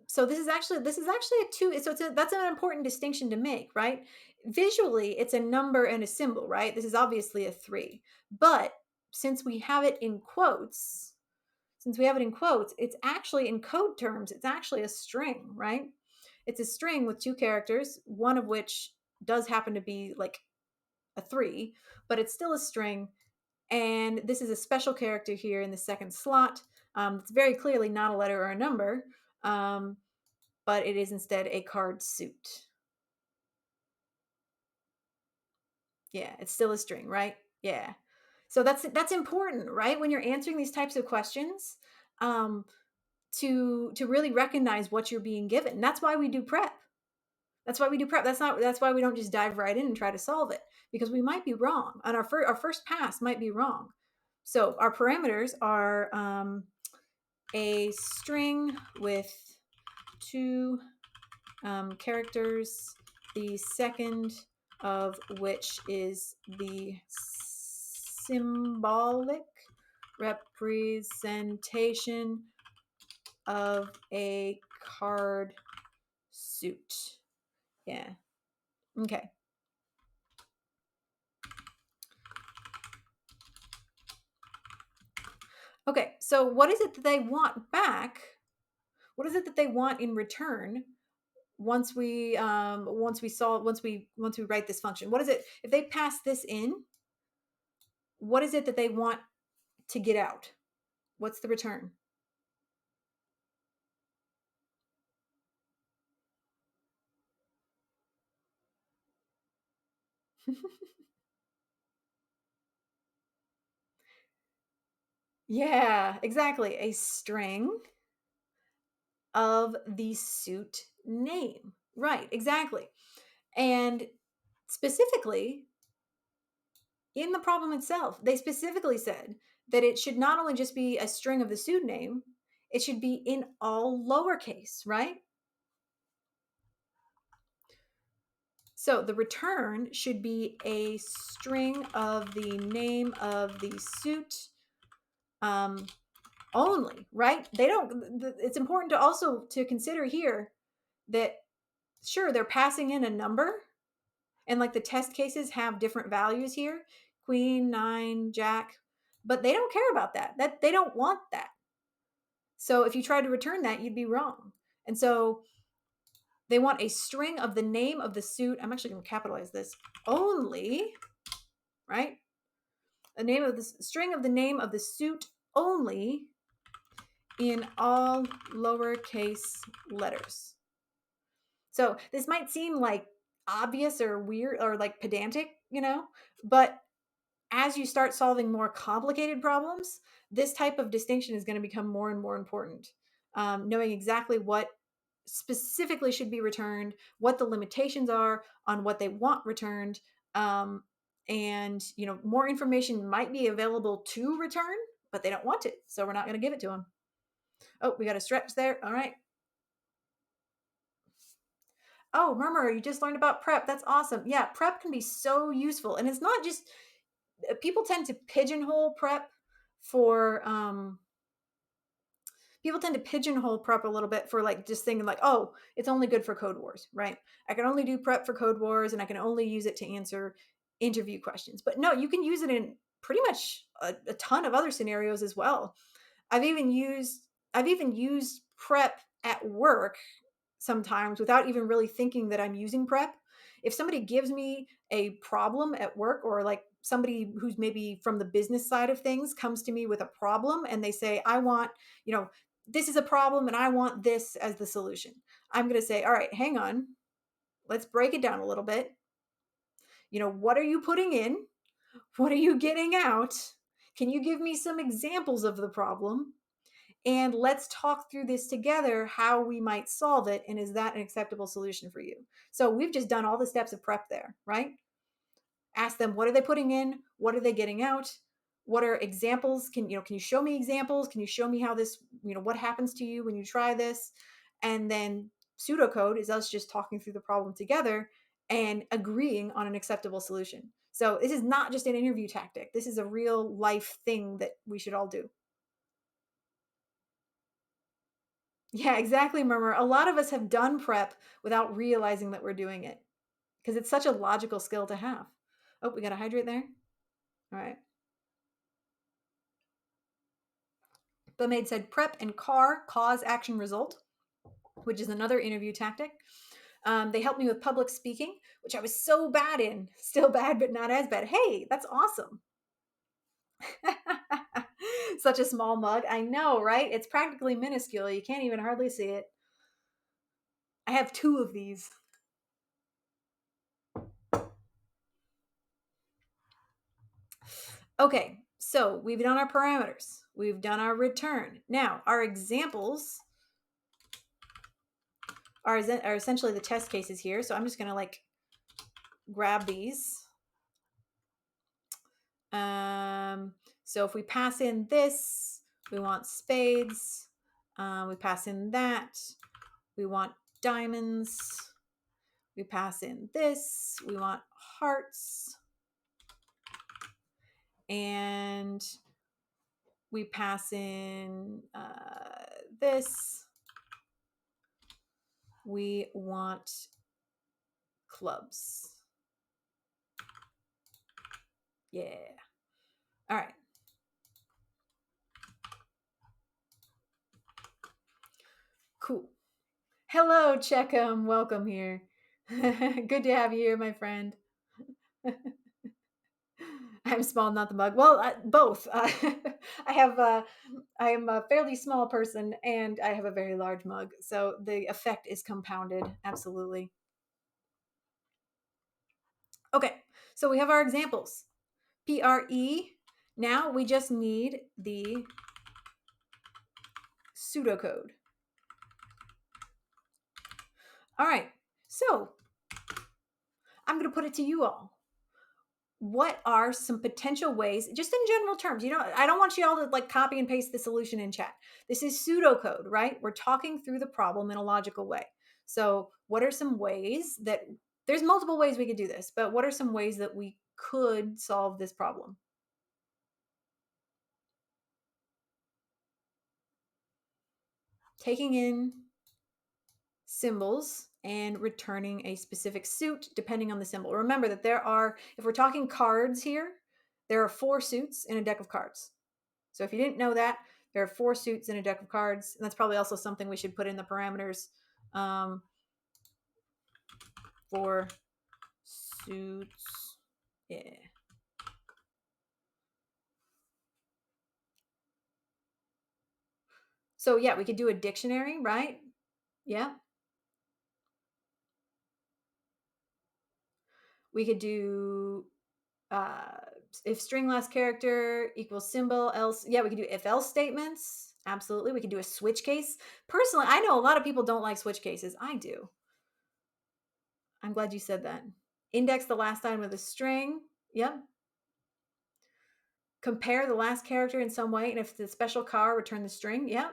So this is actually a two. So that's an important distinction to make, right? Visually, it's a number and a symbol, right? This is obviously a 3, but since we have it in quotes, it's actually in code terms, it's actually a string, right? It's a string with 2 characters, one of which does happen to be like a 3, but it's still a string. And this is a special character here in the second slot. It's very clearly not a letter or a number, um, but it is instead a card suit. Yeah, it's still a string, right? Yeah. So that's important, right? When you're answering these types of questions, um, to really recognize what you're being given. That's why we do prep. That's why we do prep. That's why we don't just dive right in and try to solve it, because we might be wrong. And our first pass might be wrong. So our parameters are a string with two characters, the second of which is the symbolic representation of a card suit. Yeah. Okay. Okay. So what is it that they want back? What is it that they want in return once we write this function? What is it if they pass this in? What is it that they want to get out? What's the return? Yeah, exactly. A string of the suit name. Right, exactly. And specifically, in the problem itself, they specifically said that it should not only just be a string of the suit name, it should be in all lowercase, right? So the return should be a string of the name of the suit um, only, right? They don't. It's important to also to consider here that sure they're passing in a number, and like the test cases have different values here, queen, nine, jack, but they don't care about that. That they don't want that. So if you try to return that, you'd be wrong. And so they want a string of the name of the suit. I'm actually going to capitalize this only, right? A name of the string of the name of the suit only in all lowercase letters. So this might seem like obvious or weird or like pedantic, but as you start solving more complicated problems, this type of distinction is going to become more and more important. Knowing exactly what specifically should be returned, what the limitations are on what they want returned, and more information might be available to return, but they don't want it, so we're not going to give it to them. Oh, we got a stretch there. All right. Oh, Murmur, you just learned about prep. That's awesome. Yeah, prep can be so useful, and it's not just people tend to pigeonhole prep for people tend to pigeonhole prep a little bit for like just thinking like, oh, it's only good for code wars, right? I can only do prep for code wars and I can only use it to answer interview questions. But no, you can use it in pretty much a ton of other scenarios as well. I've even used I've even used prep at work sometimes without even really thinking that I'm using prep. If somebody gives me a problem at work, or like somebody who's maybe from the business side of things comes to me with a problem and they say, I want, this is a problem and I want this as the solution. I'm going to say, all right, hang on. Let's break it down a little bit. What are you putting in? What are you getting out? Can you give me some examples of the problem? And let's talk through this together, how we might solve it. And is that an acceptable solution for you? So we've just done all the steps of prep there, right? Ask them, what are they putting in? What are they getting out? What are examples? Can you show me examples? Can you show me how this, what happens to you when you try this? And then pseudocode is us just talking through the problem together and agreeing on an acceptable solution. So this is not just an interview tactic. This is a real life thing that we should all do. Yeah, exactly, Murmur. A lot of us have done prep without realizing that we're doing it because it's such a logical skill to have. Oh, we got to hydrate there. All right. Bumade said prep and CAR, cause, action, result, which is another interview tactic. They helped me with public speaking, which I was so bad in. Still bad, but not as bad. Hey, that's awesome. Such a small mug. I know, right? It's practically minuscule. You can't even hardly see it. I have 2 of these. Okay, so we've done our parameters. We've done our return. Now, our examples are essentially the test cases here. So I'm just going to like grab these. So if we pass in this, we want spades. We pass in that, we want diamonds. We pass in this, we want hearts. And we pass in this, we want clubs. Yeah. All right. Cool. Hello, Checkham. Welcome here. Good to have you here, my friend. I'm small, not the mug. Well, both. I am a fairly small person, and I have a very large mug, so the effect is compounded. Absolutely. Okay, so we have our examples. PRE. Now we just need the pseudocode. All right, so I'm going to put it to you all. What are some potential ways, just in general terms? I don't want you all to like copy and paste the solution in chat. This is pseudocode, right? We're talking through the problem in a logical way. So what are some ways that, there's multiple ways we could do this, but what are some ways that we could solve this problem? Taking in symbols and returning a specific suit depending on the symbol. Remember that if we're talking cards here, there are 4 suits in a deck of cards. So if you didn't know that, there are 4 suits in a deck of cards. And that's probably also something we should put in the parameters. 4 suits. Yeah. So yeah, we could do a dictionary, right? Yeah. We could do if string last character equals symbol else. Yeah, we could do if else statements. Absolutely. We could do a switch case. Personally, I know a lot of people don't like switch cases. I do. I'm glad you said that. Index the last item of the string. Yep. Compare the last character in some way, and if the special car, return the string. Yep.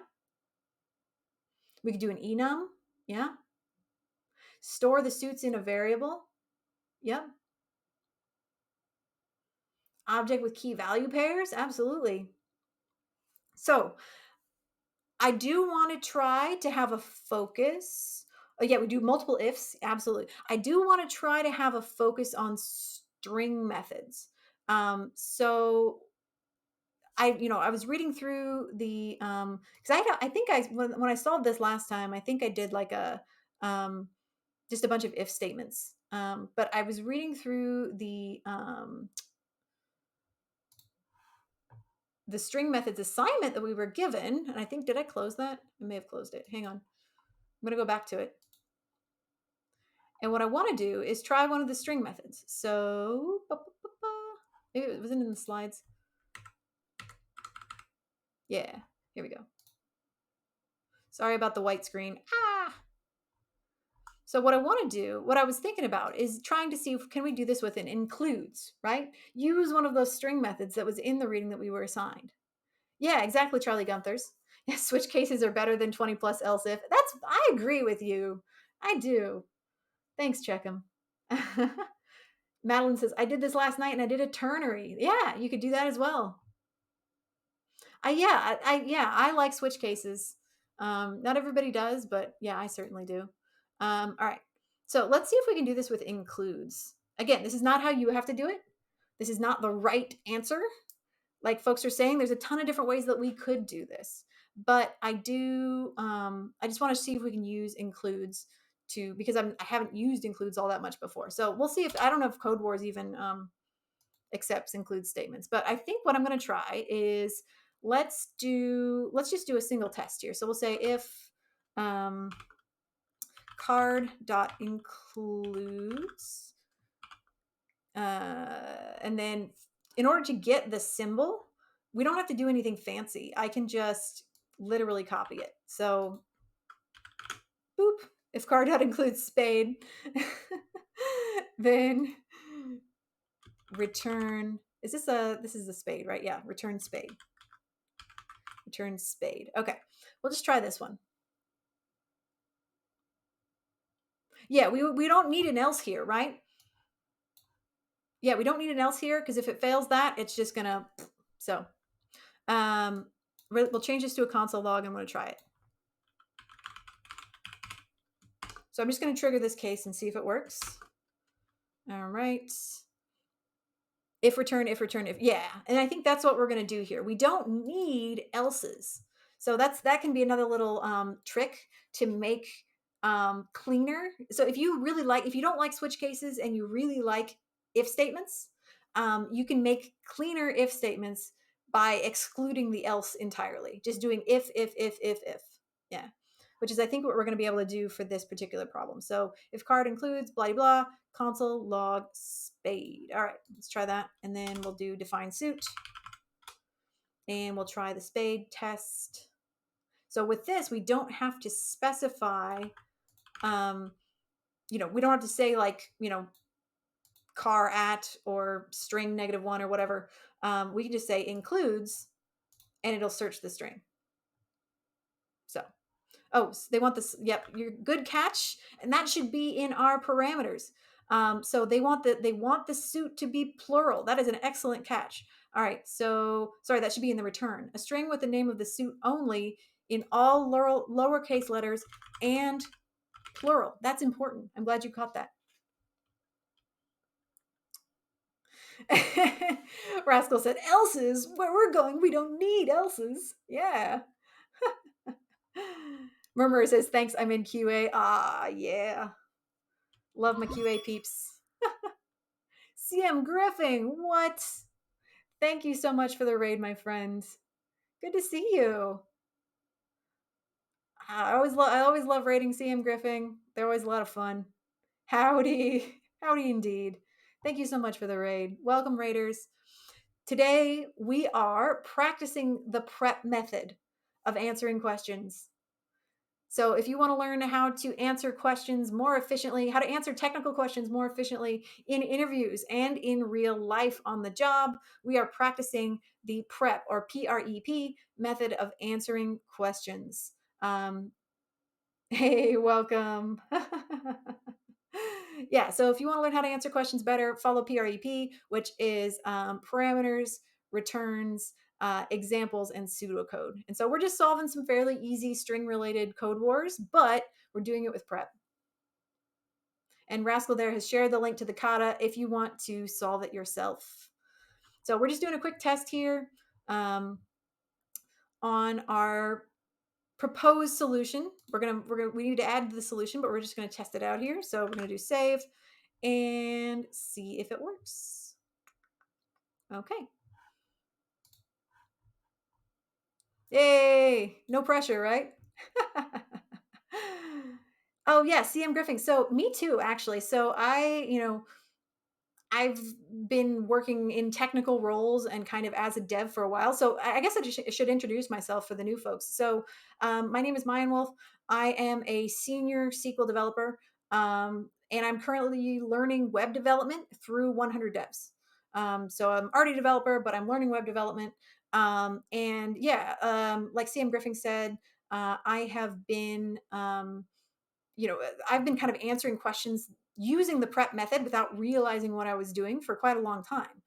We could do an enum. Yeah. Store the suits in a variable. Yep. Object with key value pairs. Absolutely. So I do want to try to have a focus. Yeah, we do multiple ifs. Absolutely. I do want to try to have a focus on string methods. So I was reading through the because I think when I solved this last time, I think I did like a just a bunch of if statements. But I was reading through the string methods assignment that we were given, and I think, did I close that? I may have closed it. Hang on. I'm going to go back to it. And what I want to do is try one of the string methods. So maybe it wasn't in the slides. Yeah, here we go. Sorry about the white screen. So what I want to do, what I was thinking about is trying to see if can we do this with an includes, right? Use one of those string methods that was in the reading that we were assigned. Yeah, exactly, Charlie Gunthers. Yeah, switch cases are better than 20 plus else if. I agree with you. I do. Thanks, Checkham. Madeline says, I did this last night and I did a ternary. Yeah, you could do that as well. I like switch cases. Not everybody does, but yeah, I certainly do. All right. So let's see if we can do this with includes. Again, this is not how you have to do it. This is not the right answer. Like folks are saying, there's a ton of different ways that we could do this. But I just want to see if we can use includes because I haven't used includes all that much before. So we'll see I don't know if Code Wars even accepts include statements. But I think what I'm going to try is let's just do a single test here. So we'll say if card dot includes, and then in order to get the symbol, we don't have to do anything fancy. I can just literally copy it. So boop, if card dot includes spade, then return, this is a spade, right? Yeah, return spade. Return spade. Okay, we'll just try this one. Yeah, we don't need an else here, right? Yeah, we don't need an else here because if it fails that, it's just gonna, so we'll change this to a console log. I'm gonna try it. So I'm just gonna trigger this case and see if it works. All right. If return, if return, if, yeah. And I think that's what we're gonna do here. We don't need else's. So that can be another little trick to make cleaner. So if you don't like switch cases and you really like if statements, you can make cleaner if statements by excluding the else entirely. Just doing if. Yeah. Which is, I think, what we're going to be able to do for this particular problem. So if card includes blah, blah, console log spade. All right, let's try that. And then we'll do define suit. And we'll try the spade test. So with this, we don't have to specify, we don't have to say like, car at or string -1 or whatever. We can just say includes and it'll search the string. So, they want this. Yep, you're good catch. And that should be in our parameters. So they want the suit to be plural. That is an excellent catch. All right, so sorry, that should be in the return. A string with the name of the suit only in all lowercase letters and plural. That's important. I'm glad you caught that. Rascal said, else's? Where we're going, we don't need else's. Yeah. Murmur says, thanks, I'm in QA. Ah, yeah. Love my QA peeps. CM Griffin, what? Thank you so much for the raid, my friend. Good to see you. I always love raiding CM Griffin. They're always a lot of fun. Howdy. Howdy indeed. Thank you so much for the raid. Welcome, raiders. Today, we are practicing the prep method of answering questions. So if you want to learn how to answer questions more efficiently, how to answer technical questions more efficiently in interviews and in real life on the job, we are practicing the PREP or PREP method of answering questions. Hey, welcome. Yeah, so if you want to learn how to answer questions better, follow PREP, which is parameters, returns, examples, and pseudocode. And so we're just solving some fairly easy string-related code wars, but we're doing it with prep. And Rascal there has shared the link to the kata if you want to solve it yourself. So we're just doing a quick test here on our proposed solution. We need to add the solution, but we're just gonna test it out here. So we're gonna do save and see if it works. Okay. Yay! No pressure, right? Oh yeah, CM Griffin. So me too, actually. So I've been working in technical roles and kind of as a dev for a while. So I guess I should introduce myself for the new folks. So my name is Mayan Wolf. I am a senior SQL developer, and I'm currently learning web development through 100 Devs. So I'm already a developer, but I'm learning web development. And yeah, like CM Griffin said, I have been I've been kind of answering questions using the prep method without realizing what I was doing for quite a long time.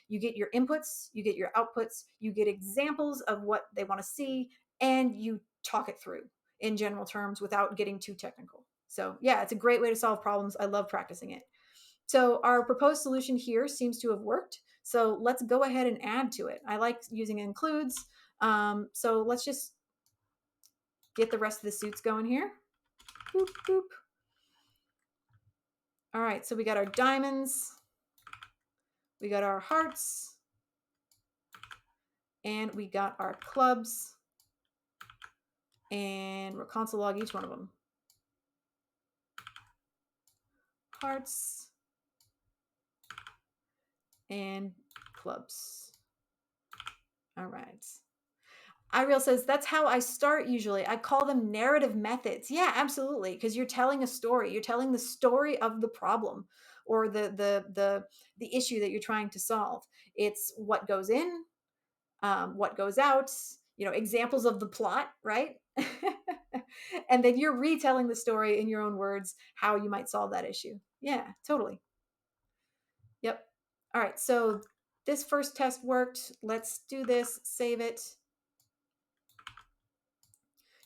You get your inputs, you get your outputs, you get examples of what they want to see, and you talk it through in general terms without getting too technical. So, yeah, it's a great way to solve problems. I love practicing it. So, our proposed solution here seems to have worked. So, let's go ahead and add to it. I like using includes. So, let's just get the rest of the suits going here. Boop, boop. All right, so we got our diamonds, we got our hearts, And we got our clubs. And we'll console log each one of them. Hearts. And clubs. All right. Ireal says that's how I start usually. I call them narrative methods. Yeah, absolutely, because you're telling a story. You're telling the story of the problem or the issue that you're trying to solve. It's what goes in, what goes out. Examples of the plot, right? And then you're retelling the story in your own words how you might solve that issue. Yeah, totally. Yep. All right. So this first test worked. Let's do this. Save it.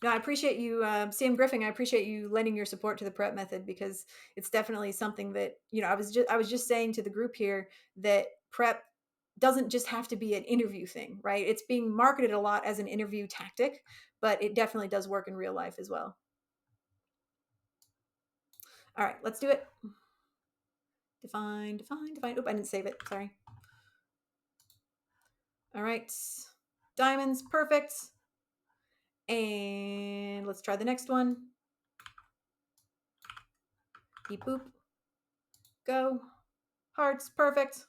No, I appreciate you, Sam Griffin. I appreciate you lending your support to the prep method because it's definitely something that I was just saying to the group here that prep doesn't just have to be an interview thing, right? It's being marketed a lot as an interview tactic, but it definitely does work in real life as well. All right, let's do it. Define. Oh, I didn't save it. Sorry. All right, diamonds, perfect. And let's try the next one. Beep boop. Go. Hearts, perfect.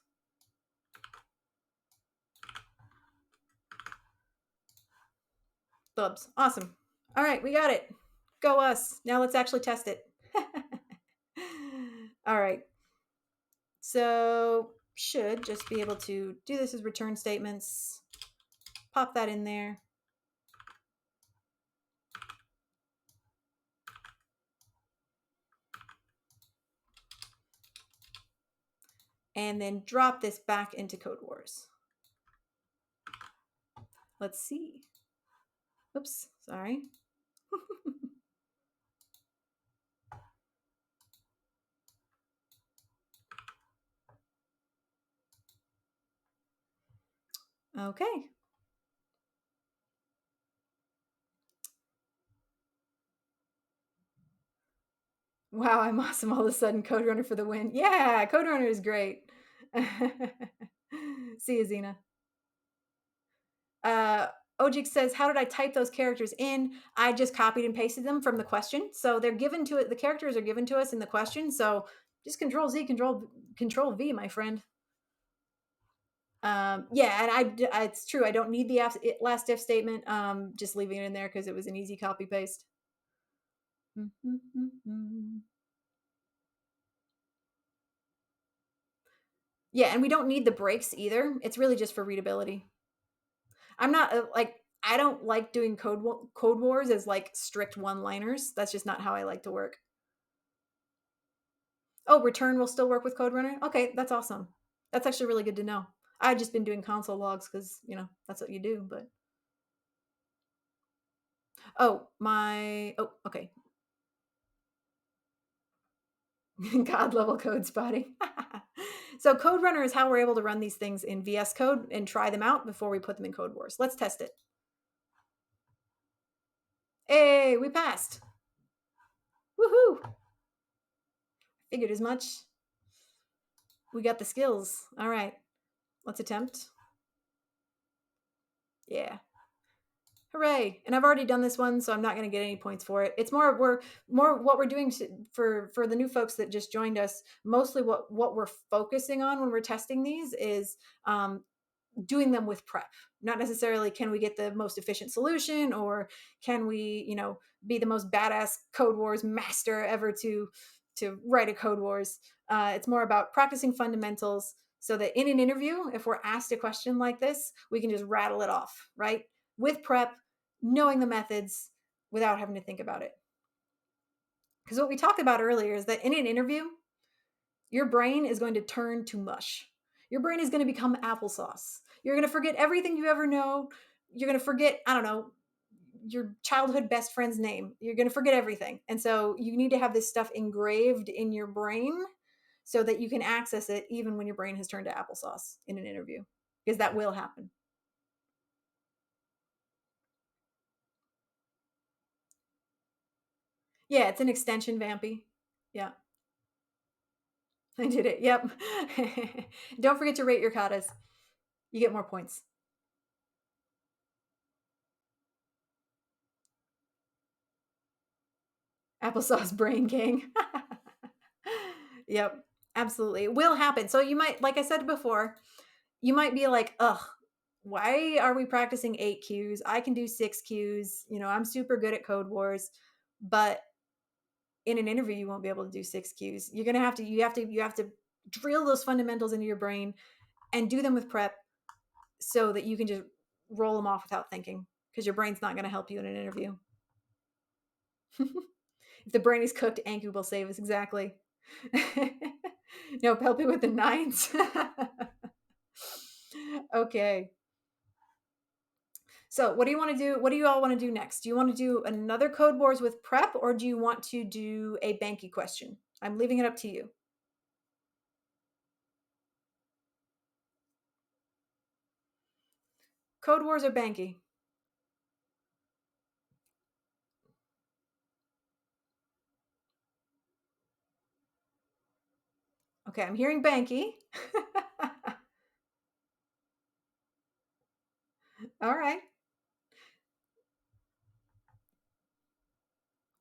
Bubs, awesome. All right, we got it. Go us. Now let's actually test it. All right. So should just be able to do this as return statements. Pop that in there. And then drop this back into Code Wars. Let's see. Oops, sorry. Okay. Wow, I'm awesome all of a sudden. Code Runner for the win. Yeah, Code Runner is great. See you, Xena. Ojik says, how did I type those characters in? I just copied and pasted them from the question. So they're given to it. The characters are given to us in the question. So just Control Z, Control V, my friend. Yeah, and it's true. I don't need the last if statement. Just leaving it in there because it was an easy copy paste. Yeah, and we don't need the breaks either. It's really just for readability. I'm not I don't like doing code wars as like strict one-liners. That's just not how I like to work. Oh, return will still work with Code Runner? Okay, that's awesome. That's actually really good to know. I've just been doing console logs because, that's what you do, but. Oh, okay. God level code spotting. So Code Runner is how we're able to run these things in VS Code and try them out before we put them in Code Wars. Let's test it. Hey, we passed. Woohoo! Figured as much. We got the skills. All right. Let's attempt. Yeah. Hooray. And I've already done this one, so I'm not going to get any points for it. It's more what we're doing for the new folks that just joined us. Mostly what we're focusing on when we're testing these is doing them with prep. Not necessarily can we get the most efficient solution or can we, be the most badass Code Wars master ever to write a Code Wars. It's more about practicing fundamentals so that in an interview, if we're asked a question like this, we can just rattle it off, right? With prep, knowing the methods without having to think about it. Because what we talked about earlier is that in an interview, your brain is going to turn to mush. Your brain is going to become applesauce. You're going to forget everything you ever know. You're going to forget, I don't know, your childhood best friend's name. You're going to forget everything. And so you need to have this stuff engraved in your brain so that you can access it even when your brain has turned to applesauce in an interview, because that will happen. Yeah, it's an extension, Vampy. Yeah. I did it. Yep. Don't forget to rate your katas. You get more points. Applesauce brain king. Yep, absolutely. It will happen. So you might, like I said before, you might be like, ugh, why are we practicing 8 Qs? I can do 6 Qs. I'm super good at Code Wars, but in an interview, you won't be able to do 6 Qs. You're gonna have to, you have to drill those fundamentals into your brain and do them with prep so that you can just roll them off without thinking because your brain's not gonna help you in an interview. If the brain is cooked, Anku will save us. Exactly. Nope, help me with the nines. Okay. So, what do you want to do? What do you all want to do next? Do you want to do another Code Wars with prep or do you want to do a Banky question? I'm leaving it up to you. Code Wars or Banky? Okay, I'm hearing Banky. All right.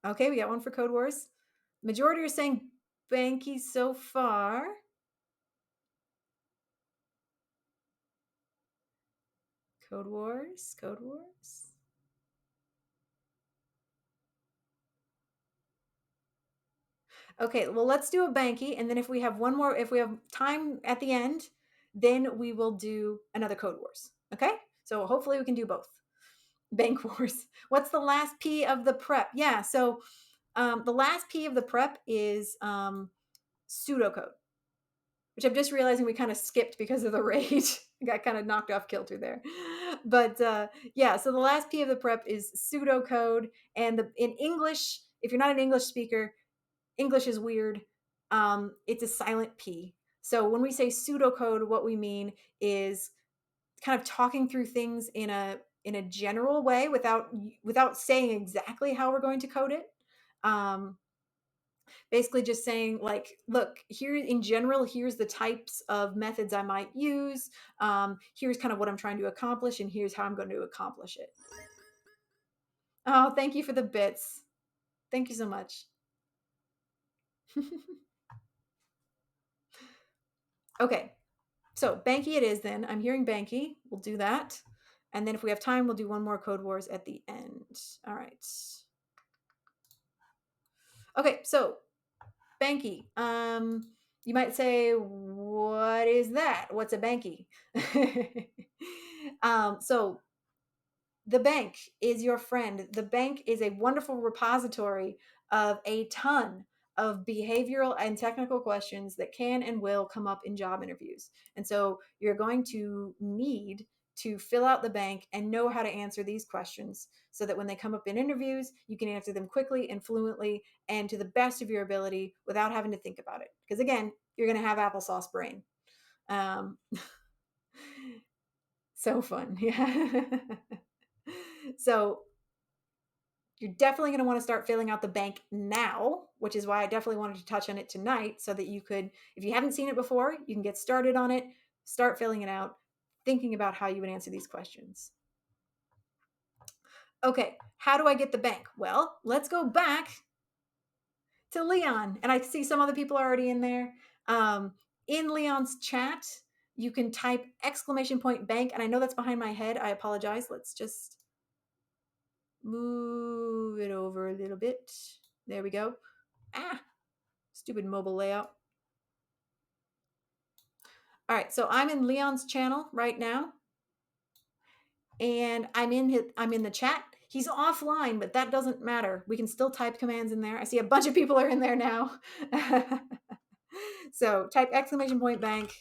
Okay, we got one for Code Wars. Majority are saying Banky so far. Code Wars, Code Wars. Okay, well, let's do a Banky, and then if we have one more, if we have time at the end, then we will do another Code Wars. Okay, so hopefully we can do both. Bank Wars. What's the last P of the prep? Yeah, so the last P of the prep is pseudocode, which I'm just realizing we kind of skipped because of the rage. Got kind of knocked off kilter there. But yeah, so the last P of the prep is pseudocode. And in English, if you're not an English speaker, English is weird. It's a silent P. So when we say pseudocode, what we mean is kind of talking through things in a general way without saying exactly how we're going to code it. Um, Basically just saying like, look, here in general, here's the types of methods I might use. Here's kind of what I'm trying to accomplish, and here's how I'm going to accomplish it. Oh, thank you for the bits. Thank you so much. Okay, so Banky it is then. I'm hearing Banky. We'll do that. And then if we have time, we'll do one more Code Wars at the end. All right. Okay, so Banky. You might say, what is that? What's a Banky? So the bank is your friend. The bank is a wonderful repository of a ton of behavioral and technical questions that can and will come up in job interviews. And so you're going to need to fill out the bank and know how to answer these questions so that when they come up in interviews, you can answer them quickly and fluently and to the best of your ability without having to think about it. Because again, you're going to have applesauce brain. Um, so fun. Yeah. So you're definitely going to want to start filling out the bank now, which is why I definitely wanted to touch on it tonight so that you could, if you haven't seen it before, you can get started on it, start filling it out, thinking about how you would answer these questions. Okay, how do I get the bank? Well, let's go back to Leon. And I see some other people already in there. In Leon's chat, you can type !bank. And I know that's behind my head. I apologize. Let's just move it over a little bit. There we go. Ah, stupid mobile layout. All right, so I'm in Leon's channel right now, and I'm in the chat. He's offline, but that doesn't matter. We can still type commands in there. I see a bunch of people are in there now. So type !bank.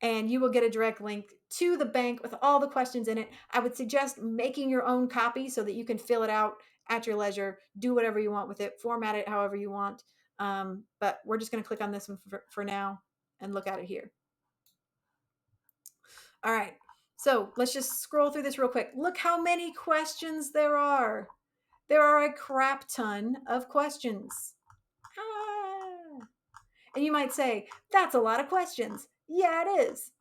And you will get a direct link to the bank with all the questions in it. I would suggest making your own copy so that you can fill it out at your leisure, do whatever you want with it, format it however you want. But we're just going to click on this one for now and look at it here. All right. So let's just scroll through this real quick. Look how many questions there are. There are a crap ton of questions. Ah. And you might say, that's a lot of questions. Yeah, it is.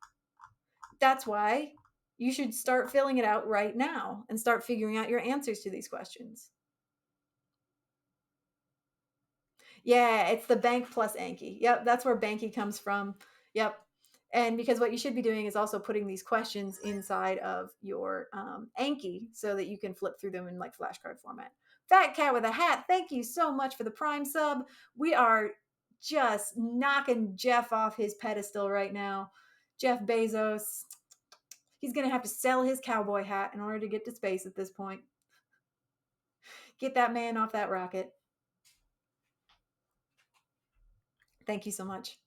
That's why You should start filling it out right now and start figuring out your answers to these questions. Yeah, it's the bank plus Anki. Yep, that's where Banky comes from. Yep. And because what you should be doing is also putting these questions inside of your Anki so that you can flip through them in like flashcard format. Fat Cat with a Hat, thank you so much for the Prime sub. We are just knocking Jeff off his pedestal right now. Jeff Bezos, he's going to have to sell his cowboy hat in order to get to space at this point. Get that man off that rocket. Thank you so much.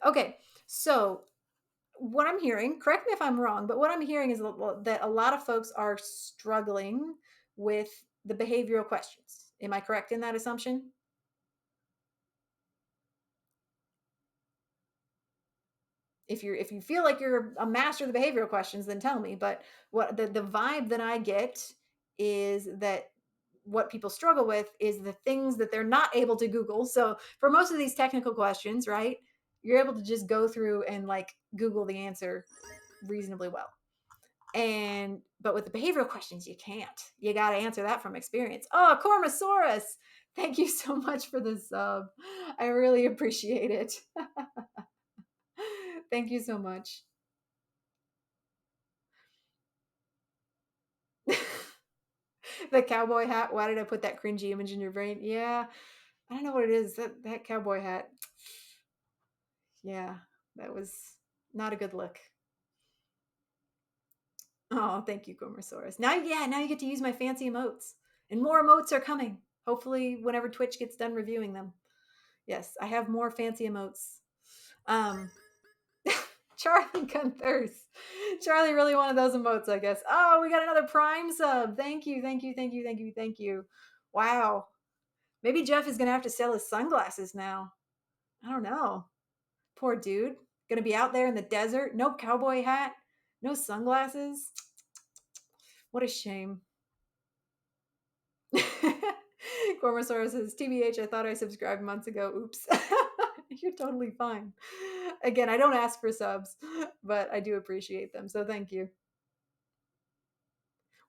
Okay, so what I'm hearing, correct me if I'm wrong, but what I'm hearing is that a lot of folks are struggling with the behavioral questions. Am I correct in that assumption? If you feel like you're a master of the behavioral questions, then tell me. But what the vibe that I get is that what people struggle with is the things that they're not able to Google. So for most of these technical questions, right, you're able to just go through and like Google the answer reasonably well. And but with the behavioral questions, you can't. You got to answer that from experience. Oh, Cormosaurus, thank you so much for the sub. I really appreciate it. Thank you so much. The cowboy hat. Why did I put that cringy image in your brain? Yeah, I don't know what it is. That cowboy hat. Yeah, that was not a good look. Oh, thank you, Gomersaurus. Now, yeah, now you get to use my fancy emotes, and more emotes are coming. Hopefully, whenever Twitch gets done reviewing them. Yes, I have more fancy emotes. Um, Charlie Gunthers. Charlie really wanted those emotes, I guess. Oh, we got another Prime sub. Thank you, thank you, thank you, thank you, thank you. Wow. Maybe Jeff is gonna have to sell his sunglasses now. I don't know. Poor dude. Gonna be out there in the desert. No cowboy hat. No sunglasses. What a shame. Gormosaurus says, TBH, I thought I subscribed months ago. Oops. You're totally fine. Again, I don't ask for subs, but I do appreciate them. So thank you.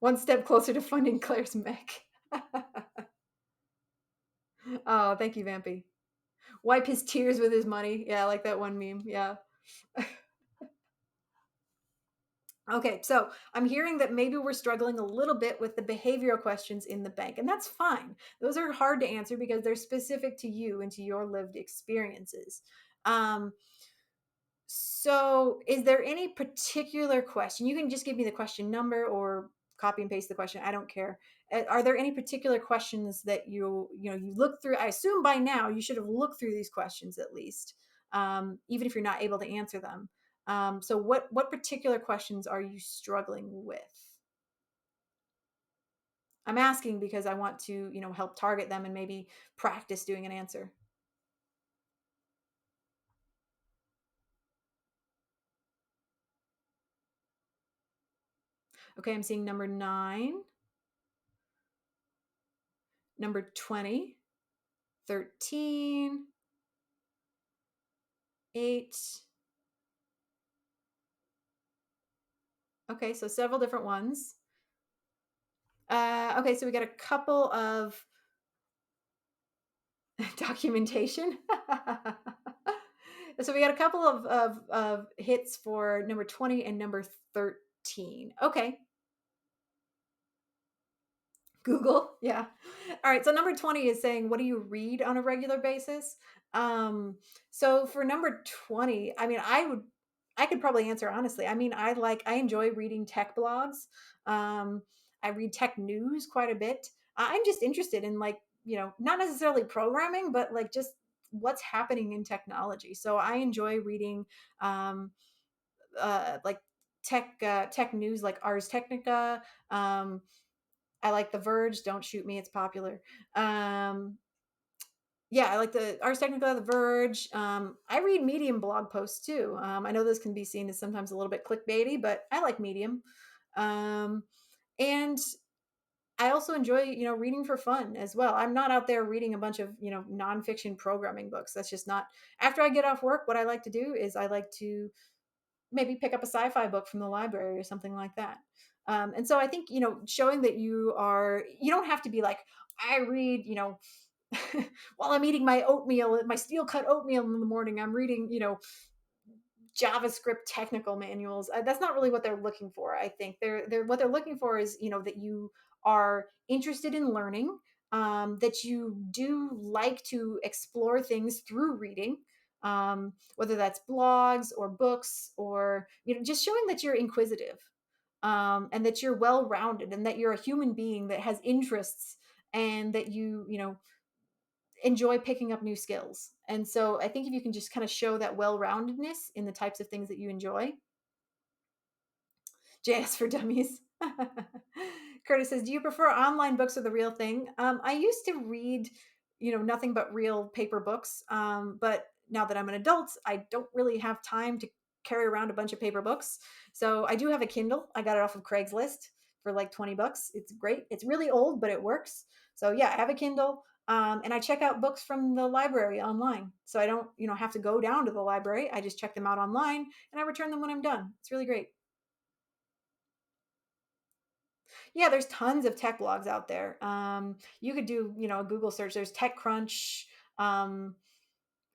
One step closer to funding Claire's mech. Oh, thank you, Vampy. Wipe his tears with his money. Yeah, I like that one meme. Yeah. Okay, so I'm hearing that maybe we're struggling a little bit with the behavioral questions in the bank, and that's fine. Those are hard to answer because they're specific to you and to your lived experiences. Um, so, is there any particular question? You can just give me the question number or copy and paste the question. I don't care. Are there any particular questions that you look through? I assume by now you should have looked through these questions at least, even if you're not able to answer them. So, what particular questions are you struggling with? I'm asking because I want to help target them and maybe practice doing an answer. Okay, I'm seeing number 9, number 20, 13, 8. Okay, so several different ones. Okay, so we got a couple of documentation. So we got a couple of hits for number 20 and number 13. Okay. Google, yeah. All right, so number 20 is saying, what do you read on a regular basis? So for number 20, I mean, I could probably answer honestly. I mean, I enjoy reading tech blogs. I read tech news quite a bit. I'm just interested in like, not necessarily programming, but like just what's happening in technology. So I enjoy reading like tech news like Ars Technica. I like The Verge. Don't shoot me; it's popular. Um, yeah, I like the Ars Technica, The Verge. I read Medium blog posts too. I know those can be seen as sometimes a little bit clickbaity, but I like Medium. Um, and I also enjoy, reading for fun as well. I'm not out there reading a bunch of, nonfiction programming books. That's just not. After I get off work, what I like to do is I like to maybe pick up a sci-fi book from the library or something like that. And so I think, showing that you don't have to be like, I read, while I'm eating my oatmeal, my steel cut oatmeal in the morning, I'm reading, JavaScript technical manuals. That's not really what they're looking for. I think they're what they're looking for is, that you are interested in learning, that you do like to explore things through reading, whether that's blogs or books, or just showing that you're inquisitive, and that you're well rounded, and that you're a human being that has interests, and that you enjoy picking up new skills. And so I think if you can just kind of show that well-roundedness in the types of things that you enjoy. JS for Dummies. Curtis says, do you prefer online books or the real thing? I used to read, nothing but real paper books. But now that I'm an adult, I don't really have time to carry around a bunch of paper books. So I do have a Kindle. I got it off of Craigslist for like $20. It's great. It's really old, but it works. So yeah, I have a Kindle. And I check out books from the library online. So I don't, have to go down to the library. I just check them out online and I return them when I'm done. It's really great. Yeah, there's tons of tech blogs out there. You could do, a Google search. There's TechCrunch. Um,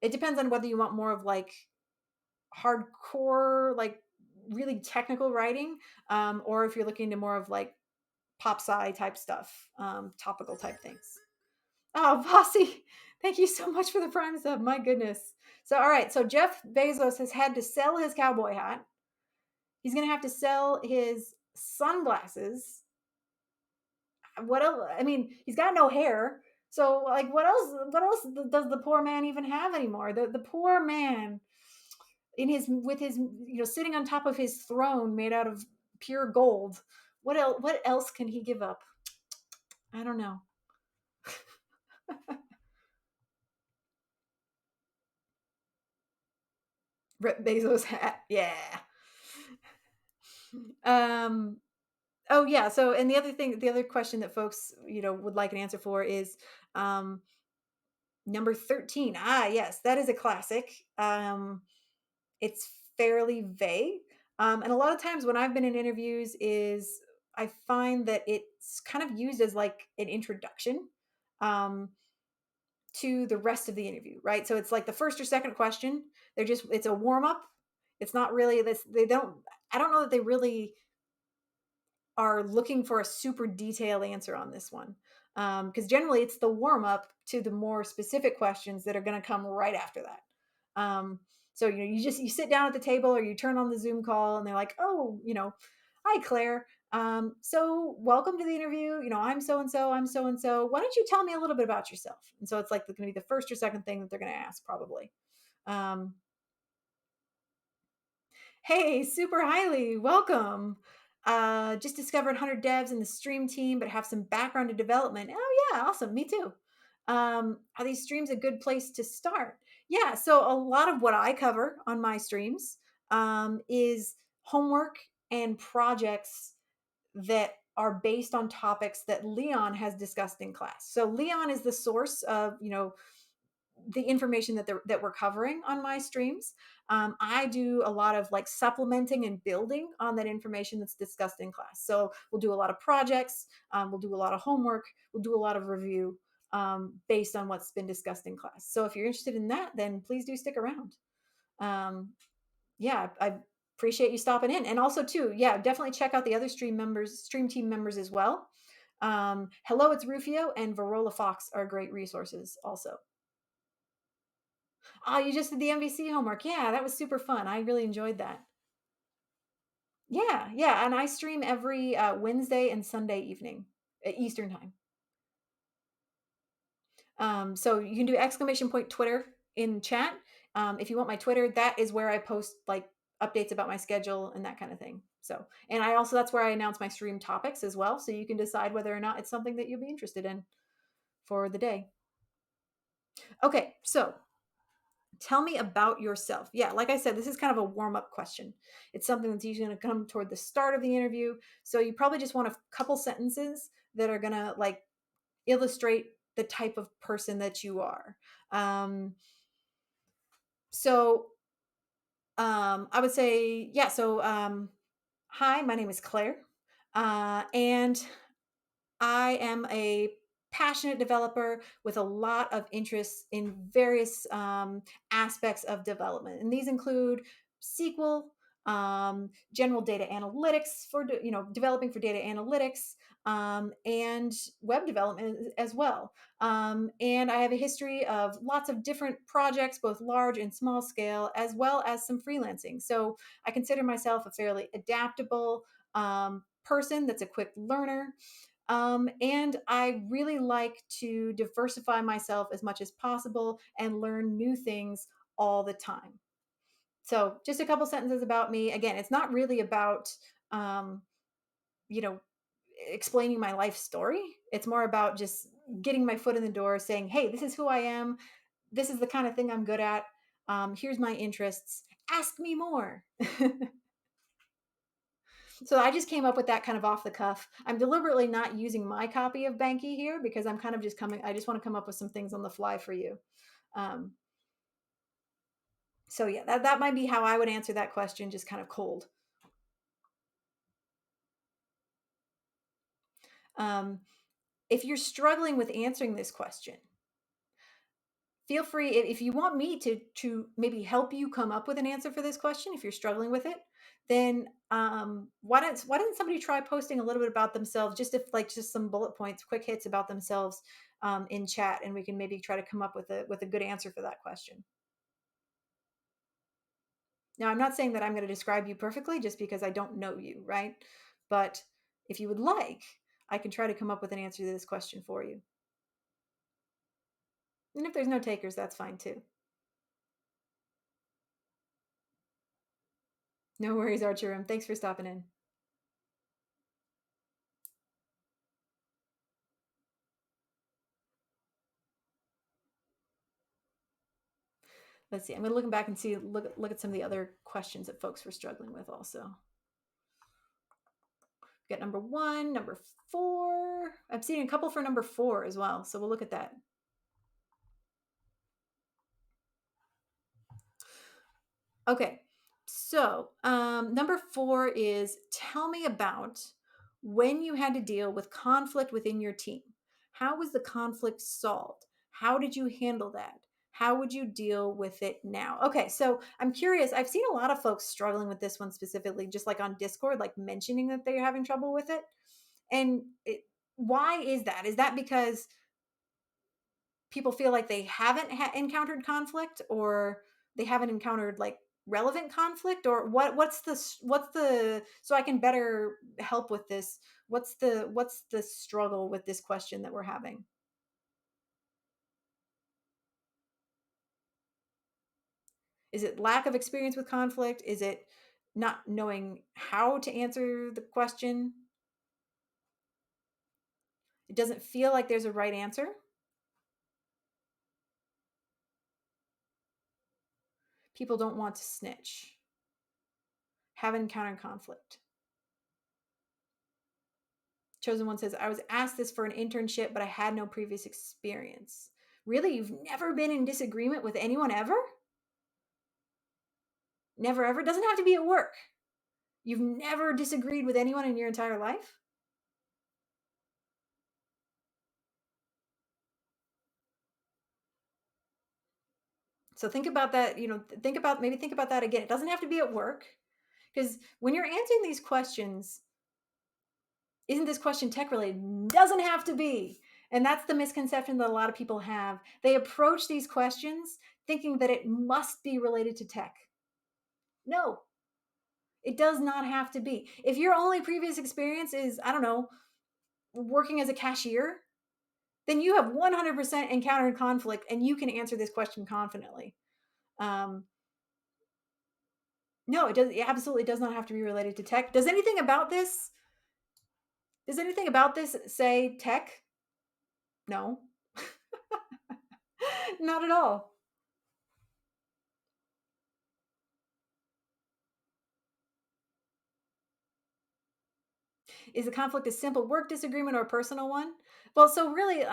it depends on whether you want more of like hardcore, like really technical writing, or if you're looking to more of like pop sci type stuff, topical type things. Oh, Bossy, thank you so much for the Prime sub. My goodness. So, all right. So Jeff Bezos has had to sell his cowboy hat. He's going to have to sell his sunglasses. What else? I mean, he's got no hair. So like what else does the poor man even have anymore? The poor man in his with his sitting on top of his throne made out of pure gold. What else can he give up? I don't know. Bezos hat. Yeah. Um oh yeah, so and the other question that folks, would like an answer for is um number 13. Ah, yes, that is a classic. It's fairly vague. And a lot of times when I've been in interviews is I find that it's kind of used as like an introduction, um, to the rest of the interview, right? So it's like the first or second question. It's a warm up. It's not really this. I don't know that they really are looking for a super detailed answer on this one. Because generally it's the warm up to the more specific questions that are going to come right after that. So you sit down at the table or you turn on the Zoom call and they're like, oh, hi Claire. So welcome to the interview. I'm so and so. I'm so and so. Why don't you tell me a little bit about yourself? And so it's like going to be the first or second thing that they're going to ask probably. Um, Hey, super highly welcome. Just discovered 100 devs in the stream team, but have some background in development. Oh yeah, awesome. Me too. Are these streams a good place to start? Yeah, so a lot of what I cover on my streams, is homework and projects that are based on topics that Leon has discussed in class. So Leon is the source of, the information that we're covering on my streams. I do a lot of like supplementing and building on that information that's discussed in class. So we'll do a lot of projects, we'll do a lot of homework, we'll do a lot of review, based on what's been discussed in class. So if you're interested in that, then please do stick around. Yeah, I appreciate you stopping in. And also too, yeah, definitely check out the other stream team members as well. Hello, it's Rufio and Varola Fox are great resources also. Oh, you just did the MVC homework. Yeah, that was super fun. I really enjoyed that. Yeah, yeah, and I stream every Wednesday and Sunday evening at Eastern time. So you can do exclamation point Twitter in chat. If you want my Twitter, that is where I post like updates about my schedule and that kind of thing. So, and I also that's where I announce my stream topics as well, so you can decide whether or not it's something that you'll be interested in for the day. Okay, so tell me about yourself. Yeah, like I said, this is kind of a warm up question. It's something that's usually going to come toward the start of the interview. So you probably just want a couple sentences that are gonna like illustrate the type of person that you are. Um, so I would say, yeah. Hi, my name is Claire, and I am a passionate developer with a lot of interests in various aspects of development, and these include SQL, general data analytics for developing for data analytics, and web development as well. And I have a history of lots of different projects, both large and small scale, as well as some freelancing. So I consider myself a fairly adaptable person that's a quick learner, and I really like to diversify myself as much as possible and learn new things all the time. So, just a couple sentences about me. Again, it's not really about, um, you know, explaining my life story. It's more about just getting my foot in the door, saying, hey, this is who I am. This is the kind of thing I'm good at. Here's my interests. Ask me more. So I just came up with that kind of off the cuff. I'm deliberately not using my copy of Banky here because I'm kind of just coming. I just want to come up with some things on the fly for you. Um, so yeah, that might be how I would answer that question, just kind of cold. Um, if you're struggling with answering this question, feel free if you want me to maybe help you come up with an answer for this question. If you're struggling with it, then why don't somebody try posting a little bit about themselves, just if like just some bullet points, quick hits about themselves, in chat, and we can maybe try to come up with a good answer for that question. Now, I'm not saying that I'm going to describe you perfectly just because I don't know you, right? But if you would like, I can try to come up with an answer to this question for you. And if there's no takers, that's fine too. No worries, Archer. Thanks for stopping in. Let's see. I'm going to look back and see look at some of the other questions that folks were struggling with also. We got number 1, number 4. I'm seeing a couple for number 4 as well, so we'll look at that. Okay, so number 4 is, tell me about when you had to deal with conflict within your team. How was the conflict solved? How did you handle that? How would you deal with it now? Okay, so I'm curious. I've seen a lot of folks struggling with this one specifically, just like on Discord, like mentioning that they're having trouble with it. And why is that? Is that because people feel like they haven't encountered conflict, or they haven't encountered like relevant conflict, or what's the so I can better help with this, what's the struggle with this question that we're having? Is it lack of experience with conflict? Is it not knowing how to answer the question? It doesn't feel like there's a right answer. People don't want to snitch. Haven't encountered conflict. Chosen One says, I was asked this for an internship, but I had no previous experience. Really? You've never been in disagreement with anyone ever? Never ever? It doesn't have to be at work. You've never disagreed with anyone in your entire life? So think about that, think about that again. It doesn't have to be at work, because when you're answering these questions, isn't this question tech related? Doesn't have to be. And that's the misconception that a lot of people have. They approach these questions thinking that it must be related to tech. No, it does not have to be. If your only previous experience is, I don't know, working as a cashier, then you have 100% encountered conflict and you can answer this question confidently. Um, no, it absolutely does not have to be related to tech. Does anything about this say tech? No, not at all. is the conflict a simple work disagreement or a personal one? Well, so really,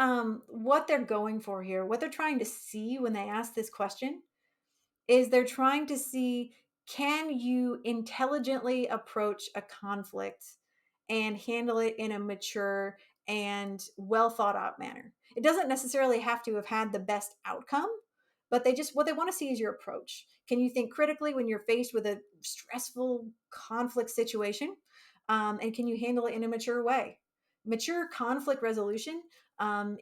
what they're going for here, what they're trying to see when they ask this question, is they're trying to see, can you intelligently approach a conflict and handle it in a mature and well thought out manner? It doesn't necessarily have to have had the best outcome, but they just, what they want to see is your approach. Can you think critically when you're faced with a stressful conflict situation? And can you handle it in a mature way? Mature conflict resolution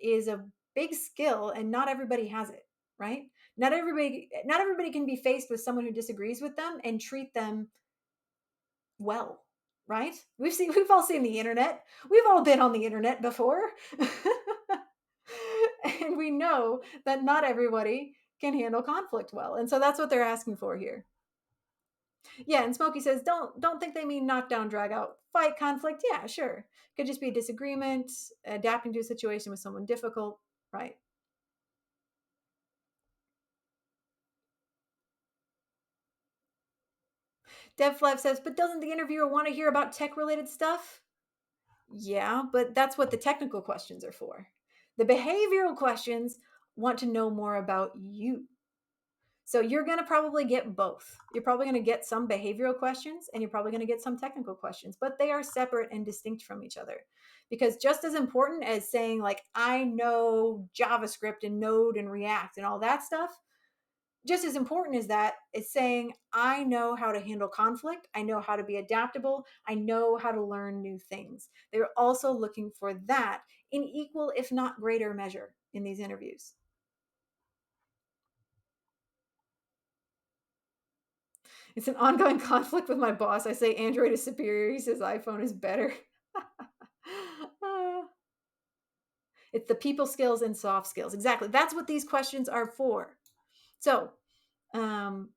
is a big skill, and not everybody has it, right? Not everybody can be faced with someone who disagrees with them and treat them well, right? We've all seen the internet. We've all been on the internet before. And we know that not everybody can handle conflict well. And so that's what they're asking for here. Yeah, and Smokey says, don't think they mean knock down, drag out, fight, conflict. Yeah, sure. Could just be a disagreement, adapting to a situation with someone difficult, right? DevFlav says, but doesn't the interviewer want to hear about tech related stuff? Yeah, but that's what the technical questions are for. The behavioral questions want to know more about you. So you're going to probably get both. You're probably going to get some behavioral questions and you're probably going to get some technical questions, but they are separate and distinct from each other. Because just as important as saying, like, I know JavaScript and Node and React and all that stuff, just as important as that is saying, I know how to handle conflict. I know how to be adaptable. I know how to learn new things. They're also looking for that in equal, if not greater measure in these interviews. It's an ongoing conflict with my boss. I say Android is superior. He says iPhone is better. Uh, it's the people skills and soft skills. Exactly. That's what these questions are for. So, um,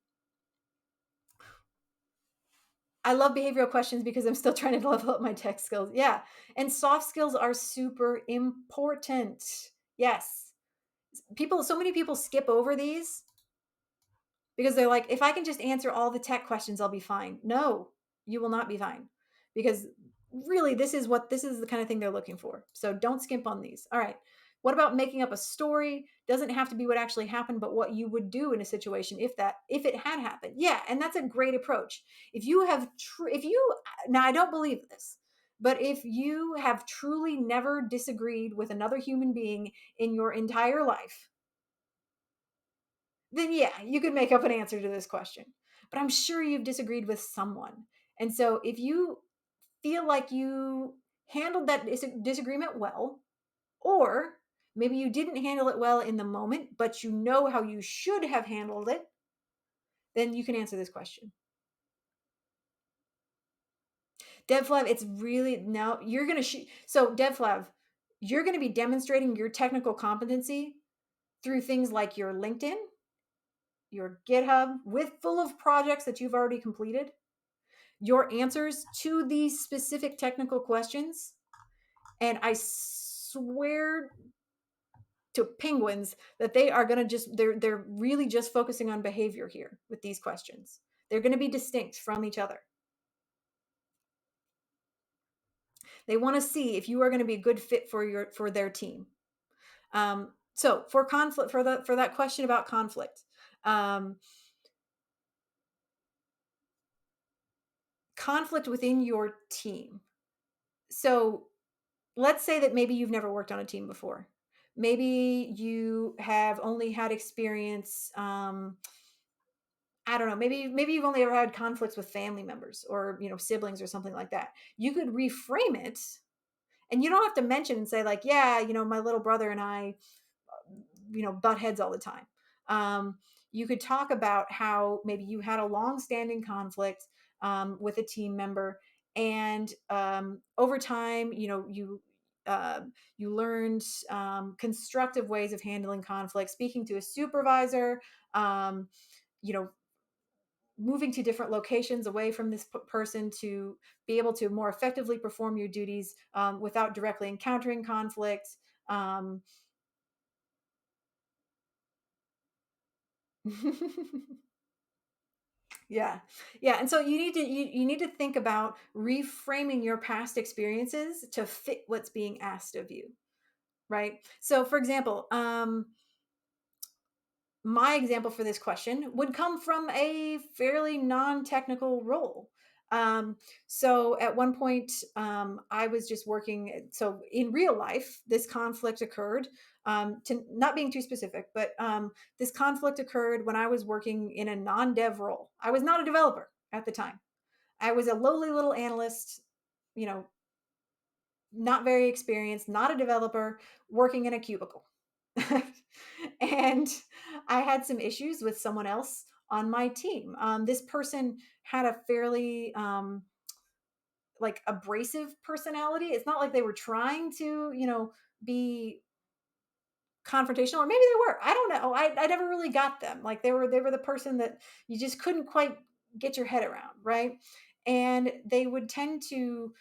I love behavioral questions because I'm still trying to level up my tech skills. Yeah. And soft skills are super important. Yes. So many people skip over these because they're like, if I can just answer all the tech questions, I'll be fine. No, you will not be fine, because really this is the kind of thing they're looking for. So don't skimp on these. All right. What about making up a story? Doesn't have to be what actually happened, but what you would do in a situation if it had happened. Yeah, and that's a great approach. If you now, I don't believe this, but if you have truly never disagreed with another human being in your entire life, then yeah, you could make up an answer to this question. But I'm sure you've disagreed with someone. And so if you feel like you handled that disagreement well, or maybe you didn't handle it well in the moment, but you know how you should have handled it, then you can answer this question. DevFlav, it's really now you're going to so DevFlav, you're going to be demonstrating your technical competency through things like your LinkedIn, your GitHub, with full of projects that you've already completed, your answers to these specific technical questions. And I swear to penguins that they are going to they're really just focusing on behavior here with these questions. They're going to be distinct from each other. They want to see if you are going to be a good fit for their team. So for conflict, for that question about conflict, conflict within your team. So let's say that maybe you've never worked on a team before. Maybe you have only had experience. I don't know. Maybe you've only ever had conflicts with family members or siblings or something like that. You could reframe it, and you don't have to mention and say like, yeah, my little brother and I, butt heads all the time. You could talk about how maybe you had a long-standing conflict with a team member, and over time, you learned constructive ways of handling conflict, speaking to a supervisor, um, you know, moving to different locations away from this person to be able to more effectively perform your duties without directly encountering conflict. Um, Yeah. Yeah, and so you need to think about reframing your past experiences to fit what's being asked of you, right? So for example, my example for this question would come from a fairly non-technical role. Um, so at one point, I was just working. So in real life, this conflict occurred. To not being too specific, but this conflict occurred when I was working in a non-dev role. I was not a developer at the time. I was a lowly little analyst, you know, not very experienced, not a developer, working in a cubicle. And I had some issues with someone else on my team. This person had a fairly like abrasive personality. It's not like they were trying to, be confrontational, or maybe they were. I don't know. I never really got them. Like they were the person that you just couldn't quite get your head around, right? And they would tend to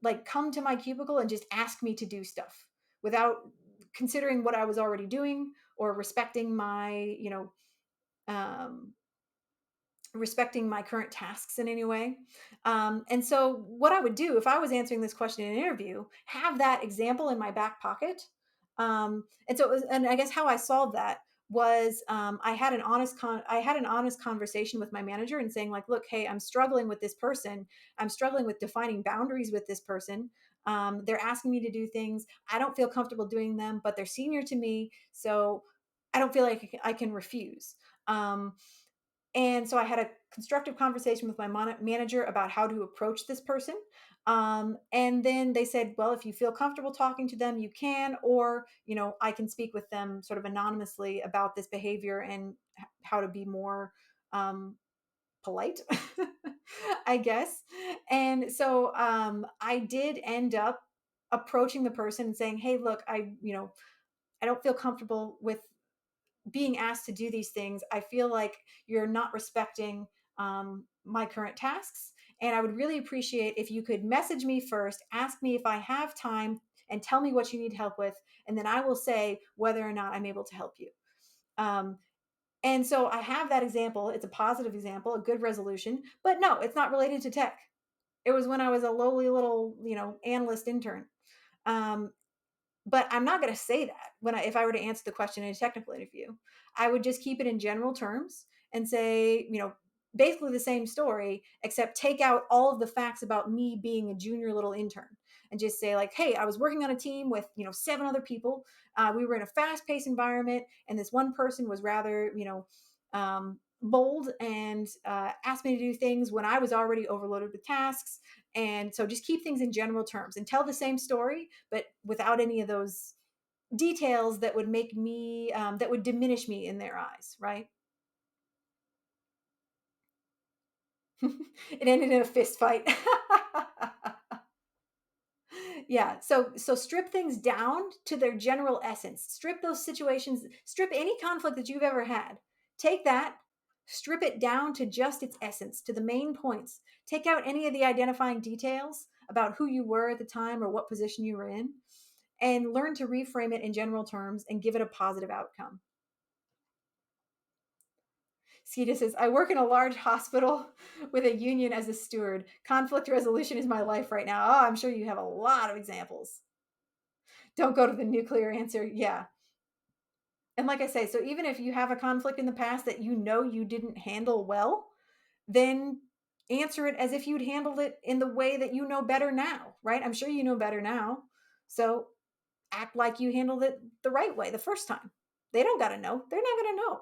like come to my cubicle and just ask me to do stuff without considering what I was already doing or um, respecting my current tasks in any way. And so, what I would do if I was answering this question in an interview, have that example in my back pocket. And so, and I guess how I solved that was I had an honest conversation with my manager and saying like, look, hey, I'm struggling with this person. I'm struggling with defining boundaries with this person. They're asking me to do things. I don't feel comfortable doing them, but they're senior to me, so I don't feel like I can refuse. Um, and so I had a constructive conversation with my manager about how to approach this person. And then they said, well, if you feel comfortable talking to them, you can, or, I can speak with them sort of anonymously about this behavior and how to be more polite, I guess. And so I did end up approaching the person and saying, hey, look, I don't feel comfortable with being asked to do these things. I feel like you're not respecting my current tasks. And I would really appreciate if you could message me first, ask me if I have time, and tell me what you need help with. And then I will say whether or not I'm able to help you. Um, and so I have that example. It's a positive example, a good resolution, but no, it's not related to tech. It was when I was a lowly little, analyst intern. Um, but I'm not going to say that if I were to answer the question in a technical interview. I would just keep it in general terms and say, basically the same story, except take out all of the facts about me being a junior little intern and just say like, hey, I was working on a team with, seven other people. We were in a fast paced environment, and this one person was rather, bold and asked me to do things when I was already overloaded with tasks. And so just keep things in general terms and tell the same story, but without any of those details that would make me, that would diminish me in their eyes, right? It ended in a fist fight. Yeah. So strip things down to their general essence. Strip those situations, strip any conflict that you've ever had. Take that, strip it down to just its essence, to the main points. Take out any of the identifying details about who you were at the time or what position you were in, and learn to reframe it in general terms and give it a positive outcome. Skeeta says, I work in a large hospital with a union as a steward. Conflict resolution is my life right now. Oh, I'm sure you have a lot of examples. Don't go to the nuclear answer. Yeah. And like I say, so even if you have a conflict in the past that you didn't handle well, then answer it as if you'd handled it in the way that you know better now, right? I'm sure you know better now. So act like you handled it the right way the first time. They don't got to know. They're not going to know.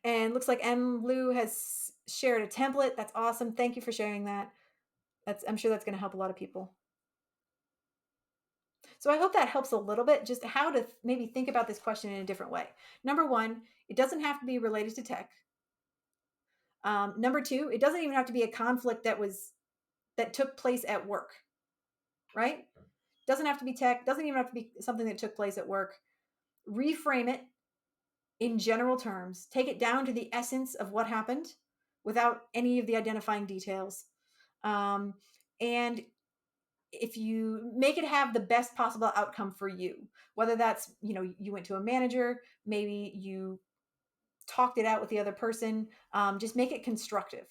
And looks like M. Lou has shared a template. That's awesome. Thank you for sharing that. I'm sure that's going to help a lot of people. So I hope that helps a little bit, just how to maybe think about this question in a different way. Number one, it doesn't have to be related to tech. Number two, it doesn't even have to be a conflict that took place at work, right? Doesn't have to be tech. Doesn't even have to be something that took place at work. Reframe it in general terms. Take it down to the essence of what happened without any of the identifying details. Um, and if you make it have the best possible outcome for you, whether that's, you went to a manager, maybe you talked it out with the other person, just make it constructive.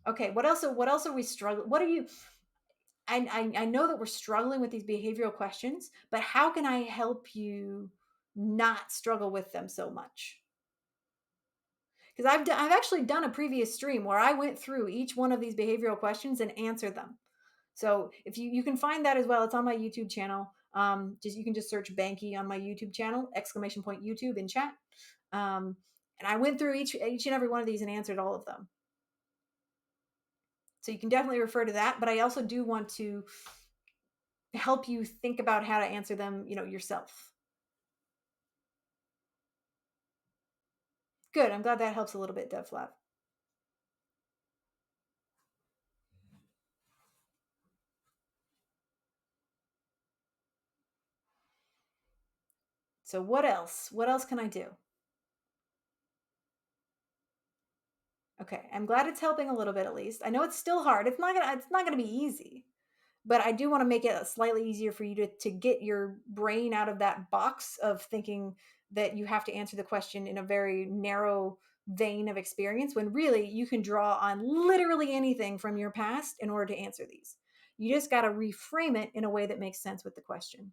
Okay, what else are we struggling? What are you I know that we're struggling with these behavioral questions, but how can I help you not struggle with them so much? Because I've actually done a previous stream where I went through each one of these behavioral questions and answered them. So if you can find that as well, it's on my YouTube channel. Just you can just search Banky on my YouTube channel, exclamation point YouTube in chat. And I went through each and every one of these and answered all of them. So you can definitely refer to that. But I also do want to help you think about how to answer them, yourself. Good. I'm glad that helps a little bit, DevFlap. So what else? What else can I do? Okay, I'm glad it's helping a little bit at least. I know it's still hard. It's not gonna be easy, but I do want to make it slightly easier for you to get your brain out of that box of thinking that you have to answer the question in a very narrow vein of experience when really you can draw on literally anything from your past in order to answer these. You just got to reframe it in a way that makes sense with the question.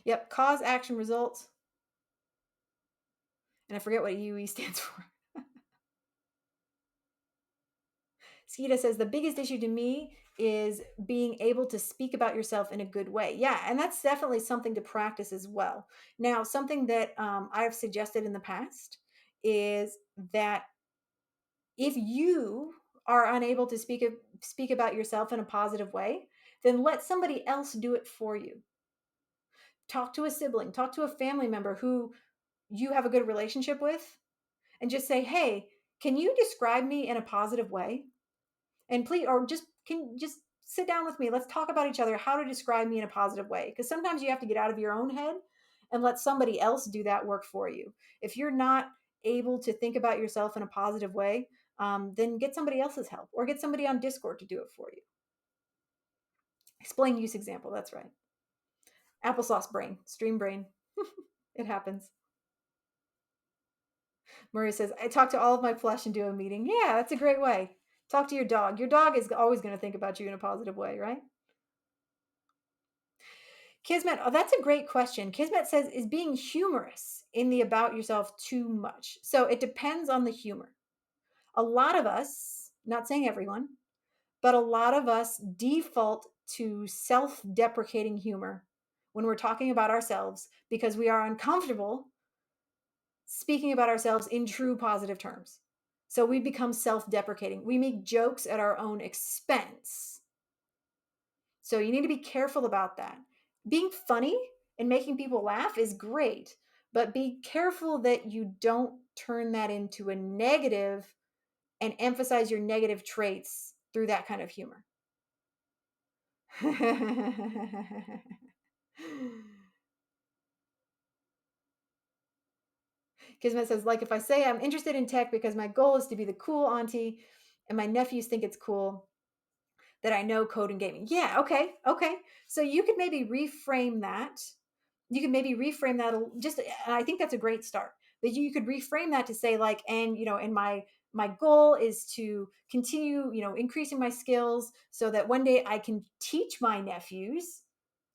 Yep, cause, action, results. And I forget what UE stands for. Skeeta says the biggest issue to me is being able to speak about yourself in a good way. Yeah, and that's definitely something to practice as well. Now, something that I've suggested in the past is that if you are unable to speak about yourself in a positive way, then let somebody else do it for you. Talk to a sibling, talk to a family member who you have a good relationship with, and just say, "Hey, can you describe me in a positive way?" And please, or just sit down with me. Let's talk about each other, how to describe me in a positive way. Because sometimes you have to get out of your own head and let somebody else do that work for you. If you're not able to think about yourself in a positive way, then get somebody else's help or get somebody on Discord to do it for you. Explain use example. That's right. Applesauce brain, stream brain. It happens. Maria says, I talk to all of my flesh and do a meeting. Yeah, that's a great way. Talk to your dog. Your dog is always going to think about you in a positive way, right? Kismet, oh, that's a great question. Kismet says, is being humorous in the about yourself too much? So it depends on the humor. A lot of us, not saying everyone, but a lot of us default to self deprecating humor when we're talking about ourselves because we are uncomfortable speaking about ourselves in true positive terms. So we become self deprecating. We make jokes at our own expense. So you need to be careful about that. Being funny and making people laugh is great, but be careful that you don't turn that into a negative and emphasize your negative traits through that kind of humor. Kismet says, like if I say I'm interested in tech because my goal is to be the cool auntie and my nephews think it's cool that I know code and gaming. Yeah, okay, okay. So you could maybe reframe that. You could maybe reframe that just, and I think that's a great start. But you could reframe that to say like, and my goal is to continue, increasing my skills so that one day I can teach my nephews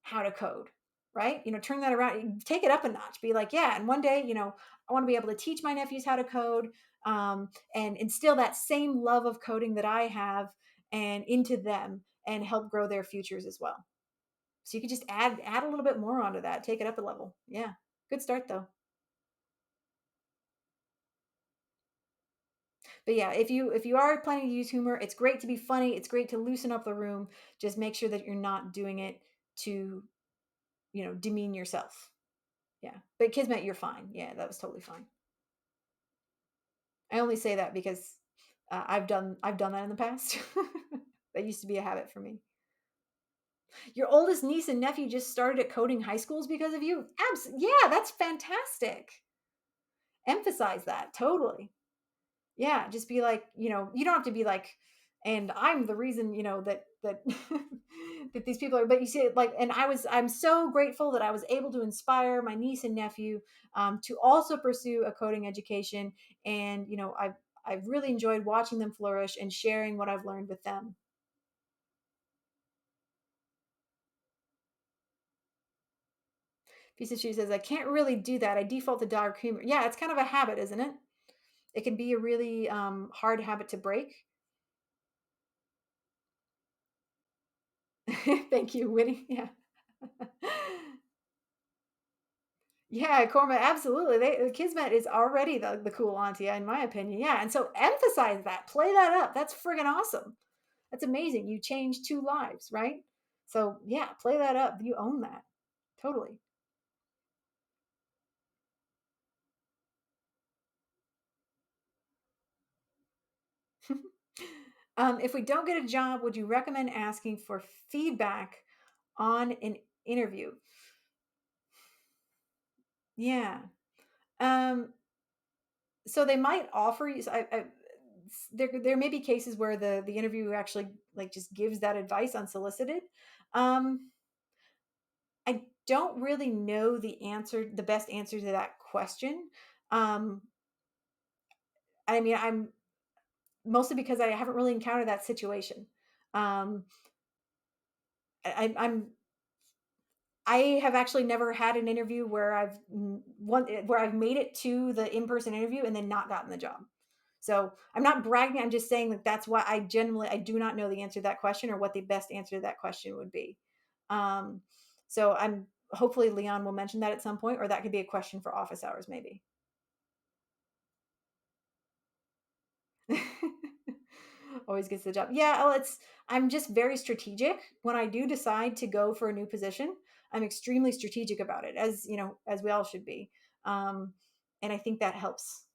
how to code, right? Turn that around, take it up a notch. Be like, yeah, and one day, I want to be able to teach my nephews how to code, and instill that same love of coding that I have and into them and help grow their futures as well. So you could just add a little bit more onto that, take it up a level. Yeah. Good start though. But yeah, if you are planning to use humor, it's great to be funny, it's great to loosen up the room. Just make sure that you're not doing it to, demean yourself. Yeah. But Kismet, you're fine. Yeah, that was totally fine. I only say that because I've done that in the past. That used to be a habit for me. Your oldest niece and nephew just started at coding high schools because of you? Yeah, that's fantastic. Emphasize that, totally. Yeah, just be like, you don't have to be like, and I'm the reason, that that these people are, but you see it like, and I'm so grateful that I was able to inspire my niece and nephew to also pursue a coding education. And, I've really enjoyed watching them flourish and sharing what I've learned with them. Piece of Shoe says, I can't really do that. I default to dark humor. Yeah, it's kind of a habit, isn't it? It can be a really hard habit to break. Thank you, Winnie. Yeah. Yeah, Korma, absolutely. Kismet is already the cool auntie, in my opinion. Yeah, and so emphasize that, play that up. That's friggin' awesome. That's amazing. You changed two lives, right? So yeah, play that up. You own that totally. If we don't get a job, would you recommend asking for feedback on an interview? Yeah. Um, so they might offer you. There may be cases where the interview actually like just gives that advice unsolicited. I don't really know the best answer to that question. Um, I mean, I'm mostly because I haven't really encountered that situation. Um, I'm I have actually never had an interview where where I've made it to the in-person interview and then not gotten the job. So I'm not bragging. I'm just saying that that's why I do not know the answer to that question or what the best answer to that question would be. Um, so I'm hopefully Leon will mention that at some point, or that could be a question for office hours, maybe. Always gets the job. Yeah, well, I'm just very strategic when I do decide to go for a new position. I'm extremely strategic about it, as as we all should be. Um, and I think that helps.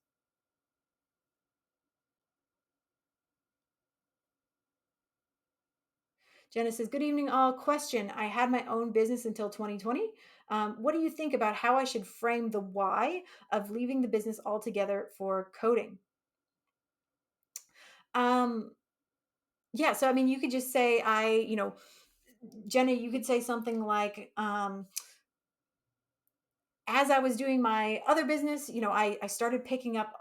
Jenna says, "Good evening, all. Question: I had my own business until 2020. What do you think about how I should frame the why of leaving the business altogether for coding?" Um, yeah, so I mean, you could just say, Jenna, you could say something like, as I was doing my other business, I started picking up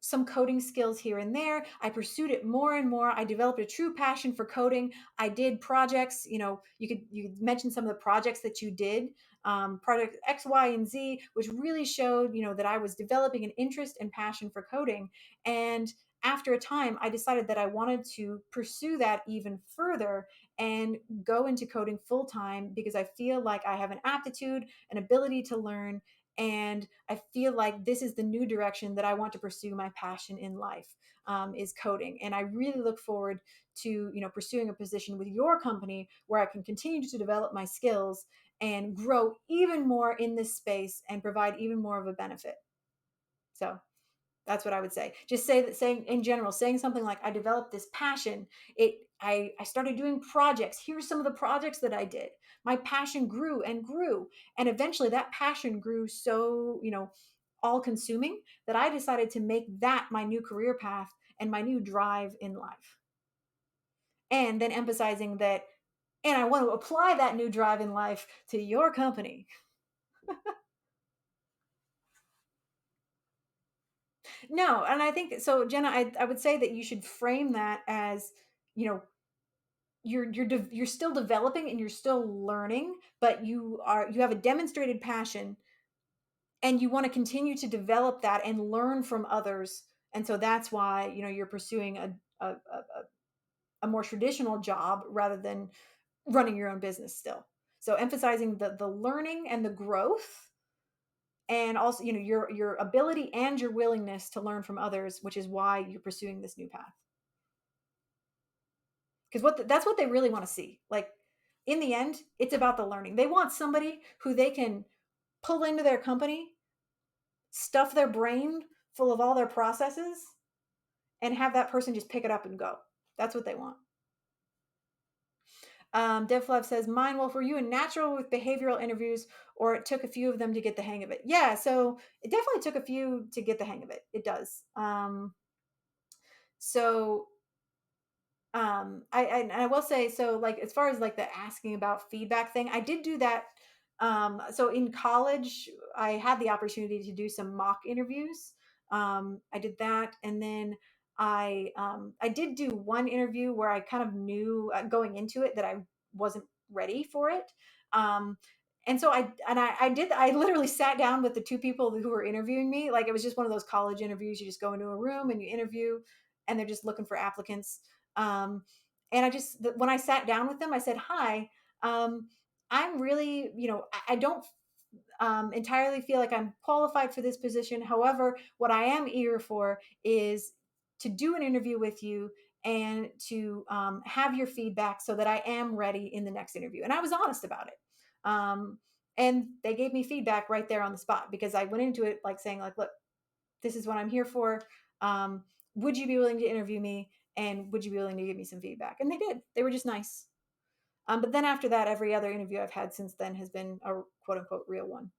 some coding skills here and there. I pursued it more and more. I developed a true passion for coding. I did projects. You could mention some of the projects that you did, project X, Y, and Z, which really showed that I was developing an interest and passion for coding. And after a time, I decided that I wanted to pursue that even further and go into coding full time because I feel like I have an aptitude, an ability to learn, and I feel like this is the new direction that I want to pursue my passion in life, is coding. And I really look forward to pursuing a position with your company where I can continue to develop my skills and grow even more in this space and provide even more of a benefit. So that's what I would say. Just say that, saying in general, saying something like, I developed this passion. I started doing projects. Here's some of the projects that I did. My passion grew and grew. And eventually that passion grew so, all consuming that I decided to make that my new career path and my new drive in life. And then emphasizing that, and I want to apply that new drive in life to your company. No, and I think so, Jenna. I would say that you should frame that as, you know, you're still developing and you're still learning, but you have a demonstrated passion and you want to continue to develop that and learn from others. And so that's why you're pursuing a more traditional job rather than running your own business still. So emphasizing the learning and the growth, and also your ability and your willingness to learn from others, which is why you're pursuing this new path. Because that's what they really want to see. Like, in the end, it's about the learning. They want somebody who they can pull into their company, stuff their brain full of all their processes, and have that person just pick it up and go. That's what they want. DevFlav says, "Mine, Wolf, were you a natural with behavioral interviews, or it took a few of them to get the hang of it?" Yeah, so it definitely took a few to get the hang of it. It does. So I will say, so like as far as like the asking about feedback thing, I did do that. So in college I had the opportunity to do some mock interviews. I did that, and then I did do one interview where I kind of knew going into it that I wasn't ready for it. um and so I literally sat down with the two people who were interviewing me. Like, it was just one of those college interviews. You just go into a room and you interview, and they're just looking for applicants. Um, and when I sat down with them, I said, "Hi, I'm really, I don't entirely feel like I'm qualified for this position. However, what I am eager for is to do an interview with you and to have your feedback so that I am ready in the next interview." And I was honest about it. And they gave me feedback right there on the spot, because I went into it like saying, like, "Look, this is what I'm here for. Um, would you be willing to interview me? And would you be willing to give me some feedback?" And they did. They were just nice. But then after that, every other interview I've had since then has been a quote unquote real one.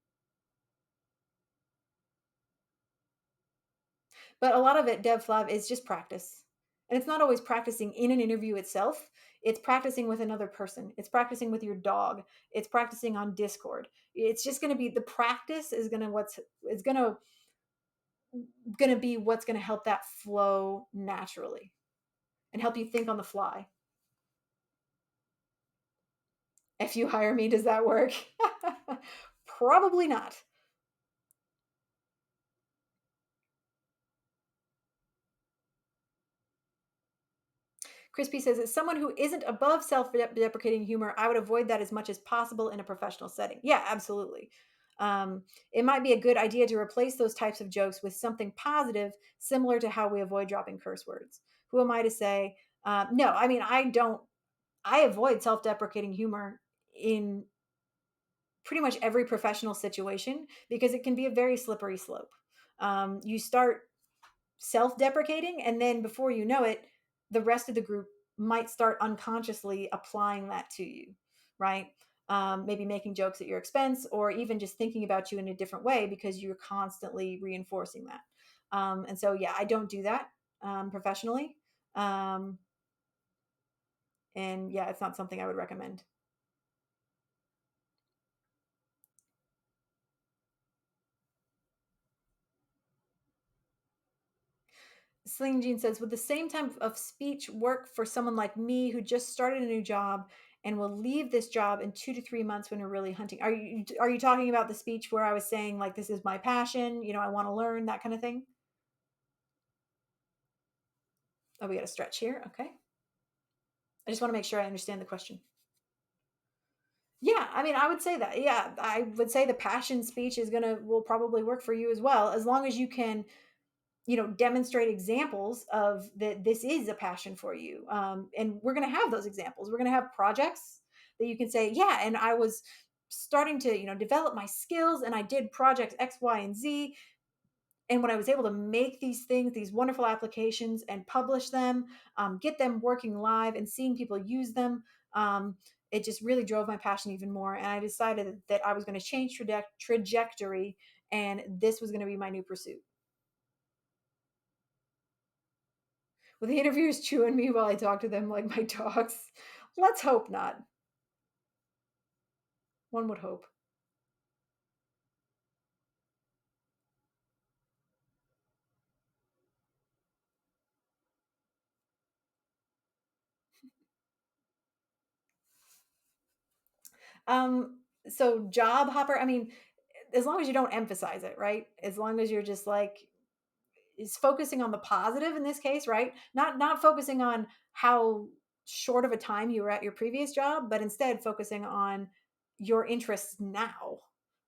But a lot of it, Dev Flav, is just practice. And it's not always practicing in an interview itself. It's practicing with another person. It's practicing with your dog. It's practicing on Discord. It's just going to be the practice is going to what's is going to be what's going to help that flow naturally and help you think on the fly. If you hire me, does that work? Probably not. Crispy says, "As someone who isn't above self deprecating humor, I would avoid that as much as possible in a professional setting." Yeah, absolutely. It might be a good idea to replace those types of jokes with something positive, similar to how we avoid dropping curse words. Who am I to say? No, I mean, I don't, I avoid self deprecating humor in pretty much every professional situation, because it can be a very slippery slope. You start self-deprecating, and then before you know it, the rest of the group might start unconsciously applying that to you, right? Maybe making jokes at your expense, or even just thinking about you in a different way because you're constantly reinforcing that. And so, yeah, I don't do that professionally. um, and yeah, it's not something I would recommend. Sling Jean says, "Would the same type of speech work for someone like me who just started a new job and will leave this job in 2 to 3 months when we're really hunting?" Are you talking about the speech where I was saying, like, this is my passion, I want to learn, that kind of thing? Oh, we got to stretch here. Okay. I just want to make sure I understand the question. Yeah, I mean, I would say that. Yeah, I would say the passion speech will probably work for you as well, as long as you can demonstrate examples of that this is a passion for you. And we're going to have those examples. We're going to have projects that you can say, yeah, and I was starting to develop my skills, and I did projects X, Y, and Z. And when I was able to make these things, these wonderful applications, and publish them, get them working live and seeing people use them, it just really drove my passion even more. And I decided that I was going to change trajectory, and this was going to be my new pursuit. Will the interviewers chew on me while I talk to them like my dogs? Let's hope not. One would hope. So job hopper, I mean, as long as you don't emphasize it, right? As long as you're just like is focusing on the positive in this case, right? Not focusing on how short of a time you were at your previous job, but instead focusing on your interests now,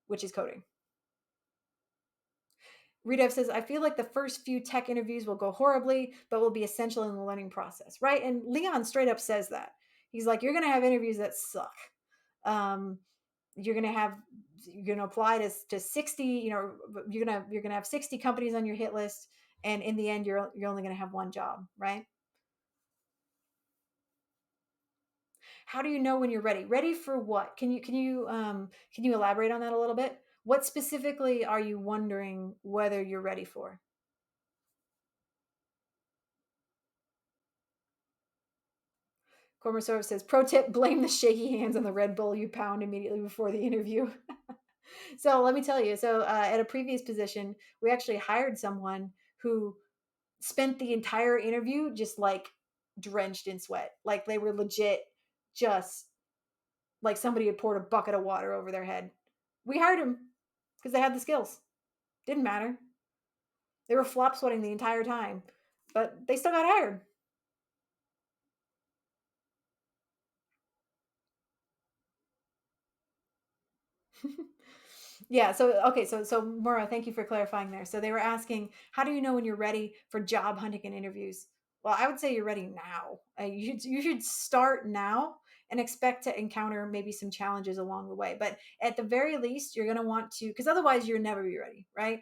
which is coding. Redev says, "I feel like the first few tech interviews will go horribly, but will be essential in the learning process." Right. And Leon straight up says that. He's like, "You're going to have interviews that suck. Um, you're going to have, you're going to apply to 60, you're going to have 60 companies on your hit list. And in the end, you're only going to have one job." Right. How do you know when you're ready? Ready for what? Can you elaborate on that a little bit? What specifically are you wondering whether you're ready for? Cormer Serve says, pro tip, blame the shaky hands on the Red Bull you pound immediately before the interview. So let me tell you. So at a previous position, we actually hired someone who spent the entire interview just like drenched in sweat. Like they were legit just like somebody had poured a bucket of water over their head. We hired him because they had the skills. Didn't matter. They were flop sweating the entire time, but they still got hired. Yeah. So okay. So Maura, thank you for clarifying there. So they were asking, how do you know when you're ready for job hunting and interviews? Well, I would say you're ready now. You should start now and expect to encounter maybe some challenges along the way. But at the very least, you're going to want to, because otherwise you'll never be ready, right?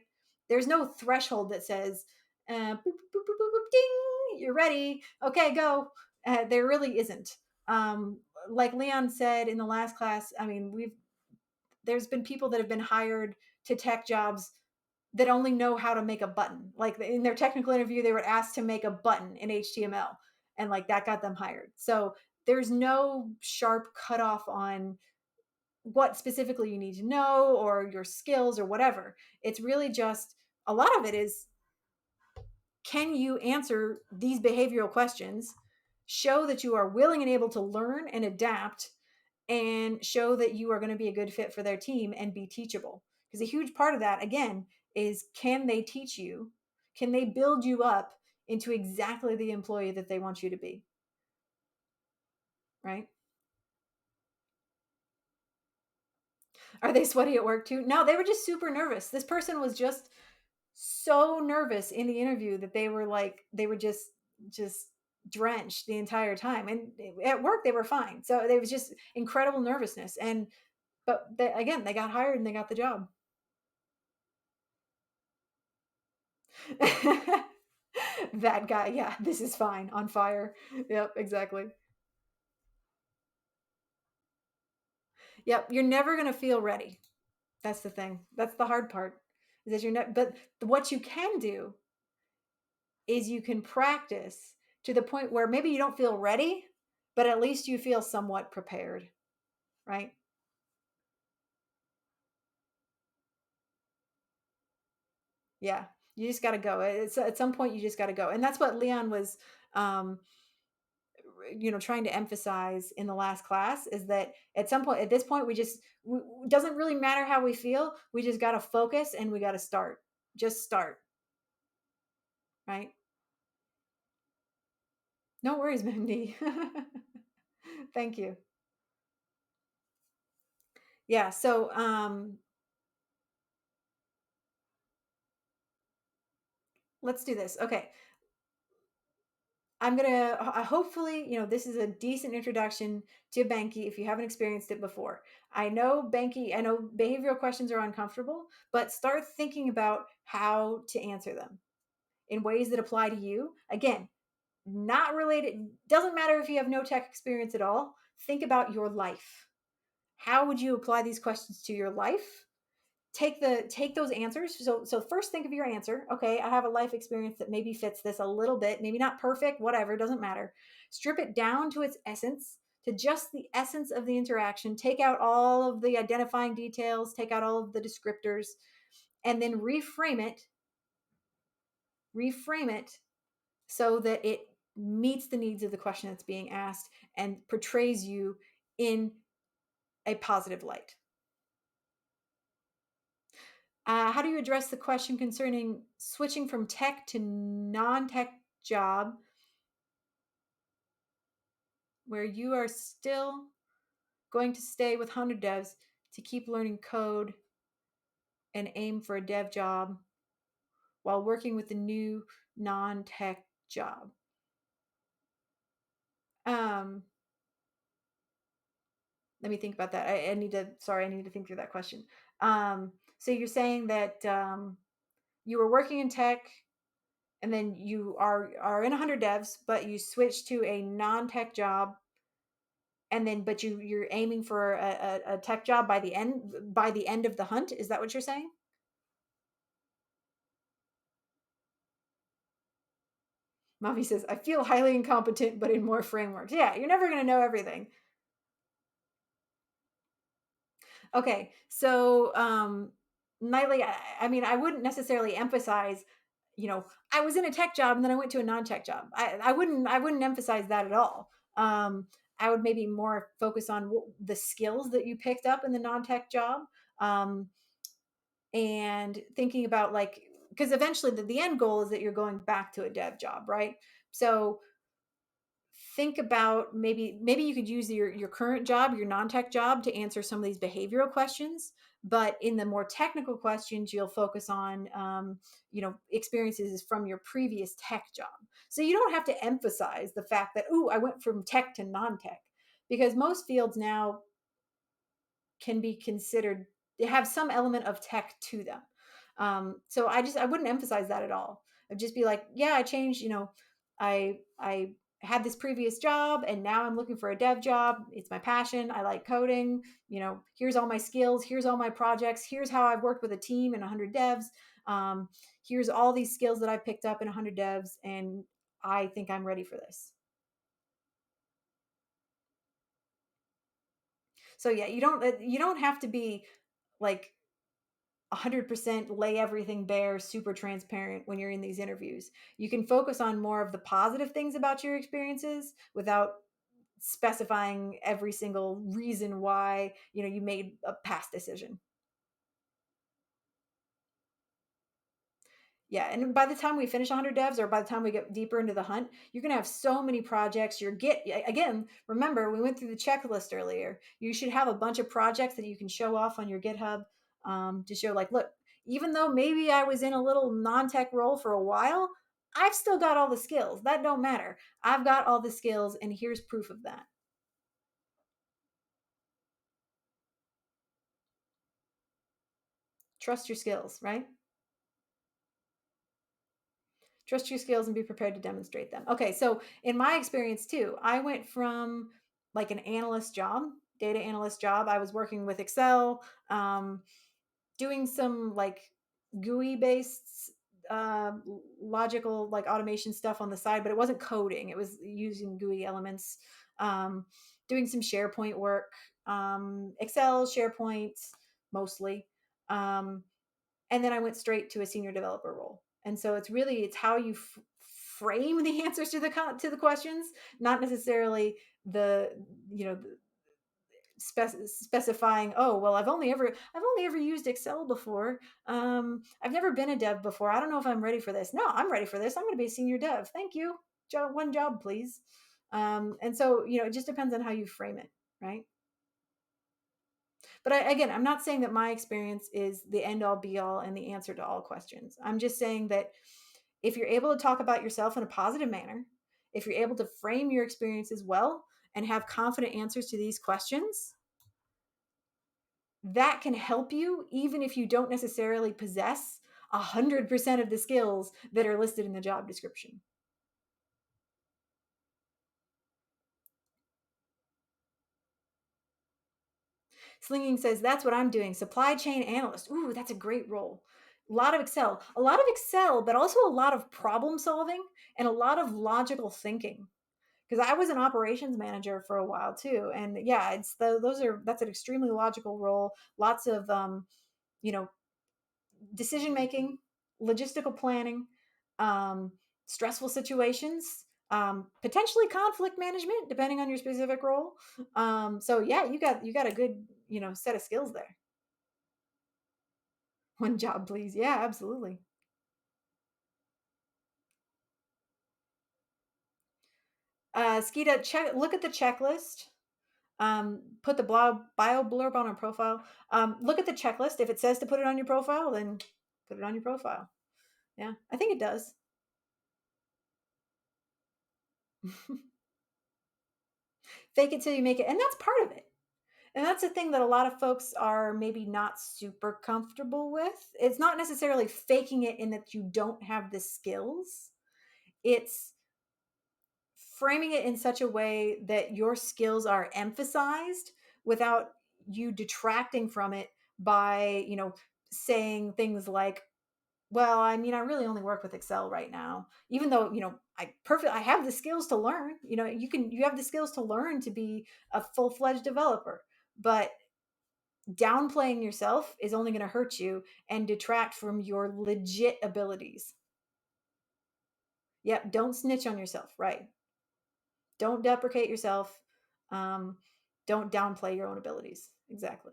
There's no threshold that says, boop, boop, boop, boop, boop, ding, you're ready. Okay, go. There really isn't. Like Leon said in the last class, I mean, there's been people that have been hired to tech jobs that only know how to make a button. Like in their technical interview, they were asked to make a button in HTML, and like that got them hired. So there's no sharp cutoff on what specifically you need to know or your skills or whatever. It's really just a lot of it is, can you answer these behavioral questions, show that you are willing and able to learn and adapt, and show that you are going to be a good fit for their team and be teachable. Because a huge part of that, again, is can they teach you? Can they build you up into exactly the employee that they want you to be? Right? Are they sweaty at work too? No, they were just super nervous. This person was just so nervous in the interview that they were like, they were just drenched the entire time. And at work, they were fine. So there was just incredible nervousness. And, but they, again, they got hired and they got the job. That guy, yeah, this is fine, on fire. Yep, exactly. Yep, you're never going to feel ready. That's the thing. That's the hard part. Is that you're not, but what you can do is you can practice to the point where maybe you don't feel ready, but at least you feel somewhat prepared, right? Yeah. You just got to go. It's at some point you just got to go. And that's what Leon was um trying to emphasize in the last class, is that at some point, at this point, doesn't really matter how we feel, we just got to focus and we got to start, just start, right? No worries, Mindy. Thank you. Yeah, so let's do this. Okay, I'm gonna hopefully, this is a decent introduction to Banky if you haven't experienced it before. I know Banky, I know behavioral questions are uncomfortable, but start thinking about how to answer them in ways that apply to you. Again, not related, doesn't matter if you have no tech experience at all. Think about your life. How would you apply these questions to your life? Take those answers. So first think of your answer. Okay, I have a life experience that maybe fits this a little bit, maybe not perfect, whatever, doesn't matter. Strip it down to its essence, to just the essence of the interaction. Take out all of the identifying details, take out all of the descriptors, and then reframe it so that it meets the needs of the question that's being asked and portrays you in a positive light. How do you address the question concerning switching from tech to non tech job where you are still going to stay with 100 devs to keep learning code and aim for a dev job while working with the new non tech job? Um, Let me think about that. I need to, sorry, I need to think through that question. So you're saying that you were working in tech and then you are in 100 devs, but you switch to a non-tech job and then but you're aiming for a tech job by the end of the hunt. Is that what you're saying? Mommy says, I feel highly incompetent, but in more frameworks. Yeah, you're never going to know everything. Okay, so Nightly, I mean, I wouldn't necessarily emphasize, I was in a tech job and then I went to a non-tech job. I wouldn't emphasize that at all. Um, I would maybe more focus on the skills that you picked up in the non-tech job, um, and thinking about like because eventually the end goal is that you're going back to a dev job, right? So think about maybe you could use your current job, your non-tech job, to answer some of these behavioral questions, but in the more technical questions you'll focus on experiences from your previous tech job, so you don't have to emphasize the fact that, oh, I went from tech to non-tech, because most fields now can be considered, they have some element of tech to them. So I wouldn't emphasize that at all. I'd just be like, yeah, I changed. I had this previous job and now I'm looking for a dev job. It's my passion. I like coding. Here's all my skills. Here's all my projects. Here's how I've worked with a team and 100 devs. Here's all these skills that I picked up in 100 devs, and I think I'm ready for this. So yeah, you don't have to be like 100% lay everything bare, super transparent when you're in these interviews. You can focus on more of the positive things about your experiences without specifying every single reason why, you made a past decision. Yeah, and by the time we finish 100 devs, or by the time we get deeper into the hunt, you're going to have so many projects. Again, remember, we went through the checklist earlier. You should have a bunch of projects that you can show off on your GitHub, to show like, look, even though maybe I was in a little non-tech role for a while, I've still got all the skills. That don't matter. I've got all the skills, and here's proof of that. Trust your skills, right? Trust your skills and be prepared to demonstrate them. Okay, so in my experience too, I went from like an analyst job, data analyst job. I was working with Excel, doing some like GUI based uh, logical like automation stuff on the side, but it wasn't coding. It was using GUI elements, um, doing some SharePoint work, Excel, SharePoint mostly. Um, and then I went straight to a senior developer role. And so it's how you frame the answers to the questions, not necessarily the you know specifying, oh well, I've only ever used Excel before. I've never been a dev before. I don't know if I'm ready for this. No, I'm ready for this. I'm going to be a senior dev. Thank you. One job, please. And so it just depends on how you frame it, right? But again, I'm not saying that my experience is the end all be all and the answer to all questions. I'm just saying that if you're able to talk about yourself in a positive manner, if you're able to frame your experiences well and have confident answers to these questions, that can help you even if you don't necessarily possess 100% of the skills that are listed in the job description. Slinging says, that's what I'm doing. Supply chain analyst. Ooh, that's a great role. A lot of Excel, but also a lot of problem solving and a lot of logical thinking. Because I was an operations manager for a while too, and yeah, that's an extremely logical role. Lots of you know, decision making, logistical planning, um, stressful situations, potentially conflict management, depending on your specific role. So yeah, you got a good set of skills there. One job, please. Yeah, absolutely. Skeeta, look at the checklist. Put the bio blurb on our profile. Look at the checklist. If it says to put it on your profile, then put it on your profile. Yeah, I think it does. Fake it till you make it. And that's part of it. And that's the thing that a lot of folks are maybe not super comfortable with. It's not necessarily faking it in that you don't have the skills. It's framing it in such a way that your skills are emphasized without you detracting from it by, saying things like, well, I mean, I really only work with Excel right now, even though, I have the skills to learn. You have the skills to learn to be a full-fledged developer, but downplaying yourself is only going to hurt you and detract from your legit abilities. Yep, don't snitch on yourself, right? Don't deprecate yourself. Um, don't downplay your own abilities. Exactly.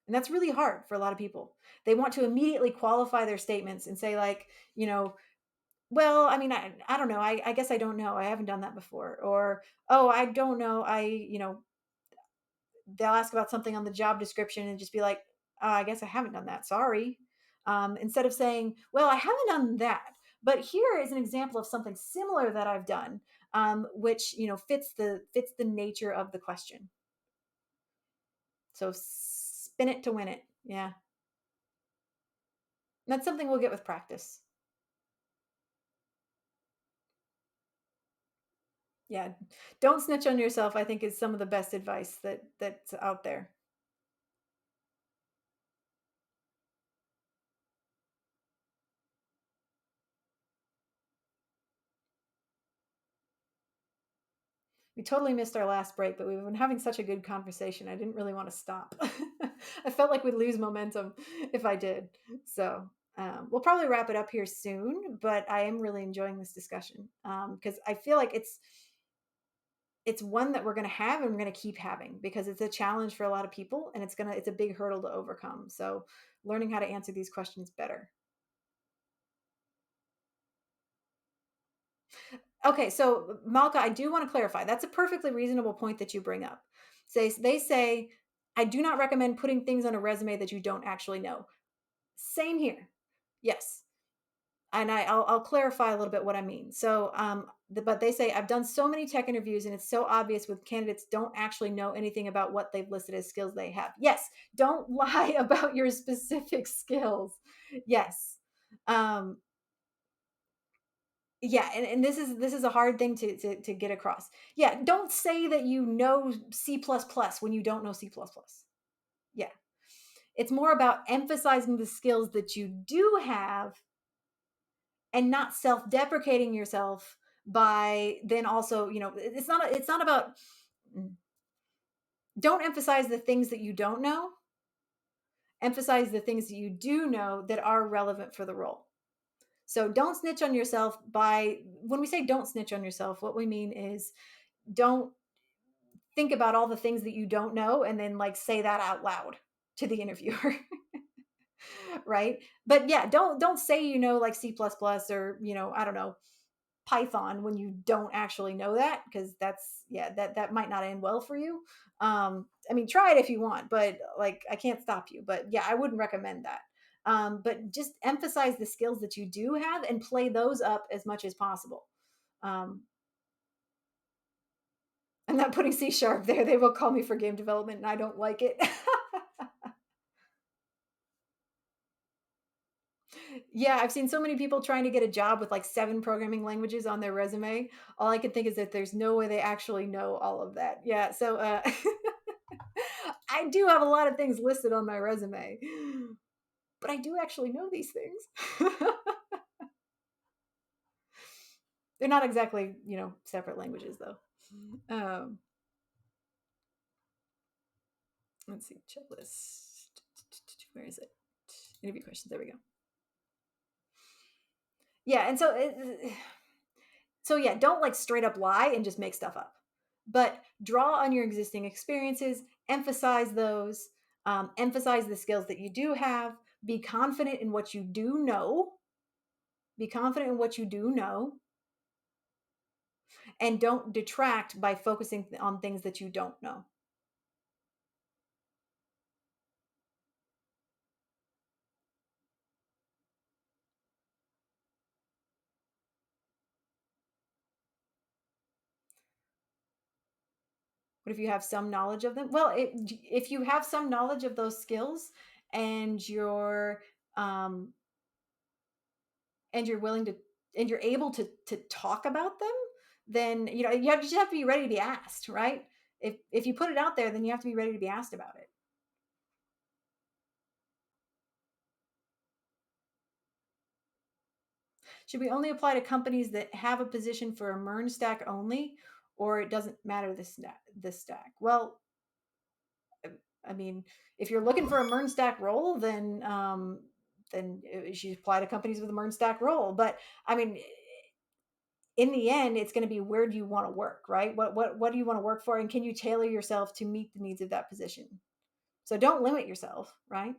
And that's really hard for a lot of people. They want to immediately qualify their statements and say, like, you know, well, I mean, I don't know. I guess I don't know. I haven't done that before. Or, oh, I don't know. They'll ask about something on the job description and just be like, I guess I haven't done that. Sorry. Instead of saying, well, I haven't done that, but here is an example of something similar that I've done, which fits the nature of the question. So spin it to win it. Yeah, that's something we'll get with practice. Yeah, don't snitch on yourself. I think is some of the best advice that's out there. We totally missed our last break, but we've been having such a good conversation. I didn't really want to stop. I felt like we'd lose momentum if I did. So we'll probably wrap it up here soon. But I am really enjoying this discussion because I feel like it's one that we're going to have and we're going to keep having because it's a challenge for a lot of people and it's a big hurdle to overcome. So learning how to answer these questions better. Okay, so Malka, I do want to clarify. That's a perfectly reasonable point that you bring up. They say, I do not recommend putting things on a resume that you don't actually know. Same here. Yes. And I'll clarify a little bit what I mean. So, but they say, I've done so many tech interviews and it's so obvious with candidates don't actually know anything about what they've listed as skills they have. Yes. Don't lie about your specific skills. Yes. Um, yeah, and this is a hard thing to get across. Yeah, don't say that you know C++ when you don't know C++. Yeah. It's more about emphasizing the skills that you do have and not self-deprecating yourself by then also, it's not about mm, don't emphasize the things that you don't know. Emphasize the things that you do know that are relevant for the role. So don't snitch on yourself by when we say don't snitch on yourself, what we mean is don't think about all the things that you don't know and then like say that out loud to the interviewer. Right, but yeah, don't say like C++ or I don't know, Python when you don't actually know that because that's yeah that might not end well for you. I mean, try it if you want, but like I can't stop you, but yeah, I wouldn't recommend that. But just emphasize the skills that you do have and play those up as much as possible. um, I'm not putting C# there. They will call me for game development and I don't like it. Yeah, I've seen so many people trying to get a job with like 7 programming languages on their resume. All I can think is that there's no way they actually know all of that. Yeah, so I do have a lot of things listed on my resume, but I do actually know these things. They're not exactly, separate languages though. Um, let's see, checklist. Where is it? Interview questions. There we go. Yeah, and so yeah, don't like straight up lie and just make stuff up, but draw on your existing experiences, emphasize those, emphasize the skills that you do have, be confident in what you do know, be confident in what you do know, and don't detract by focusing on things that you don't know. What if you have some knowledge of them? Well, if you have some knowledge of those skills and um, you're willing to and you're able to talk about them, then you just have to be ready to be asked, right? If you put it out there, then you have to be ready to be asked about it. Should we only apply to companies that have a position for a MERN stack only, or it doesn't matter the stack? Well, I mean, if you're looking for a MERN stack role, then you should apply to companies with a MERN stack role. But I mean, in the end, it's going to be where do you want to work, right? What do you want to work for, and can you tailor yourself to meet the needs of that position? So don't limit yourself, right?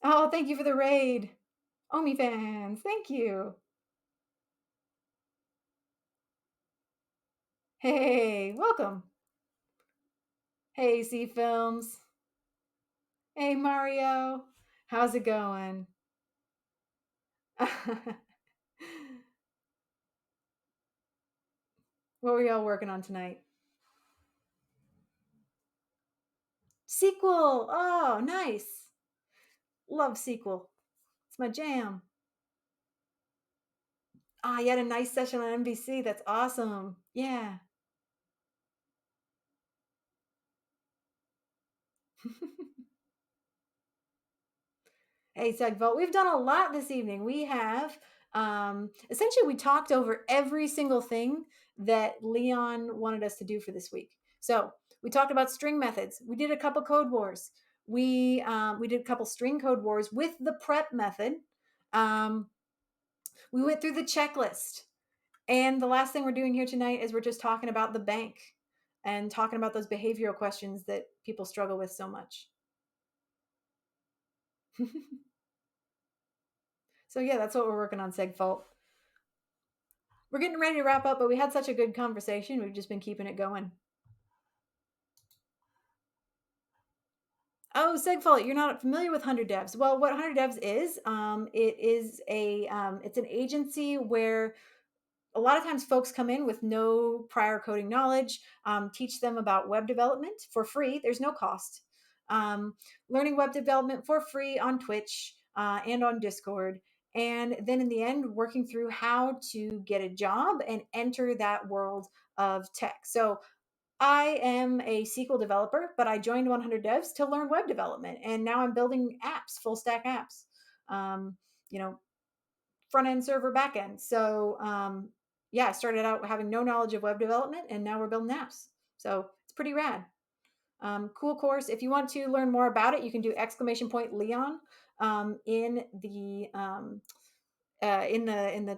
Oh, thank you for the raid, Omi fans. Thank you. Hey, welcome. Hey, C Films. Hey, Mario. How's it going? What were y'all working on tonight? Sequel. Oh, nice. Love sequel. It's my jam. Ah, you had a nice session on NBC. That's awesome. Yeah. Hey, Segvolt, we've done a lot this evening. We have essentially we talked over every single thing that Leon wanted us to do for this week. So we talked about string methods. We did a couple code wars. We did a couple string code wars with the prep method. Um, we went through the checklist. And the last thing we're doing here tonight is we're just talking about the bank and talking about those behavioral questions that people struggle with so much. So yeah, that's what we're working on, Segfault. We're getting ready to wrap up, but we had such a good conversation. We've just been keeping it going. Oh, Segfault, you're not familiar with 100 Devs. Well, what 100 Devs is, it's an agency where a lot of times folks come in with no prior coding knowledge, teach them about web development for free. There's no cost. Learning web development for free on Twitch and on Discord. And then in the end, working through how to get a job and enter that world of tech. So I am a SQL developer, but I joined 100 Devs to learn web development. And now I'm building apps, full stack apps. Um, you know, front end server back end. So yeah, I started out having no knowledge of web development and now we're building apps. So it's pretty rad. Cool course. If you want to learn more about it, you can do exclamation point Leon in the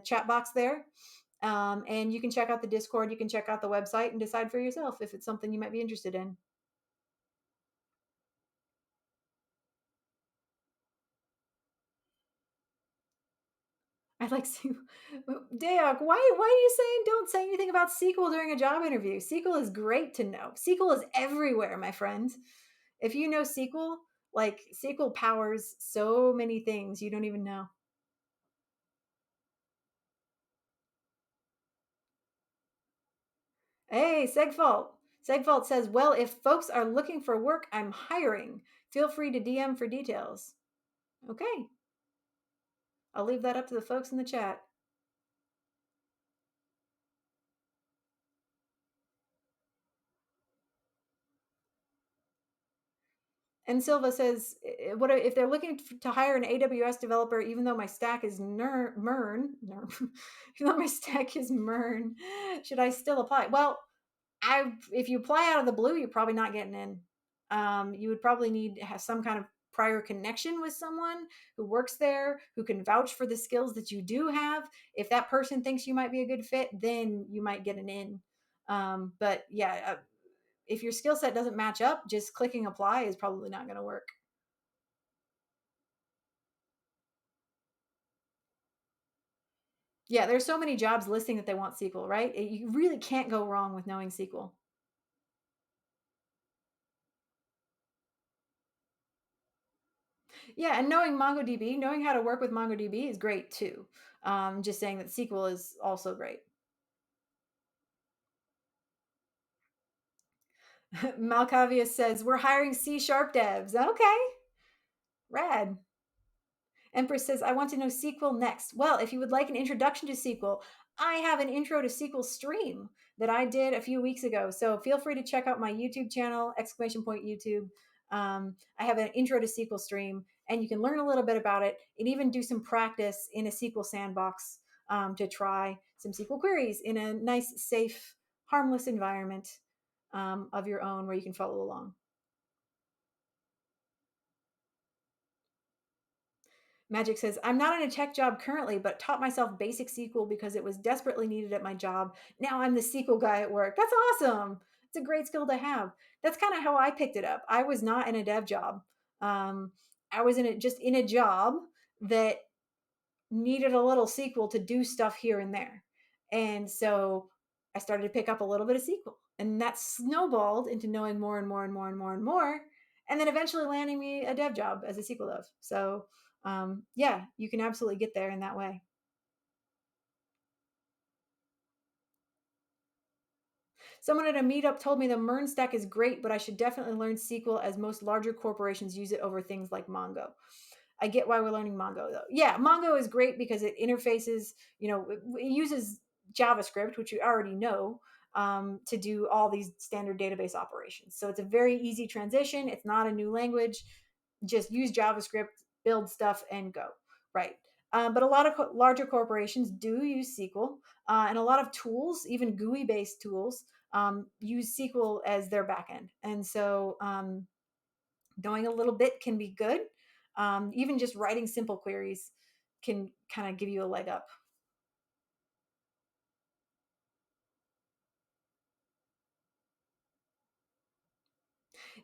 chat box there. And you can check out the Discord, you can check out the website and decide for yourself if it's something you might be interested in. I'd like to, Dayok, why are you saying don't say anything about SQL during a job interview? SQL is great to know. SQL is everywhere, my friend. If you know SQL, like SQL powers so many things you don't even know. Hey, Segfault. Segfault says, well, if folks are looking for work, I'm hiring. Feel free to DM for details. Okay. I'll leave that up to the folks in the chat. And Silva says, "What if they're looking to hire an AWS developer? Even though my stack is MERN, even though my stack is MERN, should I still apply?" Well, if you apply out of the blue, you're probably not getting in. You would probably need to have some kind of prior connection with someone who works there, who can vouch for the skills that you do have. If that person thinks you might be a good fit, then you might get an in. But yeah, if your skill set doesn't match up, just clicking apply is probably not going to work. Yeah, there's so many jobs listing that they want SQL, right? You really can't go wrong with knowing SQL. Yeah, and knowing MongoDB, knowing how to work with MongoDB is great too. Just saying that SQL is also great. Malkavius says, we're hiring C# devs. Okay, rad. Empress says, I want to know SQL next. Well, if you would like an introduction to SQL, I have an intro to SQL stream that I did a few weeks ago. So feel free to check out my YouTube channel, exclamation point YouTube. I have an intro to SQL stream, and you can learn a little bit about it and even do some practice in a SQL sandbox to try some SQL queries in a nice, safe, harmless environment of your own where you can follow along. Magic says, I'm not in a tech job currently, but taught myself basic SQL because it was desperately needed at my job. Now I'm the SQL guy at work. That's awesome. It's a great skill to have. That's kind of how I picked it up. I was not in a dev job. Um, I was just in a job that needed a little SQL to do stuff here and there. And so I started to pick up a little bit of SQL. And that snowballed into knowing more and more and more and more and more. And then eventually landing me a dev job as a SQL dev. So yeah, you can absolutely get there in that way. Someone at a meetup told me the MERN stack is great, but I should definitely learn SQL as most larger corporations use it over things like Mongo. I get why we're learning Mongo though. Yeah, Mongo is great because it interfaces, it uses JavaScript, which you already know, to do all these standard database operations. So it's a very easy transition. It's not a new language. Just use JavaScript, build stuff, and go. Right. But a lot of larger corporations do use SQL, and a lot of tools, even GUI based tools, use SQL as their backend. And so knowing a little bit can be good. Even just writing simple queries can kind of give you a leg up.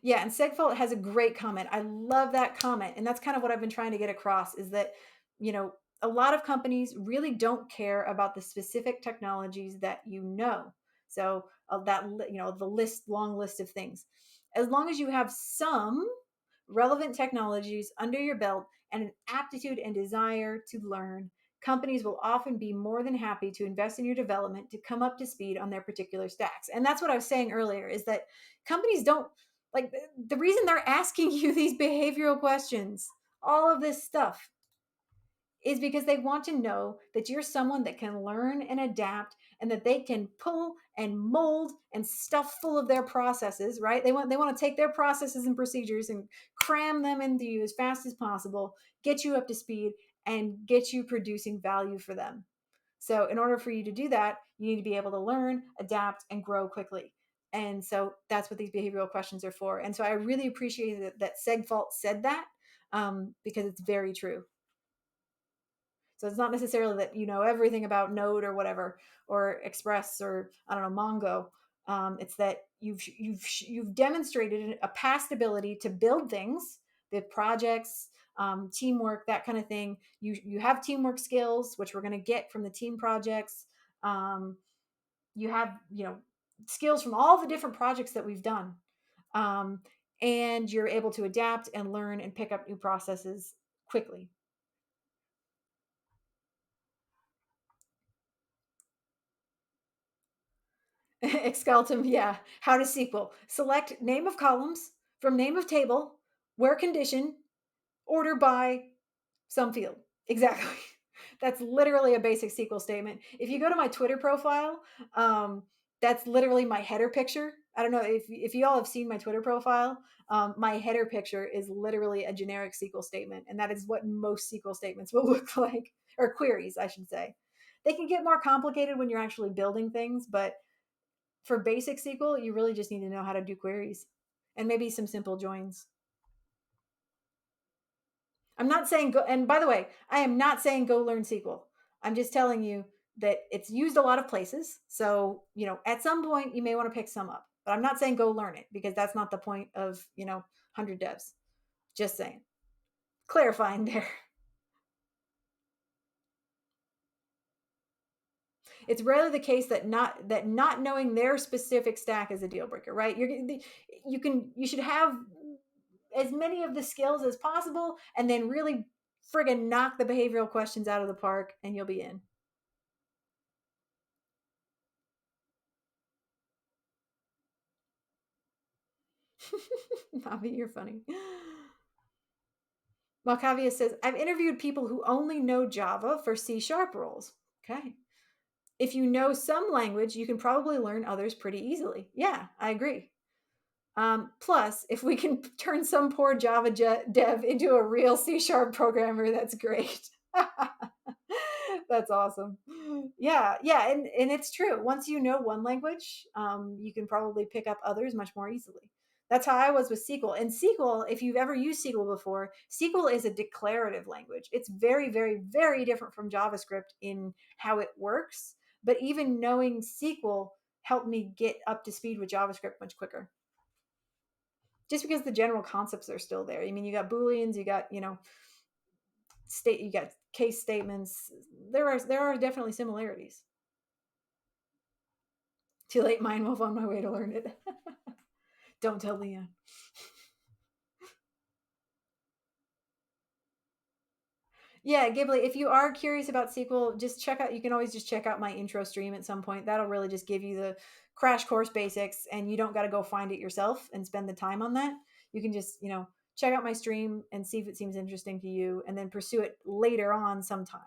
Yeah, and Segfault has a great comment. I love that comment. And that's kind of what I've been trying to get across is that, you know, a lot of companies really don't care about the specific technologies that you know. So the long list of things. As long as you have some relevant technologies under your belt and an aptitude and desire to learn, companies will often be more than happy to invest in your development to come up to speed on their particular stacks. And that's what I was saying earlier is that companies don't like the reason they're asking you these behavioral questions, all of this stuff, is because they want to know that you're someone that can learn and adapt and that they can pull and mold and stuff full of their processes, right? They want to take their processes and procedures and cram them into you as fast as possible, get you up to speed and get you producing value for them. So in order for you to do that, you need to be able to learn, adapt and grow quickly. And so that's what these behavioral questions are for. And so I really appreciate that Segfault said that because it's very true. So it's not necessarily that you know everything about Node or whatever, or Express or I don't know Mongo. It's that you've demonstrated a past ability to build things, the projects, teamwork, that kind of thing. You have teamwork skills, which we're going to get from the team projects. Um, you have skills from all the different projects that we've done, um, and you're able to adapt and learn and pick up new processes quickly. Exceltum, yeah. How to SQL. Select name of columns from name of table, where condition, order by some field. Exactly. That's literally a basic SQL statement. If you go to my Twitter profile, um, that's literally my header picture. I don't know if you all have seen my Twitter profile. My header picture is literally a generic SQL statement, and that is what most SQL statements will look like, or queries, I should say. They can get more complicated when you're actually building things, but for basic SQL, you really just need to know how to do queries and maybe some simple joins. I'm not saying go, and by the way, I am not saying go learn SQL. I'm just telling you that it's used a lot of places. So, at some point you may want to pick some up, but I'm not saying go learn it because that's not the point of, 100 devs. Just saying. Clarifying there. It's rarely the case that not knowing their specific stack is a deal breaker, right? You should have as many of the skills as possible and then really friggin' knock the behavioral questions out of the park and you'll be in. Bobby, you're funny. Malkavia says, I've interviewed people who only know Java for C sharp roles. Okay. If you know some language, you can probably learn others pretty easily. Yeah, I agree. Plus, if we can turn some poor Java dev into a real C sharp programmer, that's great. That's awesome. Yeah, yeah, and it's true. Once you know one language, you can probably pick up others much more easily. That's how I was with SQL. And SQL, if you've ever used SQL before, SQL is a declarative language. It's very, very, very different from JavaScript in how it works. But even knowing SQL helped me get up to speed with JavaScript much quicker, just because the general concepts are still there. I mean, you got booleans, you got you got case statements. There are definitely similarities. Too late, Mind Wolf, on my way to learn it. Don't tell Leon. Yeah, Ghibli, if you are curious about SQL, just check out, you can always just check out my intro stream at some point. That'll really just give you the crash course basics, and you don't got to go find it yourself and spend the time on that. You can just, check out my stream and see if it seems interesting to you, and then pursue it later on sometime.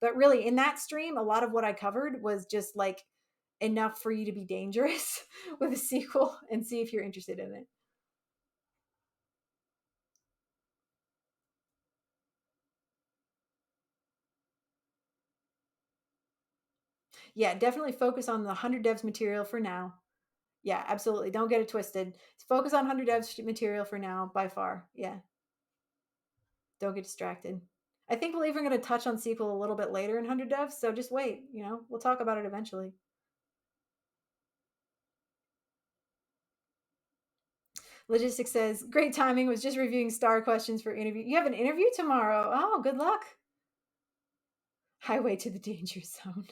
But really, in that stream, a lot of what I covered was just like enough for you to be dangerous with a sequel and see if you're interested in it. Yeah, definitely focus on the 100 devs material for now. Yeah, absolutely. Don't get it twisted. Focus on 100 devs material for now, by far. Yeah, don't get distracted. I think we're even going to touch on SQL a little bit later in 100 devs, so just wait. We'll talk about it eventually. Logistics says, great timing. Was just reviewing star questions for interview. You have an interview tomorrow. Oh, good luck. Highway to the danger zone.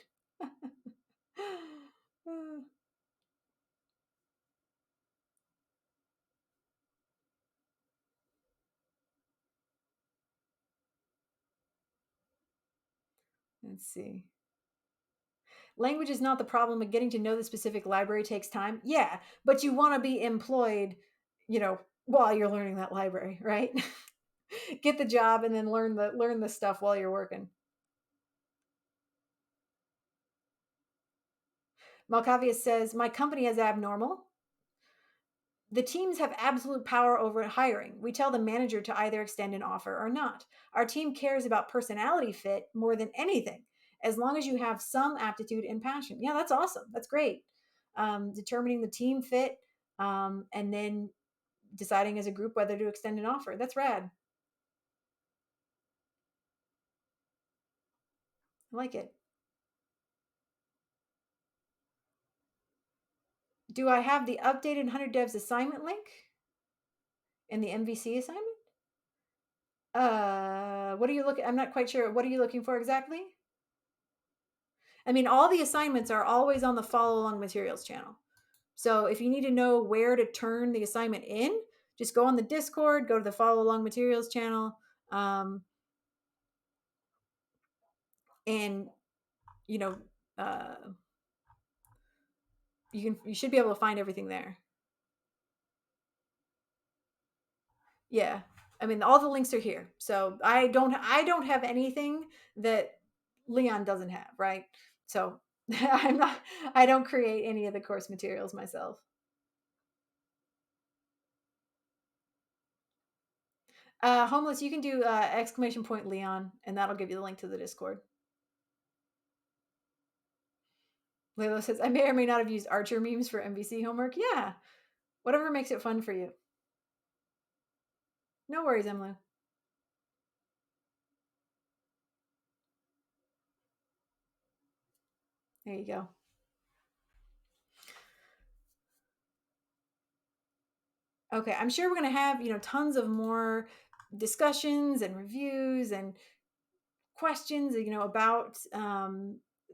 Let's see. Language is not the problem, and getting to know the specific library takes time. Yeah, but you want to be employed, while you're learning that library, right? Get the job and then learn the stuff while you're working. Malkavia says, my company is abnormal. The teams have absolute power over hiring. We tell the manager to either extend an offer or not. Our team cares about personality fit more than anything, as long as you have some aptitude and passion. Yeah, that's awesome. That's great. Determining the team fit, and then deciding as a group whether to extend an offer. That's rad. I like it. Do I have the updated 100 devs assignment link in the MVC assignment? What are you looking? I'm not quite sure. What are you looking for exactly? I mean, all the assignments are always on the follow along materials channel. So if you need to know where to turn the assignment in, just go on the Discord, go to the follow along materials channel, and you know, uh, you should be able to find everything there. Yeah, I mean, all the links are here. So I don't have anything that Leon doesn't have, right? So I don't create any of the course materials myself. Homeless, you can do exclamation point Leon, and that'll give you the link to the Discord. Lilo says, I may or may not have used Archer memes for MVC homework. Yeah, whatever makes it fun for you. No worries, Emily. There you go. Okay, I'm sure we're going to have, tons of more discussions and reviews and questions, about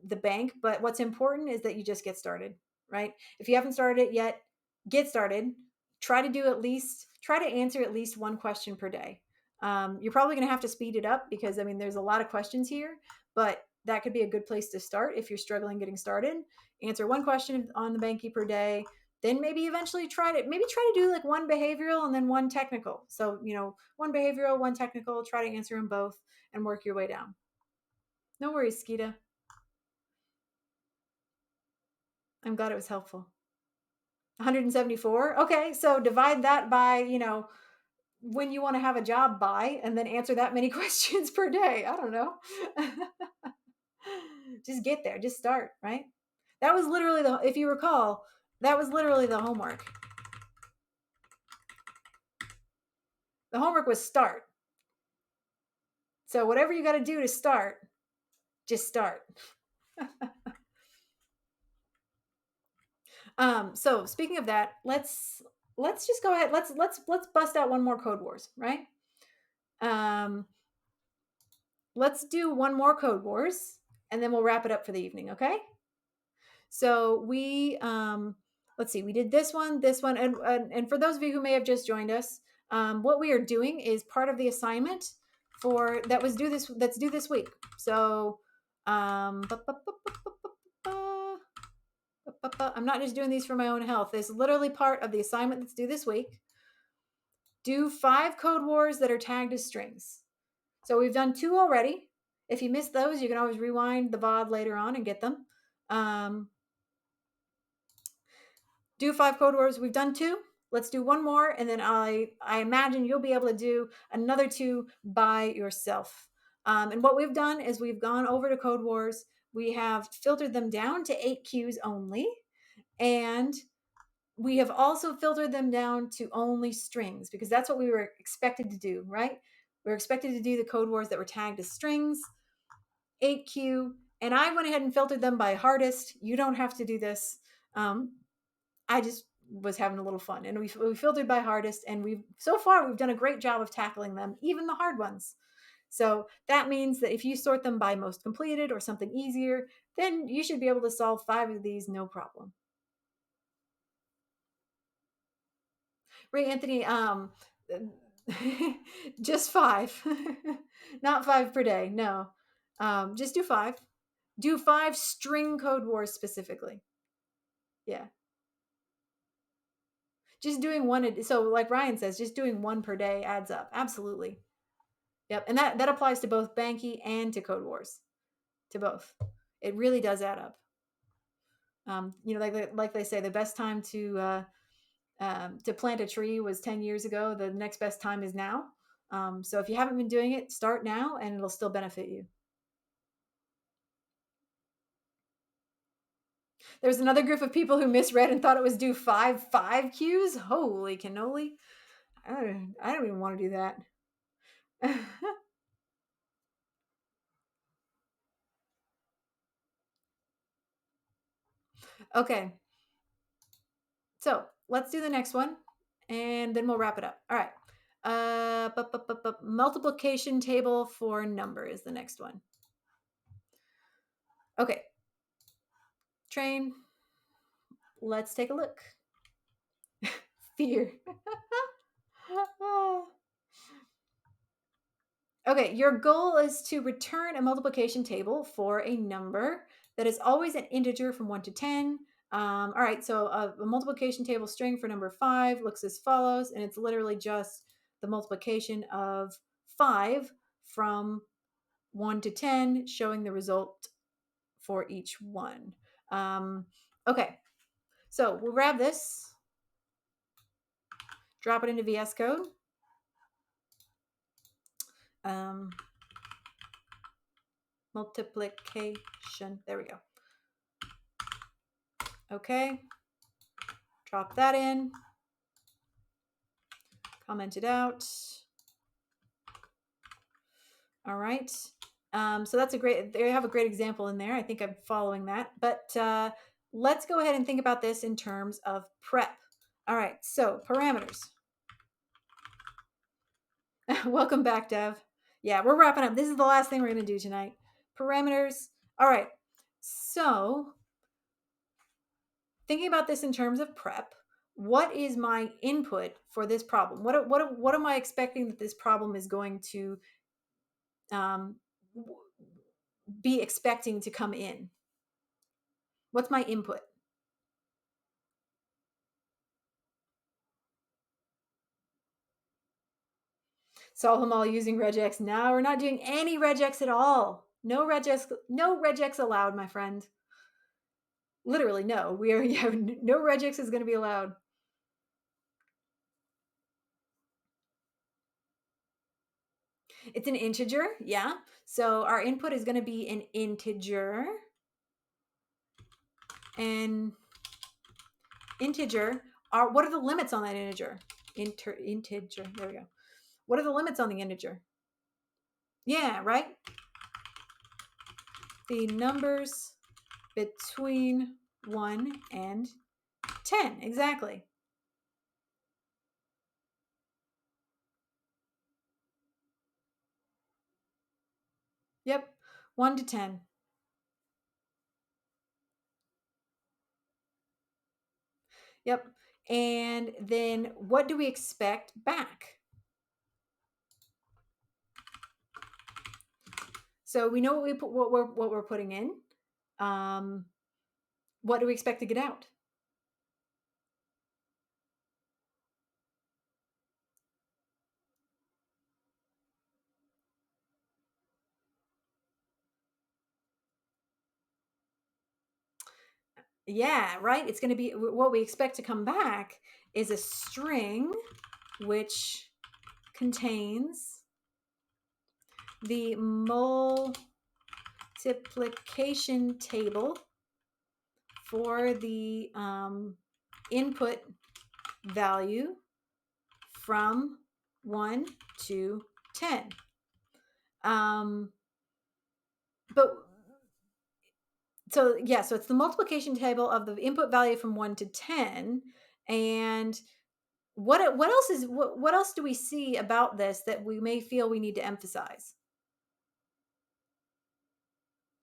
the bank. But what's important is that you just get started, right? If you haven't started it yet, get started. Try to answer at least one question per day. You're probably going to have to speed it up because, I mean, there's a lot of questions here, but that could be a good place to start if you're struggling getting started. Answer one question on the Banky per day, then maybe eventually try to do like one behavioral and then one technical. So, one behavioral, one technical, try to answer them both and work your way down. No worries, Skeeta. I'm glad it was helpful. 174. Okay, so divide that by, when you want to have a job by, and then answer that many questions per day. I don't know. Just get there, just start, right? That was literally if you recall, that was literally the homework. The homework was start. So whatever you got to do to start, just start. So speaking of that, let's just go ahead. Let's bust out one more Code Wars, right? Let's do one more Code Wars, and then we'll wrap it up for the evening, okay? So we let's see, we did this one, and for those of you who may have just joined us, what we are doing is part of the assignment that's due this week. So I'm not just doing these for my own health. It's literally part of the assignment that's due this week. Do 5 Code Wars that are tagged as strings. So we've done 2 already. If you missed those, you can always rewind the VOD later on and get them. Do 5 Code Wars. We've done 2. Let's do one more, and then I imagine you'll be able to do another 2 by yourself. And what we've done is we've gone over to Code Wars. We have filtered them down to 8 cues only, and we have also filtered them down to only strings, because that's what we were expected to do, right? We were expected to do the Code Wars that were tagged as strings, 8Q, and I went ahead and filtered them by hardest. You don't have to do this. I just was having a little fun, and we filtered by hardest, and we've done a great job of tackling them, even the hard ones. So that means that if you sort them by most completed or something easier, then you should be able to solve 5 of these no problem. Ray Anthony, just 5, not 5 per day. No, just do 5. Do 5 string Code Wars specifically. Yeah. Just doing one. So like Ryan says, just doing 1 per day adds up. Absolutely. Yep. And that applies to both Banky and to Code Wars, to both. It really does add up. Like they say, the best time to plant a tree was 10 years ago. The next best time is now. So if you haven't been doing it, start now, and it'll still benefit you. There's another group of people who misread and thought it was do 5 cues. Holy cannoli. I don't even want to do that. Okay. So let's do the next one, and then we'll wrap it up. All right. Multiplication table for number is the next one. Okay. Train. Let's take a look. Fear. Okay, your goal is to return a multiplication table for a number that is always an integer from 1 to 10. All right, so a multiplication table string for number 5 looks as follows, and it's literally just the multiplication of 5 from 1 to 10, showing the result for each one. Okay, so we'll grab this, drop it into VS Code. Multiplication. There we go. Okay. Drop that in. Comment it out. All right. So that's they have a great example in there. I think I'm following that. But let's go ahead and think about this in terms of prep. All right. So parameters. Welcome back, Dev. Yeah, we're wrapping up. This is the last thing we're going to do tonight. Parameters. All right. So thinking about this in terms of prep, what is my input for this problem? What am I expecting that this problem is going to be expecting to come in? What's my input? Solve them all using regex. Now we're not doing any regex at all. No regex allowed, my friend. Literally, no. We are yeah, no regex is going to be allowed. It's an integer, yeah. So our input is going to be an integer. And integer what are the limits on that integer? Integer. There we go. What are the limits on the integer? Yeah, right? The numbers between 1 and 10. Exactly. Yep. 1 to 10. Yep. And then what do we expect back? So we know what we put, what we're putting in. What do we expect to get out? Yeah, right. It's going to be what we expect to come back is a string which contains the multiplication table for the input value from 1 to 10. But so yeah, so it's the multiplication table of the input value from 1 to 10. And what else do we see about this that we may feel we need to emphasize?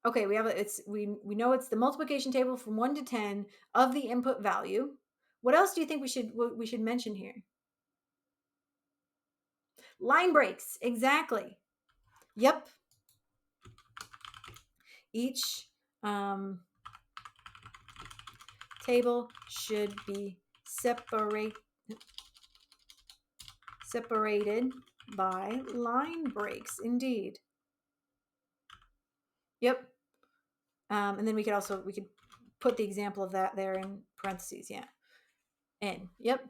Okay, we know it's the multiplication table from 1 to 10 of the input value. What else do you think we should mention here? Line breaks, exactly. Yep. Each table should be separated by line breaks, indeed. Yep. And then we could put the example of that there in parentheses. Yeah. N. Yep.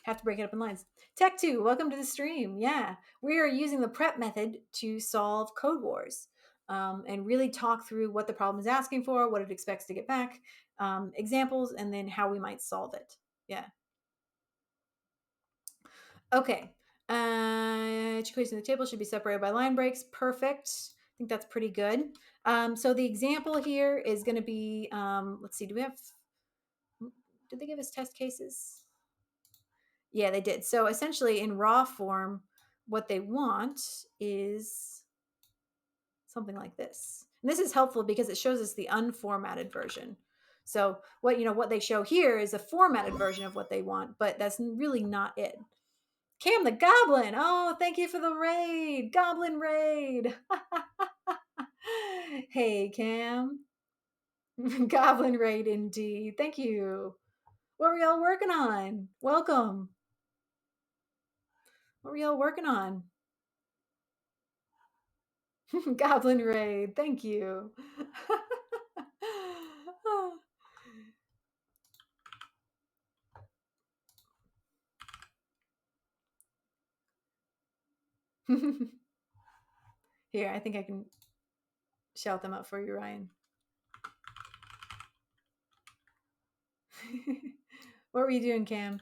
Have to break it up in lines. Tech 2, welcome to the stream. Yeah. We are using the prep method to solve Code Wars and really talk through what the problem is asking for, what it expects to get back, examples, and then how we might solve it. Yeah. Okay. Each equation in the table should be separated by line breaks. Perfect. I think that's pretty good. So the example here is going to be, let's see, did they give us test cases? Yeah, they did. So essentially in raw form, what they want is something like this. And this is helpful because it shows us the unformatted version. So what they show here is a formatted version of what they want, but that's really not it. Cam the Goblin. Oh, thank you for the raid. Goblin raid. Hey, Cam. Goblin raid indeed. Thank you. What were y'all working on? Welcome. What were y'all working on? Goblin raid. Thank you. Here, I think I can shout them out for you, Ryan. What were you doing, Cam?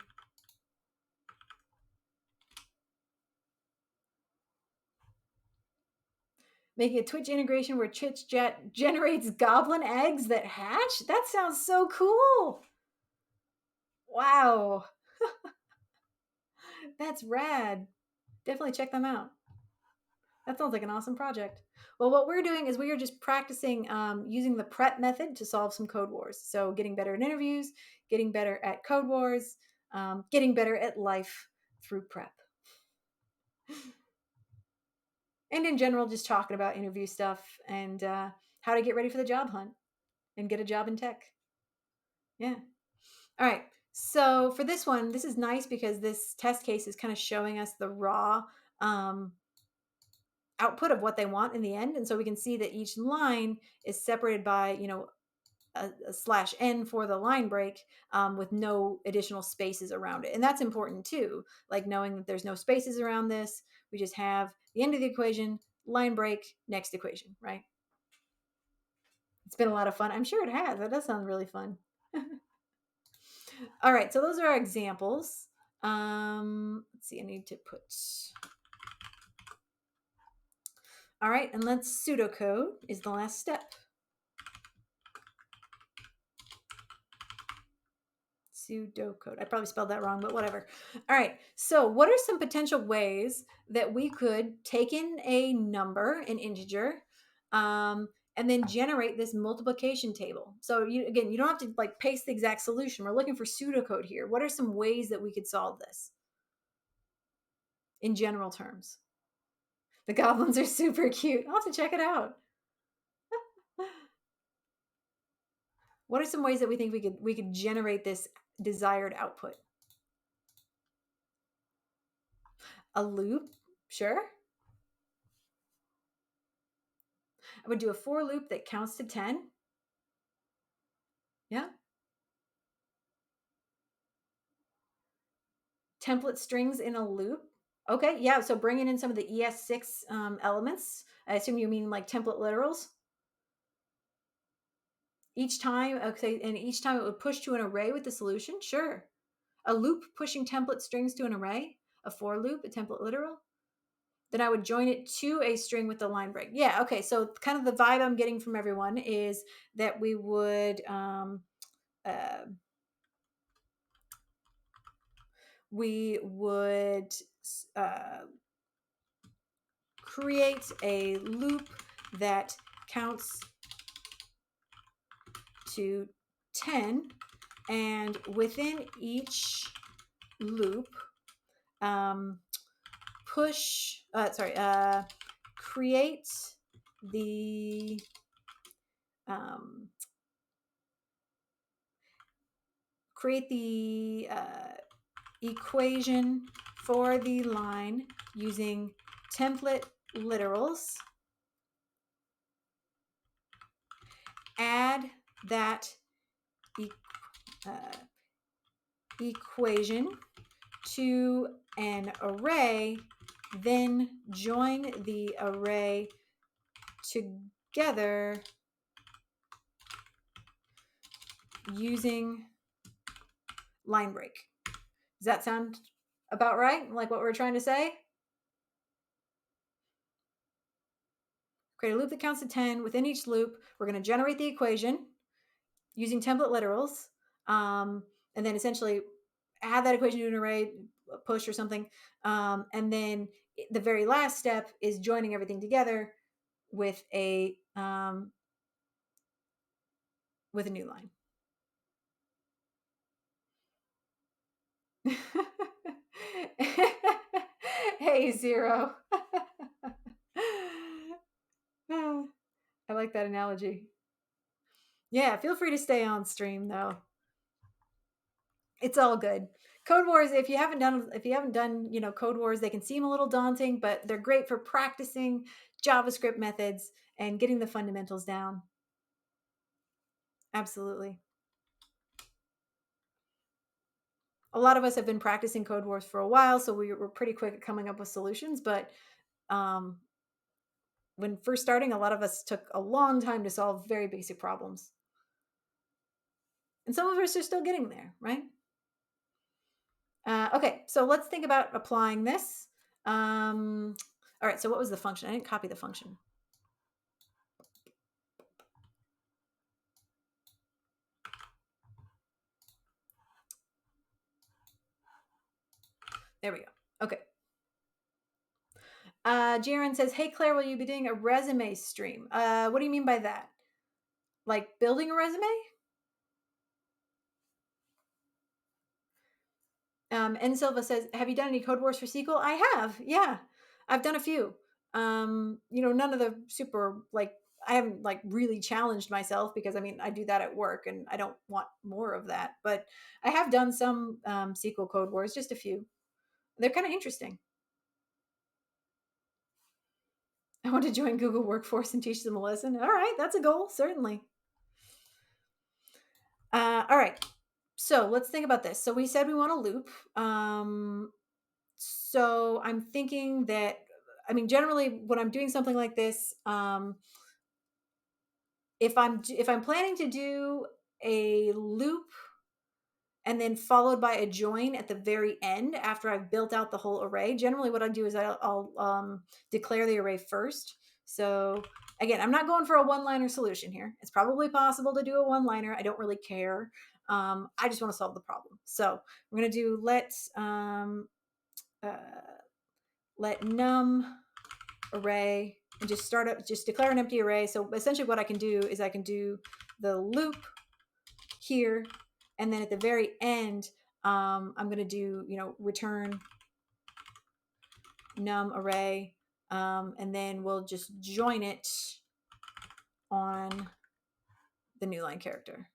Making a Twitch integration where Twitch generates goblin eggs that hatch? That sounds so cool. Wow. That's rad. Definitely check them out. That sounds like an awesome project. Well, what we're doing is we are just practicing using the prep method to solve some code wars. So getting better at interviews, getting better at code wars, getting better at life through prep. And in general, just talking about interview stuff and how to get ready for the job hunt and get a job in tech. Yeah. All right. So for this one, this is nice because this test case is kind of showing us the raw um, output of what they want in the end. And so we can see that each line is separated by, a slash n for the line break, with no additional spaces around it. And that's important too, like knowing that there's no spaces around this. We just have the end of the equation, line break, next equation, right? It's been a lot of fun. I'm sure it has. That does sound really fun. All right, so those are our examples. Let's see, I need to put. All right, and let's pseudocode is the last step. Pseudocode. I probably spelled that wrong, but whatever. All right. So, what are some potential ways that we could take in a number, an integer, um, and then generate this multiplication table? So, you don't have to like paste the exact solution. We're looking for pseudocode here. What are some ways that we could solve this in general terms? The goblins are super cute. I'll have to check it out. What are some ways that we think we could generate this desired output? A loop, sure. I would do a for loop that counts to 10. Yeah. Template strings in a loop. Okay. Yeah. So bringing in some of the ES6 elements. I assume you mean like template literals. Each time, okay, and each time it would push to an array with the solution. Sure. A loop pushing template strings to an array. A for loop, a template literal. Then I would join it to a string with the line break. Yeah. Okay. So kind of the vibe I'm getting from everyone is that we would uh, we would create a loop that counts to 10, and within each loop, um, create the equation for the line using template literals. Add that equation to an array, then join the array together using line break. Does that sound about right? Like what we're trying to say? Create a loop that counts to 10. Within each loop, we're going to generate the equation using template literals, and then essentially add that equation to an array, push or something. And then the very last step is joining everything together with a new line. Hey, Zero. I like that analogy. Yeah, feel free to stay on stream though. It's all good. Code Wars, if you haven't done, Code Wars, they can seem a little daunting, but they're great for practicing JavaScript methods and getting the fundamentals down. Absolutely. A lot of us have been practicing Code Wars for a while, so we were pretty quick at coming up with solutions, but when first starting, a lot of us took a long time to solve very basic problems. And some of us are still getting there, right? Okay, so let's think about applying this. All right, so what was the function? I didn't copy the function. There we go. Okay. Jaren says, "Hey Claire, will you be doing a resume stream?" What do you mean by that? Like building a resume? N Silva says, "Have you done any Code Wars for SQL?" I have. Yeah, I've done a few. None of the super I haven't really challenged myself because I do that at work and I don't want more of that. But I have done some SQL Code Wars, just a few. They're kind of interesting. I want to join Google Workforce and teach them a lesson. All right, that's a goal, certainly. All right, so let's think about this. So we said we want a loop. So I'm thinking that, I mean, generally when I'm doing something like this, if I'm planning to do a loop and then followed by a join at the very end after I've built out the whole array, generally what I do is I'll declare the array first. So again, I'm not going for a one-liner solution here. It's probably possible to do a one-liner. I don't really care. I just want to solve the problem. So we're going to do uh, let num array and just declare an empty array. So essentially what I can do is I can do the loop here, and then at the very end, I'm going to do, return num array, and then we'll just join it on the new line character.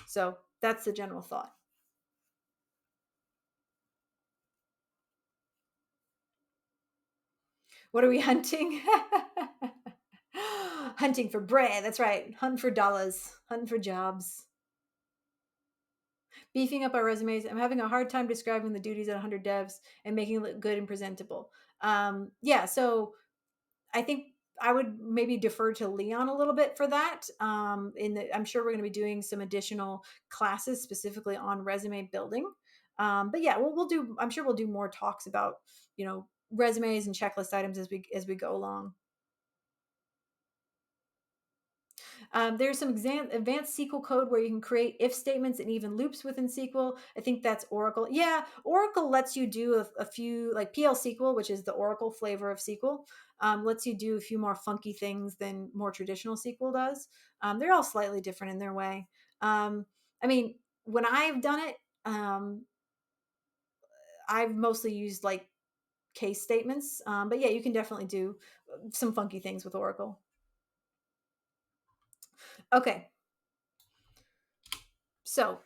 So that's the general thought. What are we hunting? Hunting for bread. That's right. Hunting for dollars. Hunting for jobs. Beefing up our resumes. I'm having a hard time describing the duties at 100 devs and making it look good and presentable. Yeah, so I think I would maybe defer to Leon a little bit for that. I'm sure we're going to be doing some additional classes specifically on resume building. But yeah, we'll do. I'm sure we'll do more talks about resumes and checklist items as we go along. There's some advanced SQL code where you can create if statements and even loops within SQL. I think that's Oracle. Yeah, Oracle lets you do a few, like PL SQL, which is the Oracle flavor of SQL, lets you do a few more funky things than more traditional SQL does. They're all slightly different in their way. I mean, when I've done it, I've mostly used like case statements. But yeah, you can definitely do some funky things with Oracle. Okay. So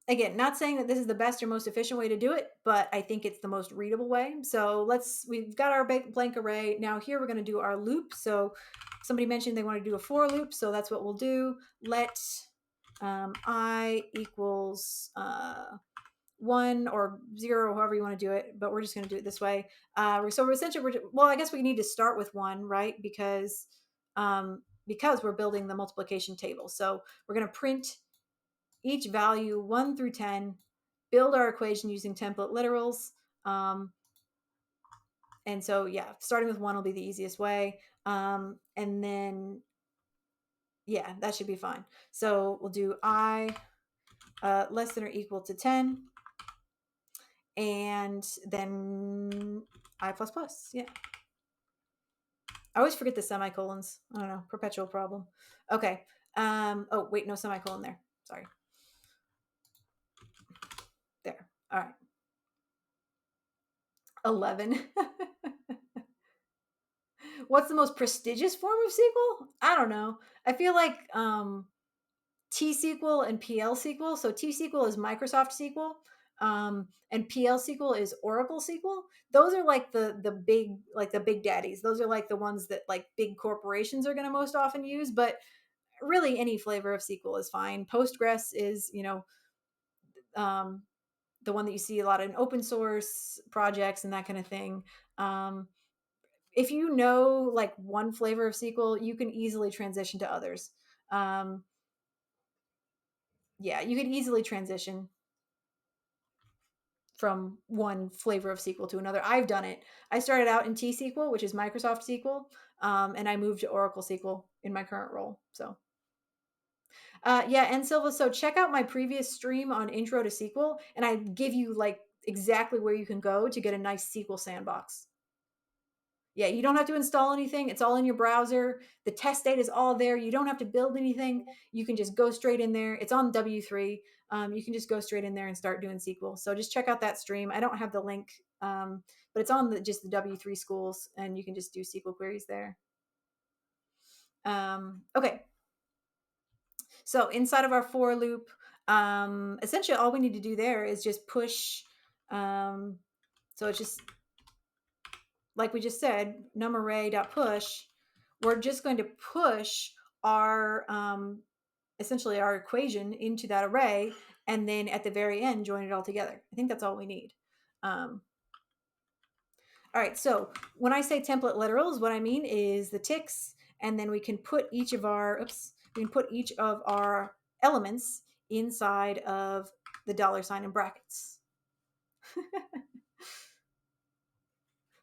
again, not saying that this is the best or most efficient way to do it, but I think it's the most readable way. So we've got our blank array. Now here we're going to do our loop. So somebody mentioned they want to do a for loop. So that's what we'll do. Let I equals 1 or 0, however you want to do it, but we're just going to do it this way. So we're essentially, well, I guess we need to start with 1, right? Because we're building the multiplication table. So we're going to print each value 1 through 10, build our equation using template literals. And so, yeah, starting with 1 will be the easiest way. And then, yeah, that should be fine. So we'll do I less than or equal to 10. And then I plus plus. Yeah. I always forget the semicolons. I don't know. Perpetual problem. Okay. Oh, wait, no semicolon there. Sorry. There. All right. 11. What's the most prestigious form of SQL? I don't know. I feel like T-SQL and PL-SQL. So T-SQL is Microsoft SQL, and PL-SQL is Oracle SQL. Those are like the big daddies. Those are like the ones that like big corporations are going to most often use. But really, any flavor of SQL is fine. Postgres is the one that you see a lot in open source projects and that kind of thing. If you know like one flavor of SQL, you can easily transition to others. Yeah, you can easily transition from one flavor of SQL to another. I've done it. I started out in T-SQL, which is Microsoft SQL, and I moved to Oracle SQL in my current role. So, yeah, and Silva, so check out my previous stream on Intro to SQL, and I give you like exactly where you can go to get a nice SQL sandbox. Yeah, you don't have to install anything. It's all in your browser. The test data is all there. You don't have to build anything. You can just go straight in there. It's on W3. You can just go straight in there and start doing SQL. So just check out that stream. I don't have the link, but it's on just the W3 schools, and you can just do SQL queries there. Okay. So inside of our for loop, essentially all we need to do there is just push. So it's just like we just said, numarray.push, we're just going to push our essentially our equation into that array, and then at the very end join it all together. I think that's all we need. All right, so when I say template literals, what I mean is the ticks, and then we can put each of our elements inside of the $ in brackets.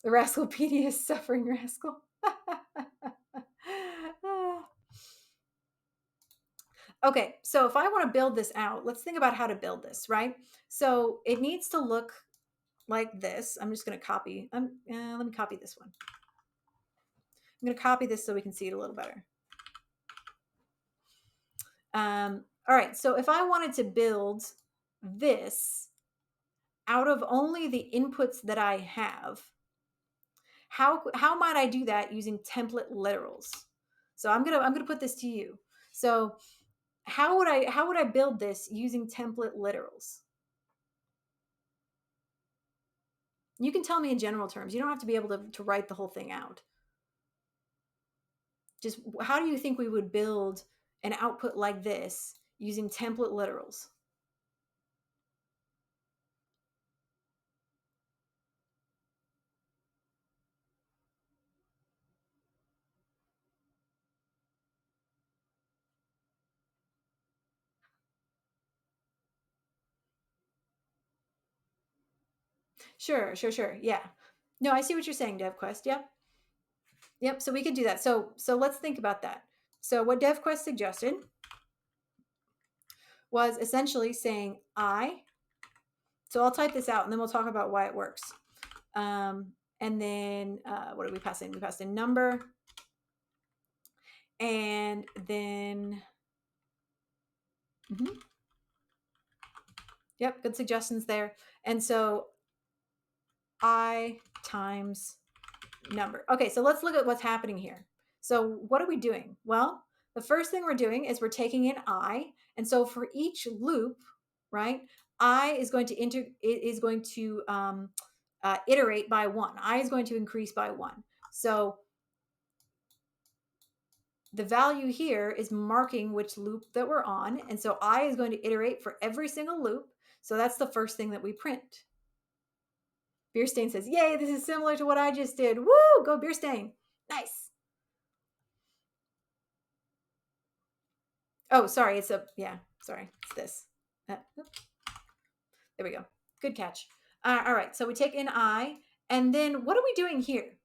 The Rascalpedia is suffering rascal. Okay, so if I want to build this out, let's think about how to build this, right? So it needs to look like this. I'm just going to copy. Let me copy this one. I'm going to copy this so we can see it a little better. All right, so if I wanted to build this out of only the inputs that I have, how might I do that using template literals? So I'm gonna put this to you. So how would I build this using template literals? You can tell me in general terms. You don't have to be able to write the whole thing out. Just how do you think we would build an output like this using template literals? Sure. Yeah. No, I see what you're saying, DevQuest. Yep. Yep. So we could do that. So let's think about that. So what DevQuest suggested was essentially saying I. So I'll type this out and then we'll talk about why it works. And then what did we pass in? We passed in number, and then yep, good suggestions there. And so I times number. Okay, so let's look at what's happening here. So what are we doing? Well, the first thing we're doing is we're taking in I, and so for each loop, right, I is going to iterate by 1. I is going to increase by 1. So the value here is marking which loop that we're on, and so I is going to iterate for every single loop. So that's the first thing that we print. Beerstain says, "Yay, this is similar to what I just did. Woo, go Beerstain. Nice." Oh, sorry. It's this. There we go. Good catch. All right. So we take in I, and then what are we doing here?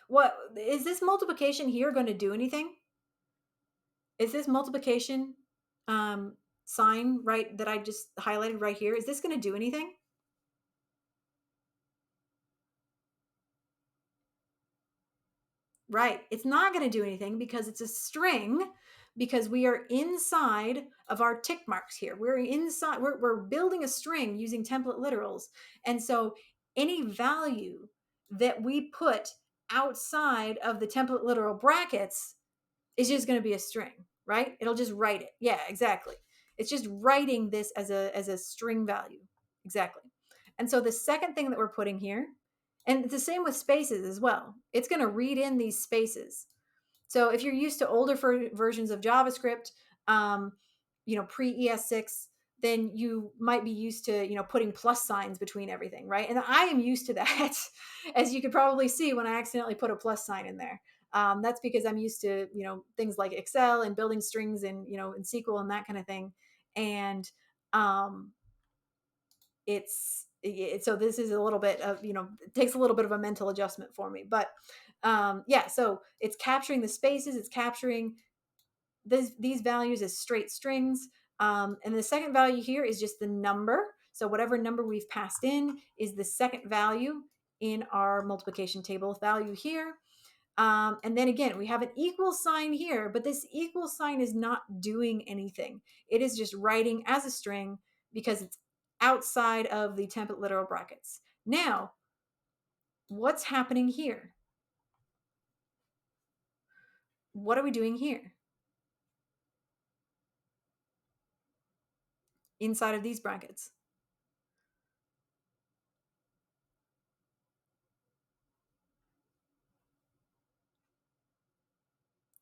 What is this multiplication here going to do anything? Is this multiplication sign right that I just highlighted right here? Is this going to do anything? Right. It's not going to do anything because it's a string, because we are inside of our tick marks here. We're building a string using template literals. And so any value that we put outside of the template literal brackets is just going to be a string, right? It'll just write it. Yeah, exactly. It's just writing this as a string value. Exactly. And so the second thing that we're putting here, and it's the same with spaces as well. It's going to read in these spaces. So if you're used to older versions of JavaScript, pre ES6, then you might be used to, putting plus signs between everything, right? And I am used to that, as you could probably see when I accidentally put a plus sign in there. That's because I'm used to, things like Excel and building strings and, in SQL and that kind of thing. And so this is a little bit of, it takes a little bit of a mental adjustment for me, but so it's capturing the spaces, it's capturing these values as straight strings. And the second value here is just the number. So whatever number we've passed in is the second value in our multiplication table value here. And then again, we have an equal sign here, but this equal sign is not doing anything. It is just writing as a string because it's outside of the template literal brackets. Now, what's happening here? What are we doing here? Inside of these brackets.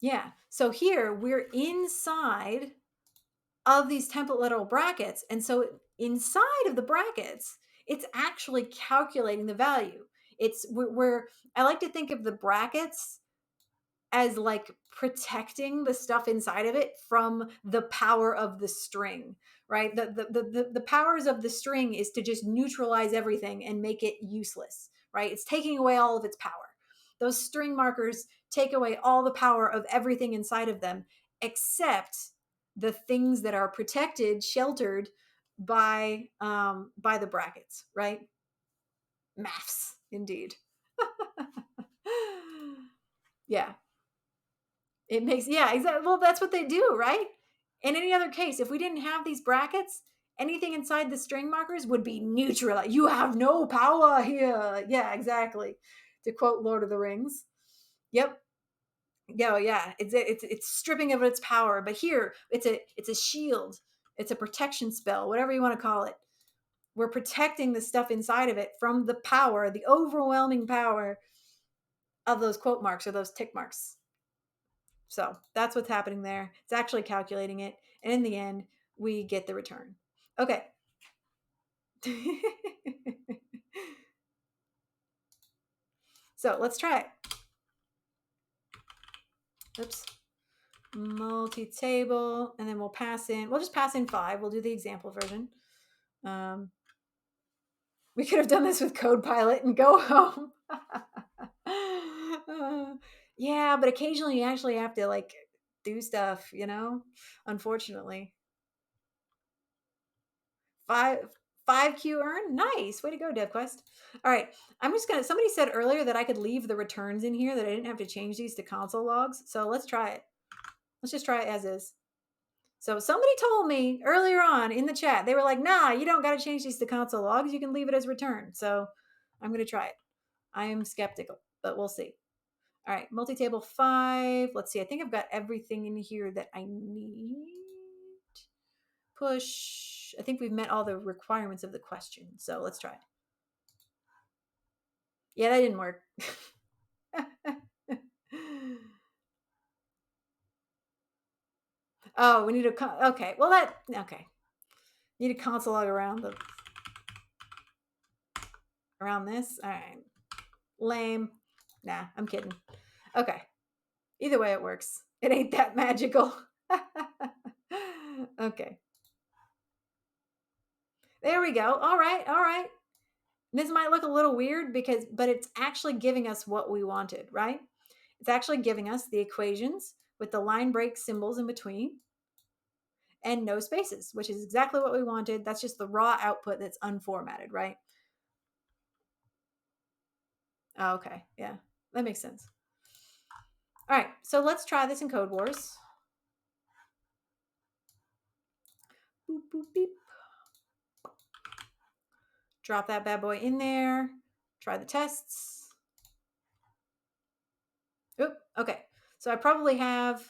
Yeah. So here we're inside of these template little brackets. And so inside of the brackets, it's actually calculating the value. It's where I like to think of the brackets as like protecting the stuff inside of it from the power of the string, right? The powers of the string is to just neutralize everything and make it useless, right? It's taking away all of its power. Those string markers take away all the power of everything inside of them except the things that are protected, sheltered by the brackets, right? Maths, indeed. Yeah. It makes, yeah, exactly. Well, that's what they do, right? In any other case, if we didn't have these brackets, anything inside the string markers would be neutral. You have no power here. Yeah, exactly. To quote Lord of the Rings. Yep. Yeah, yeah. It's stripping of its power. But here, it's a shield. It's a protection spell, whatever you want to call it. We're protecting the stuff inside of it from the power, the overwhelming power of those quote marks or those tick marks. So that's what's happening there. It's actually calculating it. And in the end, we get the return. Okay. So let's try it. Oops. Multi-table. And then we'll just pass in 5. We'll do the example version. We could have done this with CodePilot and go home. Yeah, but occasionally you actually have to like do stuff, unfortunately. 5Q earn. Nice. Way to go, DevQuest. All right. Somebody said earlier that I could leave the returns in here, that I didn't have to change these to console logs. So let's try it. Let's just try it as is. So somebody told me earlier on in the chat, they were like, nah, you don't got to change these to console logs. You can leave it as return. So I'm going to try it. I am skeptical, but we'll see. All right. Multi-table 5. Let's see. I think I've got everything in here that I need. Push. I think we've met all the requirements of the question. So let's try it. Yeah, that didn't work. Oh, we need a okay. Well, okay. Need a console log around this. All right. Lame. Nah, I'm kidding. Okay. Either way, it works. It ain't that magical. Okay. There we go. All right. All right. This might look a little weird but it's actually giving us what we wanted, right? It's actually giving us the equations with the line break symbols in between and no spaces, which is exactly what we wanted. That's just the raw output that's unformatted, right? Oh, okay. Yeah, that makes sense. All right, so let's try this in Code Wars. Boop, boop, beep. Drop that bad boy in there. Try the tests. Oop, okay. So I probably have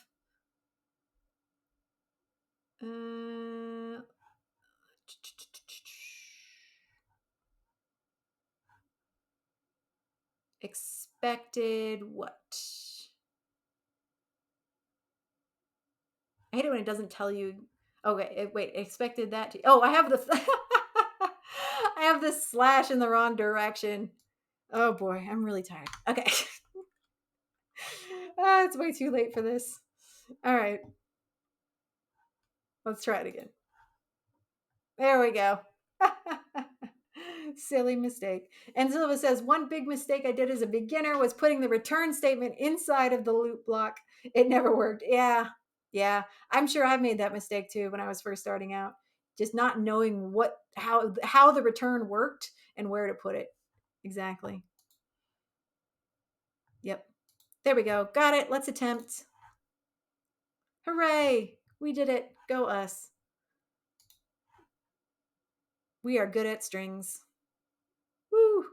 expected what? I hate it when it doesn't tell you. Okay, wait, expected that. Oh, I have the I have this slash in the wrong direction. Oh boy, I'm really tired. Okay. It's way too late for this. All right. Let's try it again. There we go. Silly mistake. And Silva says, one big mistake I did as a beginner was putting the return statement inside of the loop block. It never worked. Yeah. Yeah. I'm sure I've made that mistake too when I was first starting out. Just not knowing how the return worked and where to put it. Exactly. Yep. There we go. Got it. Let's attempt. Hooray. We did it. Go us. We are good at strings. Woo.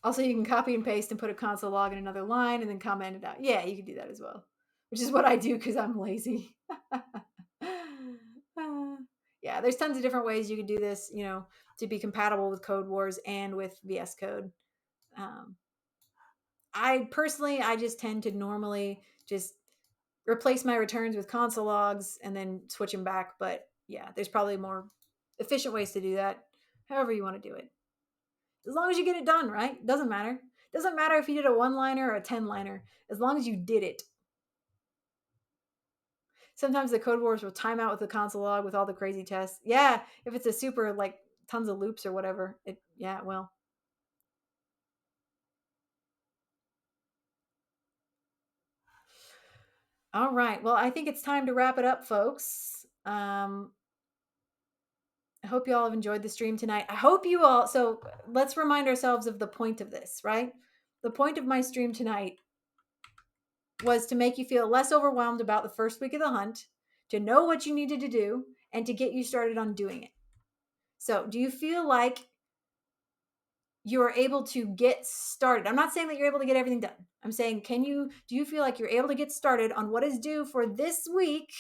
Also, you can copy and paste and put a console log in another line and then comment it out. Yeah, you can do that as well, which is what I do because I'm lazy. Yeah, there's tons of different ways you can do this, to be compatible with Code Wars and with VS Code. Um, I just tend to normally just replace my returns with console logs and then switch them back. But yeah, there's probably more efficient ways to do that. However you want to do it, as long as you get it done, right? Doesn't matter. Doesn't matter if you did a one liner or a 10 liner, as long as you did it. Sometimes the code wars will time out with the console log with all the crazy tests. Yeah, if it's a super like tons of loops or whatever, it will. All right. Well, I think it's time to wrap it up, folks. I hope you all have enjoyed the stream tonight. I hope you all. So let's remind ourselves of the point of this, right? The point of my stream tonight was to make you feel less overwhelmed about the first week of the hunt, to know what you needed to do, and to get you started on doing it. So, do you feel like you're able to get started? I'm not saying that you're able to get everything done. I'm saying, do you feel like you're able to get started on what is due for this week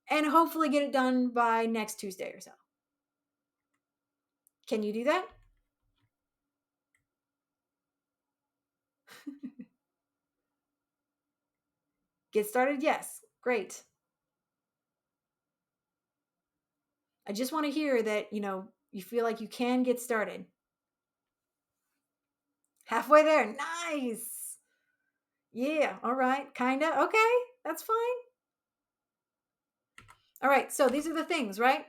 and hopefully get it done by next Tuesday or so? Can you do that? Get started? Yes. Great. I just want to hear that, you feel like you can get started. Halfway there. Nice. Yeah. All right. Kinda. Okay. That's fine. All right. So these are the things, right?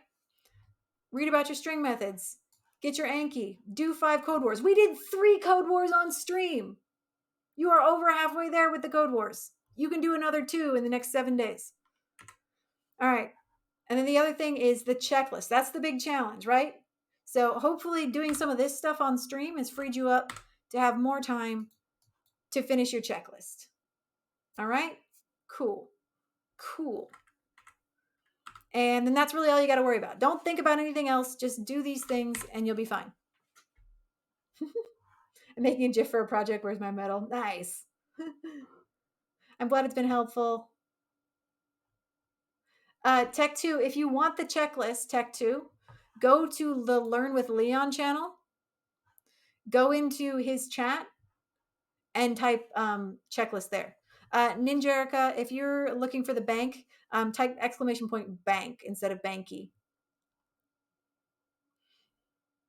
Read about your string methods. Get your Anki. Do 5 code wars. We did 3 code wars on stream. You are over halfway there with the code wars. You can do another 2 in the next 7 days. All right. And then the other thing is the checklist. That's the big challenge, right? So hopefully doing some of this stuff on stream has freed you up to have more time to finish your checklist. All right? Cool. Cool. And then that's really all you got to worry about. Don't think about anything else. Just do these things and you'll be fine. I'm making a GIF for a project. Where's my medal? Nice. I'm glad it's been helpful. Tech 2, if you want the checklist, Tech 2, go to the Learn with Leon channel. Go into his chat and type checklist there. Ninja Erica, if you're looking for the bank, type !bank instead of banky.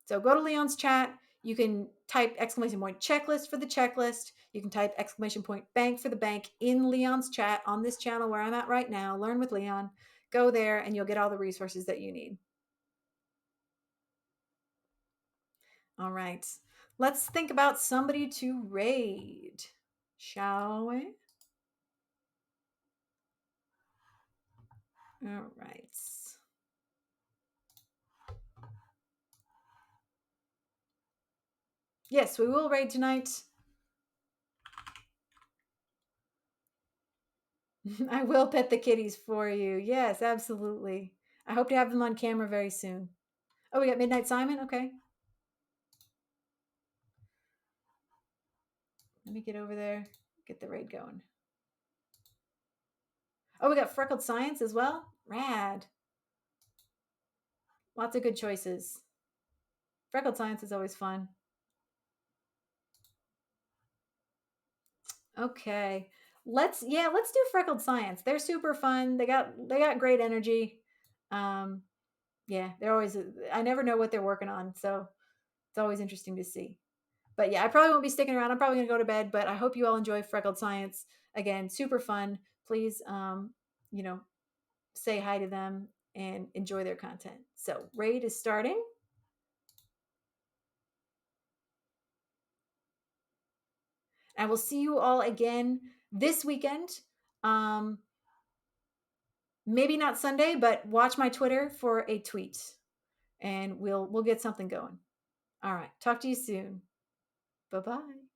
So go to Leon's chat. You can type !checklist for the checklist. You can type !bank for the bank in Leon's chat on this channel where I'm at right now, Learn with Leon. Go there and you'll get all the resources that you need. All right. Let's think about somebody to raid, shall we? All right. Yes, we will raid tonight. I will pet the kitties for you. Yes, absolutely. I hope to have them on camera very soon. Oh, we got Midnight Simon? Okay. Let me get over there, get the raid going. Oh, we got Freckled Science as well? Rad. Lots of good choices. Freckled Science is always fun. Okay. Let's do Freckled Science. They're super fun. They got great energy. Yeah, they're always I never know what they're working on, so it's always interesting to see. But yeah, I probably won't be sticking around. I'm probably gonna go to bed, but I hope you all enjoy Freckled Science. Again, super fun. Please you know, say hi to them and enjoy their content. So raid is starting. I will see you all again this weekend. Maybe not Sunday, but watch my Twitter for a tweet and we'll get something going. All right. Talk to you soon. Bye-bye.